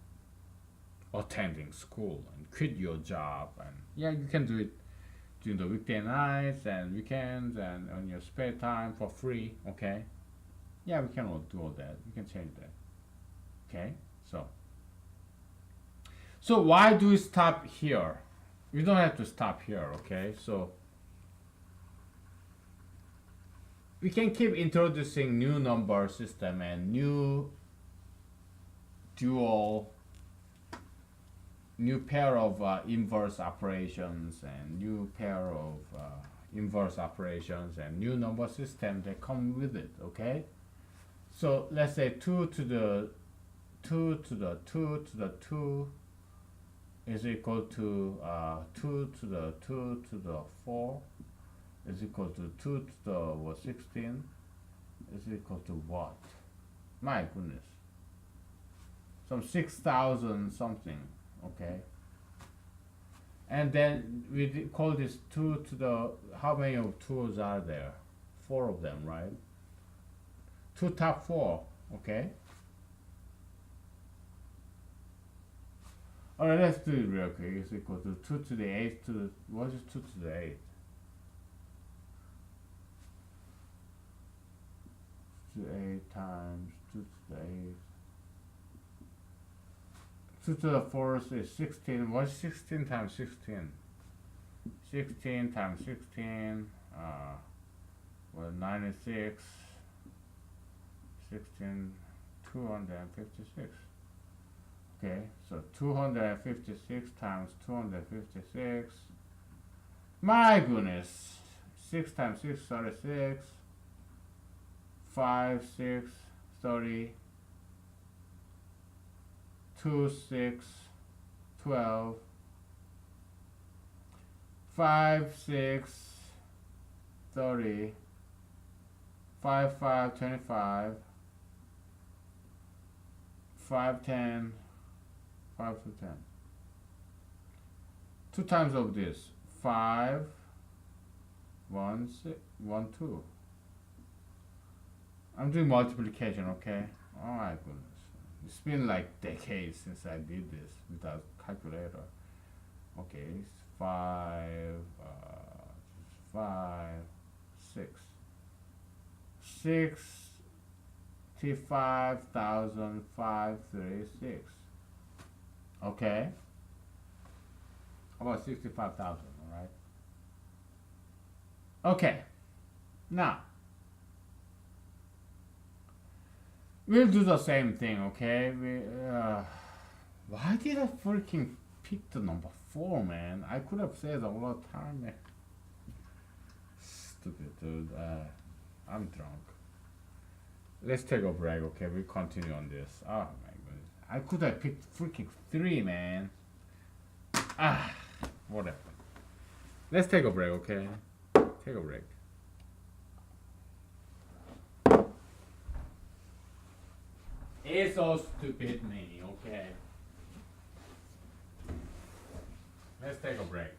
attending school and quit your job. And yeah, you can do it during the weekday nights and weekends and on your spare time for free. Okay. Yeah, we can all do all that. We can change that. Okay. So why do we stop here? We don't have to stop here. Okay. So we can keep introducing new number system and new dual, new pair of inverse operations and new pair of inverse operations and new number system that come with it. Okay, so let's say 2 to the 2 to the 2 to the 2 is equal to 2 to the 2 to the 4 is equal to 2 to the what, 16 is equal to what? My goodness. Some 6,000 something, okay? And then we call this 2 to the, how many of 2's are there? 4 of them, right? 2 top 4, okay? Alright, let's do it real quick. It's equal to 2 to the 8 to the, what is 2 to the 8? 2 to 8 times 2 to the 8. 2 to the 4th is 16. What's 16 times 16? 16 times 16, well, 96. 16, 256. Okay, so 256 times 256. My goodness. 6 times 6, 36. 5, 6, 30. 2, 6, 12. 5, 6, 30. 5, 5, 25. 5, 10. 5 to 10. 2 times of this. 5, 1, 6, 1, 2. I'm doing multiplication, okay? Oh my goodness. It's been like decades since I did this without calculator. Okay, it's 5, 6. 65,536. Okay. About 65,000, alright? Okay. Now, we'll do the same thing, okay? Why did I freaking pick the number 4, man? I could have said all the time, man. Stupid, dude. I'm drunk. Let's take a break, okay? We'll continue on this. Oh my goodness. I could have picked freaking 3, man. Whatever. Let's take a break, okay? Take a break. It's so stupid, me, okay? Let's take a break.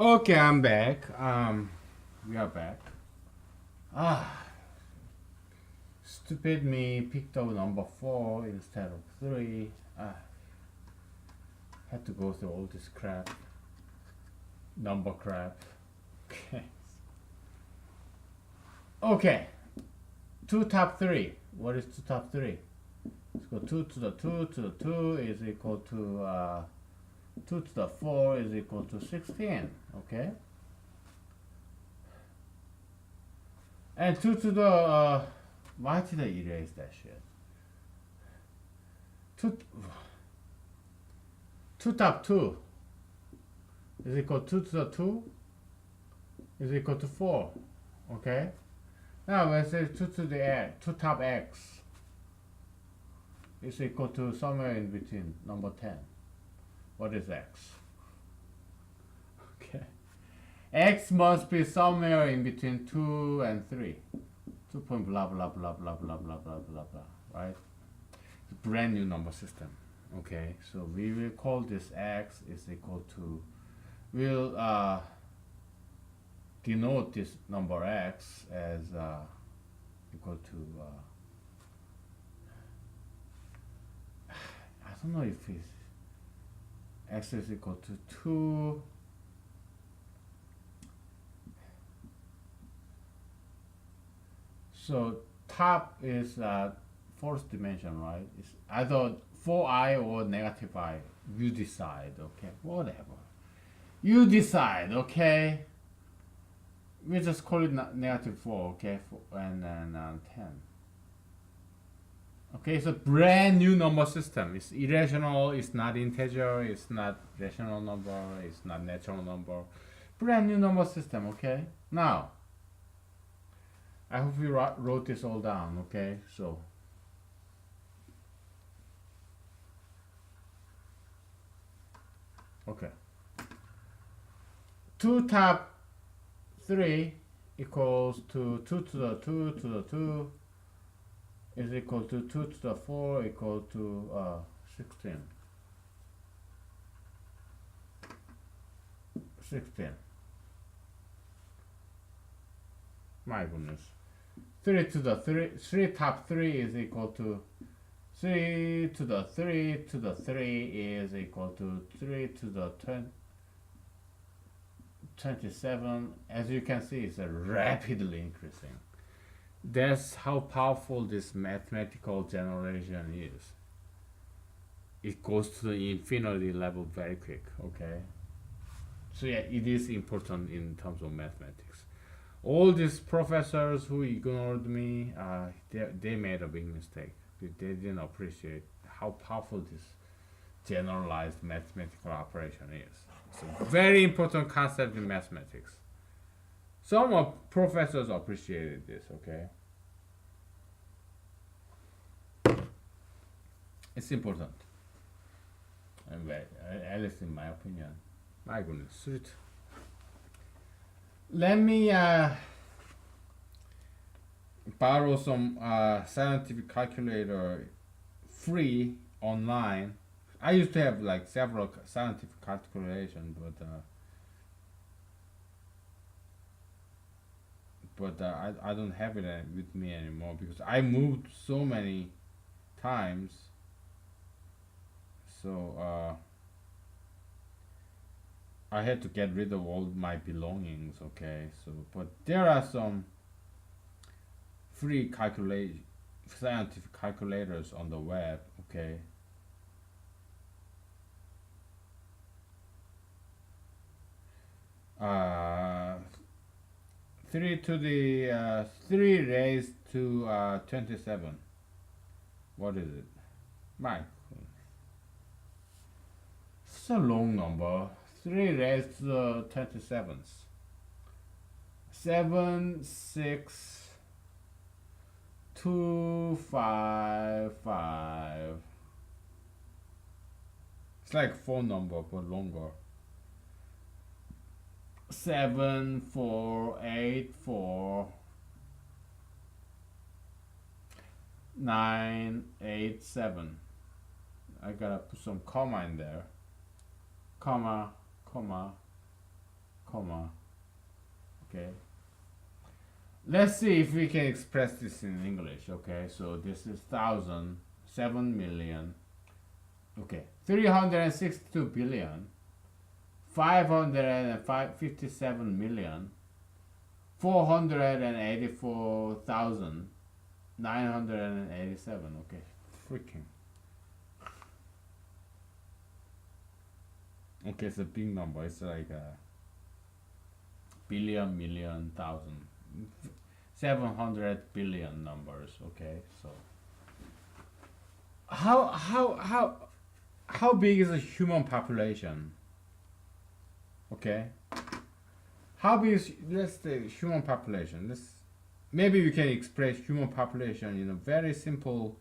Okay, I'm back. We are back. Stupid me picked up number 4 instead of 3. Had to go through all this crap. Number crap. Okay. Okay. 2 top 3. What is 2 top 3? Let's go 2 to the 2 to the 2 is equal to 2 to the 4 is equal to 16. Okay. And 2 to the why did I erase that shit? 2 2 top 2 is equal to 2 to the 2 is equal to 4. Okay. Now let's say 2 to the x, 2 top x is equal to somewhere in between number 10. What is x? Okay. X must be somewhere in between 2 and 3. 2 point blah blah blah blah blah blah blah blah blah, right? It's a brand new number system. Okay, so we will call this x is equal to, we'll denote this number x as equal to I don't know if it's x is equal to 2. So top is fourth dimension, right? It's either 4i or negative I. You decide, okay? Whatever. You decide, okay? We just call it negative 4, okay? And then 10. Okay, it's a brand new number system. It's irrational, it's not integer, it's not rational number, it's not natural number. Brand new number system, okay? Now, I hope you wrote this all down, okay? So, okay. 2 top 3 equals to 2 to the 2 to the 2 is equal to 2 to the 4 equal to 16. 16. My goodness. 3 to the 3 top 3 is equal to 3 to the 3 to the 3 is equal to 3 to the 27. As you can see, it's rapidly increasing. That's how powerful this mathematical generation is. It goes to the infinity level very quick, okay? So yeah, it is important in terms of mathematics. All these professors who ignored me, they made a big mistake. They didn't appreciate how powerful this generalized mathematical operation is. It's a very important concept in mathematics. Some professors appreciated this, okay? It's important. At least in my opinion. My goodness, sweet. Let me borrow some scientific calculator free online. I used to have like several scientific calculations, but I don't have it with me anymore because I moved so many times. So I had to get rid of all my belongings. Okay, so but there are some free scientific calculators on the web. Okay. Uh, 3 to the 3 raised to 27. What is it? My, it's a long number. 3 raised to the 27th. 7, 6, 2, 5, 5. It's like phone number but longer. 7, 4, 8, 4, 9, 8, 7. I gotta put some comma in there. Comma, comma, comma. Okay. Let's see if we can express this in English. Okay, so this is 1,000, 7 million. Okay, 362 billion, 557 million, 484,987. Okay, freaking. Okay, it's a big number. It's like a billion, million, thousand, 700 billion numbers. Okay, so how big is the human population? Okay, how big is, let's say, human population? Maybe we can express human population in a very simple,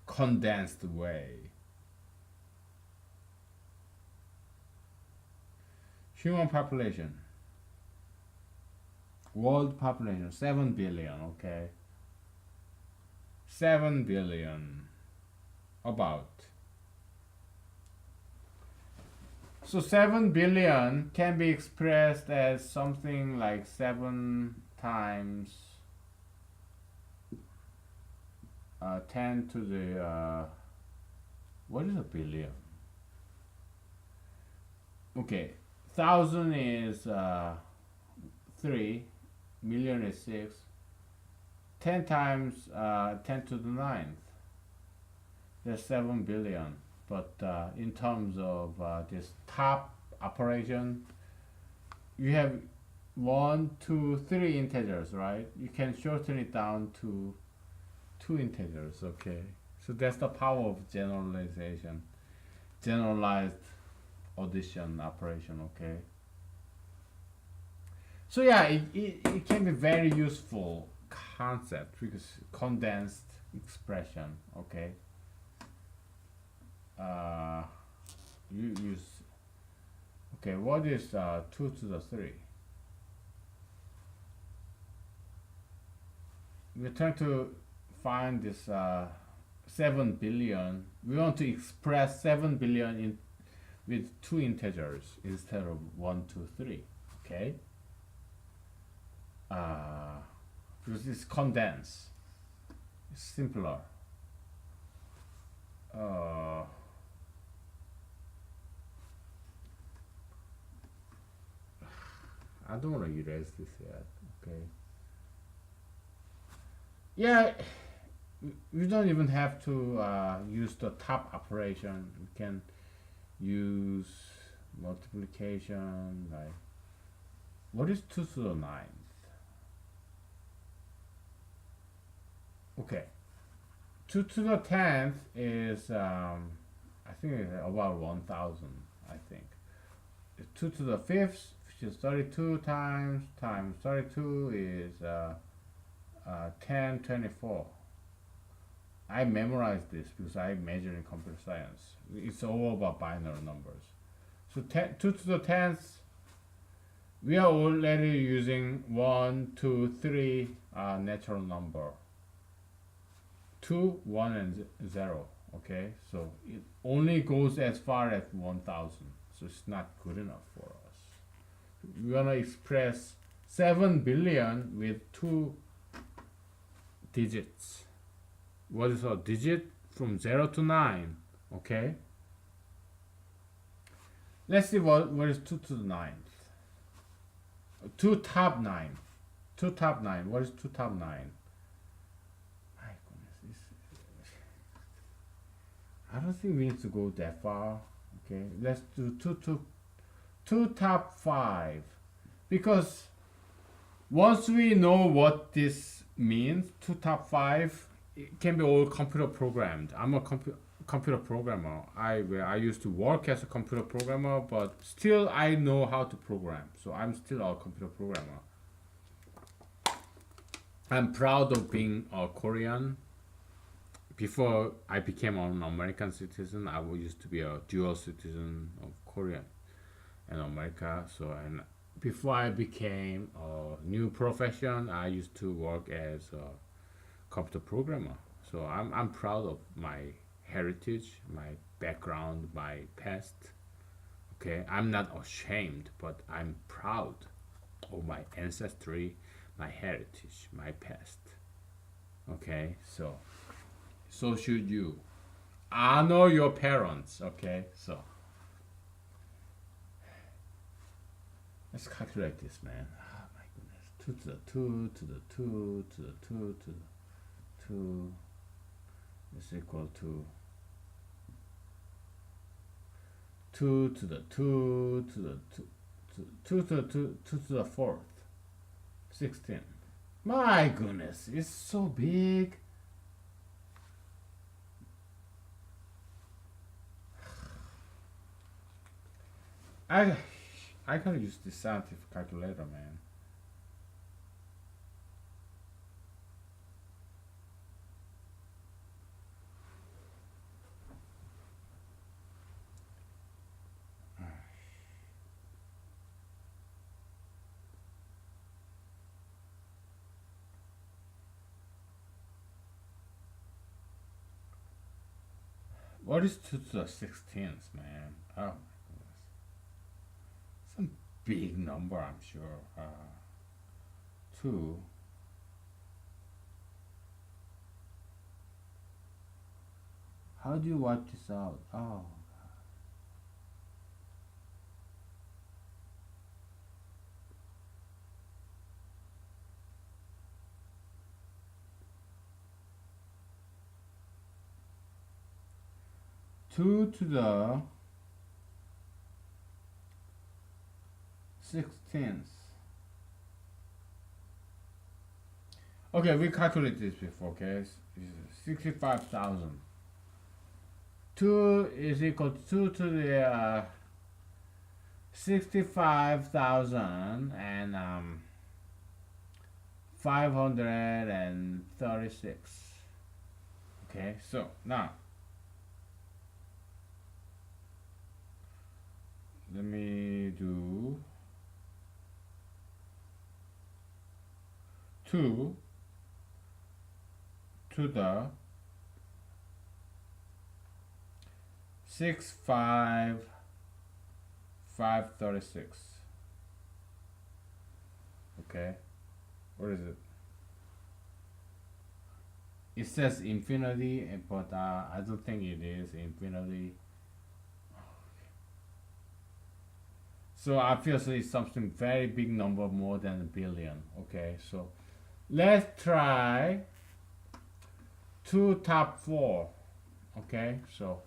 condensed way. Human population, world population, 7 billion. Okay, 7 billion, about. So 7 billion can be expressed as something like 7 times 10 to the what is a billion? Okay, 1,000 is 3, million is 6. 10 times 10 to the ninth, that's 7 billion. But in terms of this top operation, you have 1, 2, 3 integers, right? You can shorten it down to 2 integers. Okay, so that's the power of generalization, generalized addition operation. Okay, so yeah, it can be very useful concept because condensed expression. Okay, you use, okay, what is 2 to the 3? We're trying to find this 7 billion. We want to express 7 billion in with 2 integers instead of 1, 2, 3. Okay, because it's condensed, it's simpler. I don't want to erase this yet. Okay. Yeah, we don't even have to use the top operation. We can use multiplication. Like, what is 2 to the 9th? Okay, 2 to the 10th is I think it's about 1,000. I think 2 to the 5th, which is 32 times 32 is 1024. I memorized this because I major in computer science. It's all about binary numbers. So 2 to the 10th, we are already using 1, 2, 3 natural number. 2, 1, and 0. Okay, so it only goes as far as 1,000. So it's not good enough for us. We want to express 7 billion with 2 digits. What is a digit? From 0 to 9. Okay, let's see what is 2 to the 9th. 2 top 9. 2 top 9. What is 2 top 9? My goodness, I don't think we need to go that far. Okay, let's do 2 top 5, because once we know what this means, 2 top 5, it can be all computer programmed. I'm a computer programmer. I used to work as a computer programmer, but still I know how to program. So I'm still a computer programmer. I'm proud of being a Korean. Before I became an American citizen, I used to be a dual citizen of Korea and America. So, and before I became a new profession, I used to work as a computer programmer. So I'm proud of my heritage, my background, my past. Okay, I'm not ashamed, but I'm proud of my ancestry, my heritage, my past. Okay, so should you honor your parents. Okay, so let's calculate this, man. Oh my goodness, 2 is equal to 2 to the 2 to the 2 2 to the 2 to the fourth, 16. My goodness, it's so big. I I can use this scientific calculator, man. What is 2 to the 16th, man? Oh my goodness. Some big number, I'm sure. 2. How do you wipe this out? Oh, 2 to the 16th. Okay, we calculated this before, okay? It's 65,000. 2 is equal to 2 to the 65,000 and 536. Okay, so now let me do 2 to the 536. Okay, what is it? It says infinity, but I don't think it is infinity. So obviously it's something very big number, more than a billion. Okay, so let's try 2 top 4. Okay, so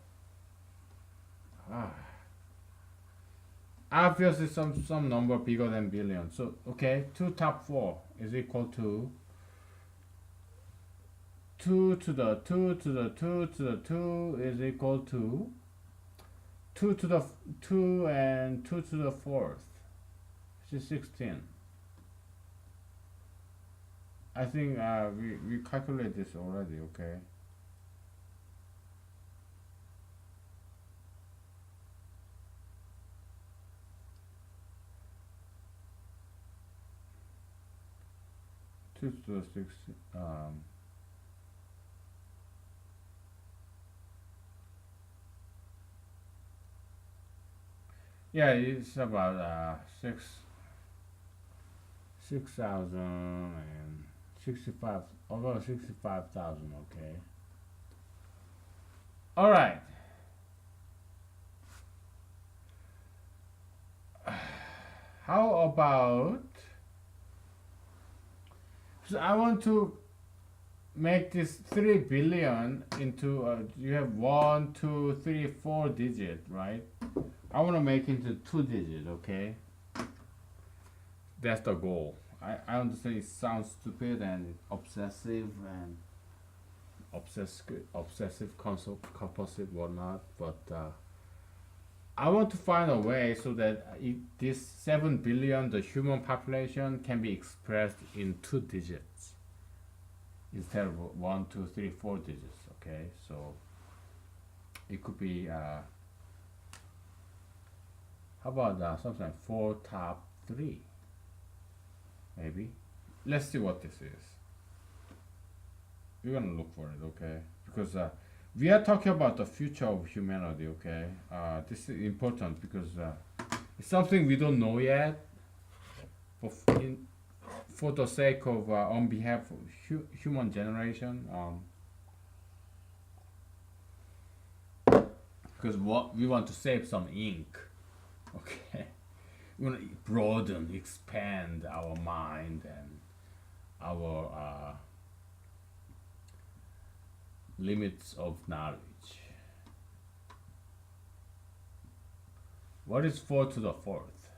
obviously some number bigger than billion. So okay, 2 top 4 is equal to 2 to the 2 to the 2 to the 2 is equal to 2 to the 2 and 2 to the fourth, which is 16. I think we calculate this already. Okay, 2 to the 16. Yeah, it's about 6,000 and 65, over 65,000. Okay. All right. How about? So I want to make this 3 billion into you have 1, 2, 3, 4 digit, right? I want to make it into 2 digit. Okay, that's the goal. I understand it sounds stupid and obsessive and obsessive compulsive whatnot, but I want to find a way so that this 7 billion, the human population, can be expressed in 2 digits instead of 1, 2, 3, 4 digits. Okay, so it could be how about something like 4 top 3, maybe. Let's see what this is. We're gonna look for it, okay? Because We are talking about the future of humanity, okay? This is important because it's something we don't know yet. But for the sake of, on behalf of human generation, because what we want to save some ink, okay? We want to broaden, expand our mind and our limits of knowledge. What is 4 to the 4th?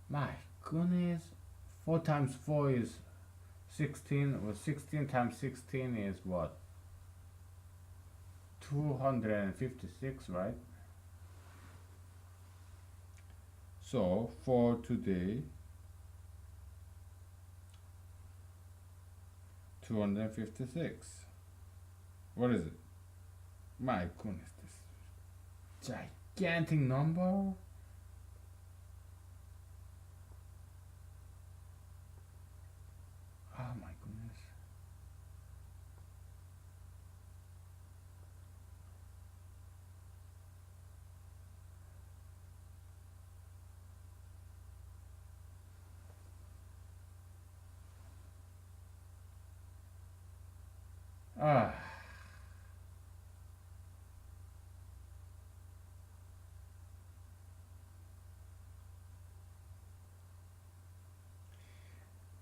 My goodness. 4 times 4 is 16. Well, 16 times 16 is what? 256, right? So, for today, 256. What is it? My goodness, this gigantic number. Oh my goodness. Ah.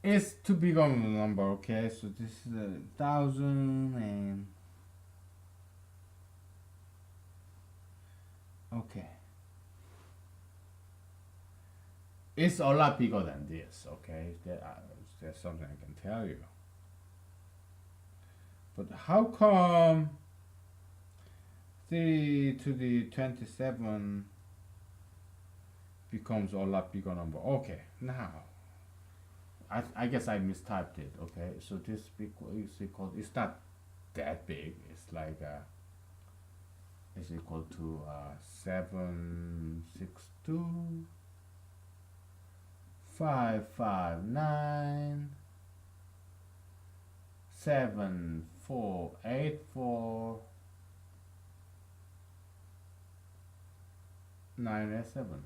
It's too big of a number, okay? So this is 1,000 and okay. It's a lot bigger than this, okay? There's something I can tell you. But how come 3 to the 27 becomes a lot bigger number? Okay, now I guess I mistyped it. Okay, so this is equal. It's not that big. It's like it's equal to 762 559 7484 987.